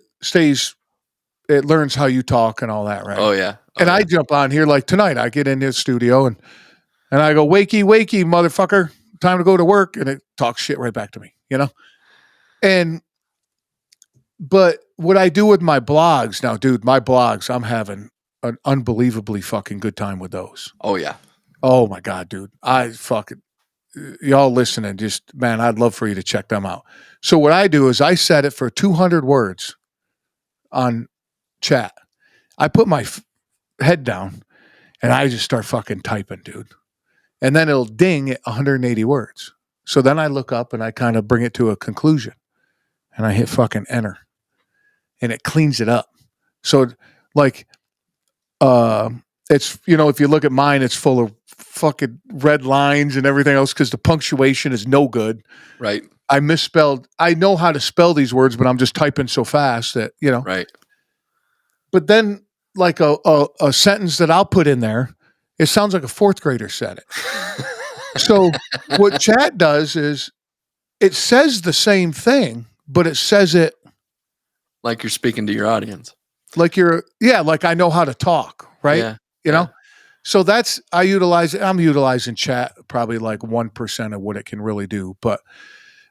learns how you talk and all that, right? Oh yeah. And I jump on here like tonight. I get in the studio and I go, wakey, wakey, motherfucker, time to go to work. And it talks shit right back to me, But what I do with my blogs now, dude, my blogs, I'm having an unbelievably fucking good time with those. Oh yeah. Oh my God, dude. I fucking, y'all listening, just, man, I'd love for you to check them out. So what I do is I set it for 200 words on chat. I put my head down and I just start fucking typing, dude. And then it'll ding at 180 words. So then I look up and I kind of bring it to a conclusion and I hit fucking enter and it cleans it up. So like, it's, if you look at mine, it's full of fucking red lines and everything else because the punctuation is no good. Right. I misspelled. I know how to spell these words, but I'm just typing so fast that, Right. But then like a sentence that I'll put in there, it sounds like a fourth grader said it. So what chat does is it says the same thing, but it says it like you're speaking to your audience. Like like I know how to talk, right? Yeah. So I'm utilizing chat probably like 1% of what it can really do. But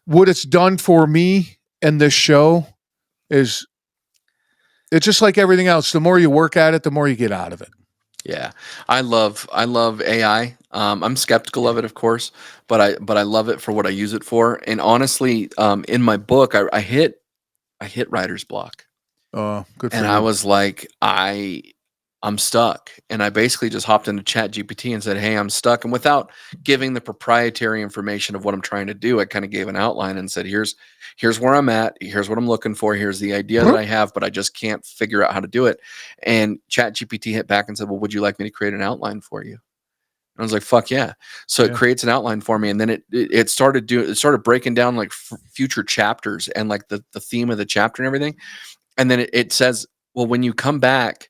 what it's done for me in this show is it's just like everything else. The more you work at it, the more you get out of it. Yeah. I love AI. I'm skeptical of it, of course, but I love it for what I use it for. And honestly, in my book, I hit writer's block. Good for And you. I was like, I'm stuck. And I basically just hopped into Chat GPT and said, hey, I'm stuck. And without giving the proprietary information of what I'm trying to do, I kind of gave an outline and said, here's where I'm at. Here's what I'm looking for. Here's the idea that I have, but I just can't figure out how to do it. And Chat GPT hit back and said, well, would you like me to create an outline for you? And I was like, fuck yeah. So it creates an outline for me. And then it started breaking down like future chapters and like the theme of the chapter and everything. And then it says, well, when you come back,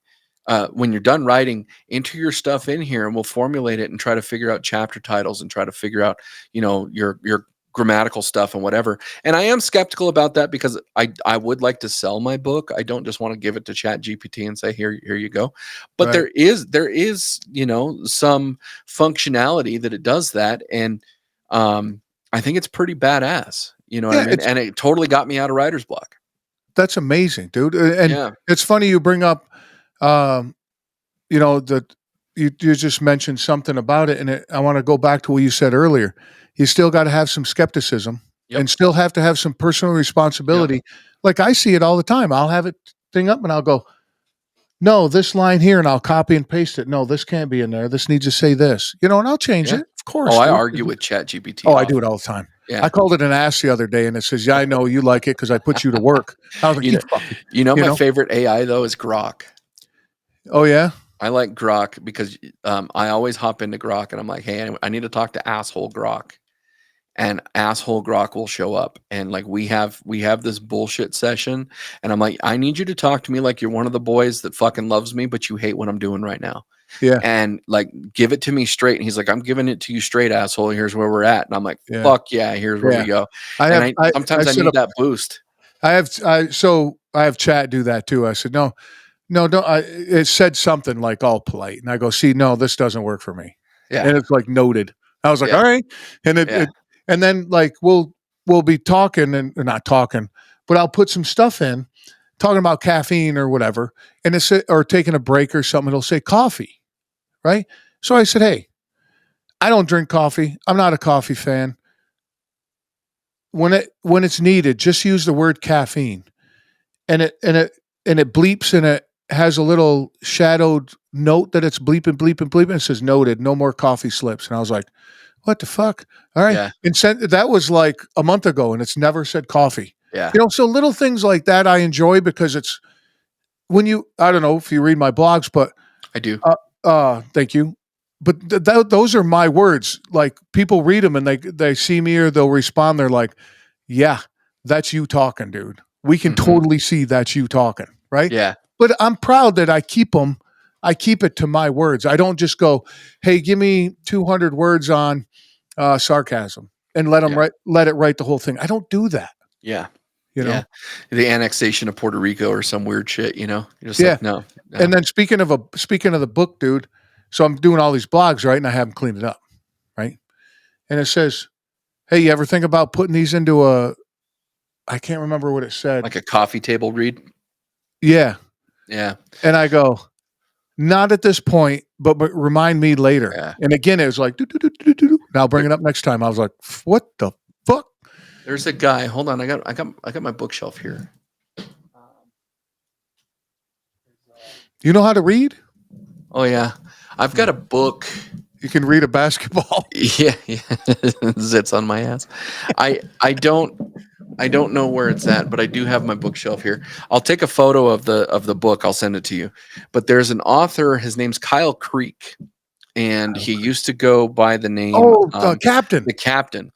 when you're done writing, enter your stuff in here and we'll formulate it and try to figure out chapter titles and try to figure out, your grammatical stuff and whatever. And I am skeptical about that because I would like to sell my book. I don't just want to give it to Chat GPT and say, here you go. But there is, some functionality that it does that. And I think it's pretty badass. You know what I mean? And it totally got me out of writer's block. That's amazing, dude. And it's funny you bring up, that you just mentioned something about it. And I want to go back to what you said earlier. You still got to have some skepticism and still have to have some personal responsibility. Like I see it all the time. I'll have it thing up and I'll go, no, this line here, and I'll copy and paste it. No, this can't be in there. This needs to say this, and I'll change it. Of course. Oh, I argue with Chat GPT. Oh, I do it all the time. Yeah. I called it an ass the other day and it says, yeah, I know you like it because I put you to work. I was like, my favorite AI though is Grok. Oh yeah. I like Grok because I always hop into Grok and I'm like, hey, I need to talk to asshole Grok. And asshole Grok will show up and like we have this bullshit session and I'm like, I need you to talk to me like you're one of the boys that fucking loves me, but you hate what I'm doing right now. Yeah. And like, give it to me straight. And he's like, I'm giving it to you straight, asshole. Here's where we're at. And I'm like, fuck yeah, here's where we go. Sometimes I need that boost. I have chat do that too. I said, no, don't. It said something like all polite. And I go, see, no, this doesn't work for me. Yeah. And it's like noted. I was like, all right. And and then like, we'll be talking and not talking, but I'll put some stuff in talking about caffeine or whatever. And or taking a break or something. It'll say coffee. Right. So I said, hey, I don't drink coffee. I'm not a coffee fan. When it's needed, just use the word caffeine. And it bleeps and it has a little shadowed note that it's bleeping. It says noted, no more coffee slips. And I was like, What the fuck? All right. Yeah. And that was like a month ago and it's never said coffee. Yeah. So little things like that I enjoy because it's I don't know if you read my blogs, but I do. thank you. But those are my words. Like people read them and they see me or they'll respond. They're like, yeah, that's you talking, dude. We can totally see that's you talking. Right. Yeah. But I'm proud that I keep them. I keep it to my words. I don't just go, hey, give me 200 words on sarcasm and let it write the whole thing. I don't do that. Yeah. You know, the annexation of Puerto Rico or some weird shit, you're just like, no. And then speaking of the book, dude, so I'm doing all these blogs, right? And I have them clean it up, right? And it says, hey, you ever think about putting these into I can't remember what it said. Like a coffee table read? Yeah. Yeah. And I go, not at this point, but remind me later. Yeah. And again, it was like, and I'll bring it up next time. I was like, what the fuck? There's a guy. Hold on, I got my bookshelf here. You know how to read? Oh yeah, I've got a book. You can read a basketball. Yeah. Zits on my ass. I don't know where it's at, but I do have my bookshelf here. I'll take a photo of the book. I'll send it to you. But there's an author. His name's Kyle Creek, and he used to go by the name Captain. The Captain.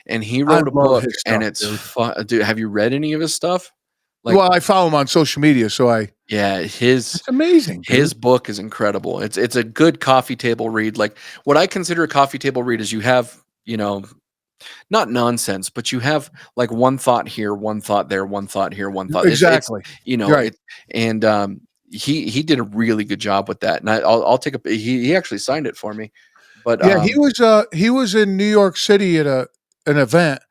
And he wrote a book, and it's fun. Dude, have you read any of his stuff? Well, I follow him on social media, so it's amazing. Dude. His book is incredible. It's a good coffee table read. Like what I consider a coffee table read is you have, not nonsense, but you have like one thought here, one thought there, one thought here, one thought. Exactly. Right. He did a really good job with that. And I'll take he actually signed it for me. But he was in New York City at an event,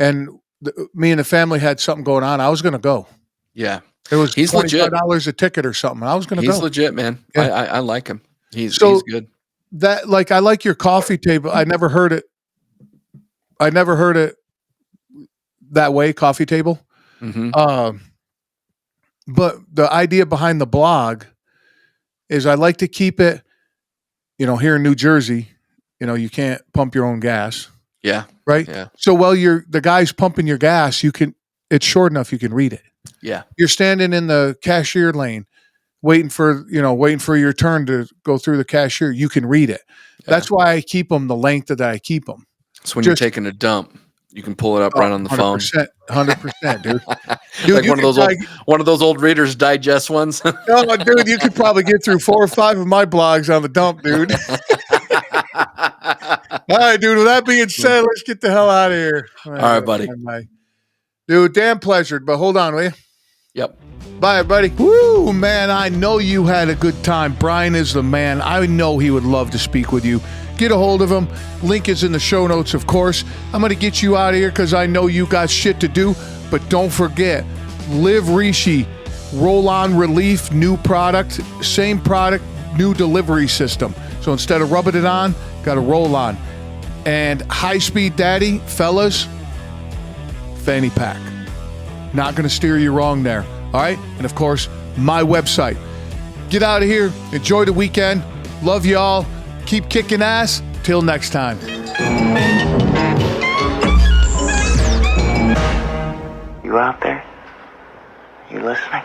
and me and the family had something going on. I was going to go. Yeah, it was he's $25 a ticket or something. I was going to go. He's legit, man. Yeah. I like him. He's good. That I like your coffee table. I never heard it that way, coffee table. Mm-hmm. But the idea behind the blog is I like to keep it. Here in New Jersey, you can't pump your own gas. Yeah. Right. Yeah. So while the guy's pumping your gas, it's short enough you can read it. Yeah. You're standing in the cashier lane, waiting for your turn to go through the cashier. You can read it. Yeah. That's why I keep them the length that I keep them. So when you're taking a dump, you can pull it up right on the 100%, phone. 100%, dude. Like one of those old Reader's Digest ones. No, dude, you could probably get through 4 or 5 of my blogs on the dump, dude. All right, dude. With that being said, let's get the hell out of here. All right, buddy. Dude, damn pleasured, but hold on, will you? Yep. Bye, everybody. Woo, man, I know you had a good time. Brian is the man. I know he would love to speak with you. Get a hold of him. Link is in the show notes, of course. I'm going to get you out of here because I know you got shit to do. But don't forget, Live Rishi, Roll-On Relief, new product, same product, new delivery system. So instead of rubbing it on, got to roll on. And High Speed Daddy, fellas, fanny pack. Not going to steer you wrong there. All right? And of course, my website. Get out of here. Enjoy the weekend. Love y'all. Keep kicking ass. Till next time. You out there? You listening?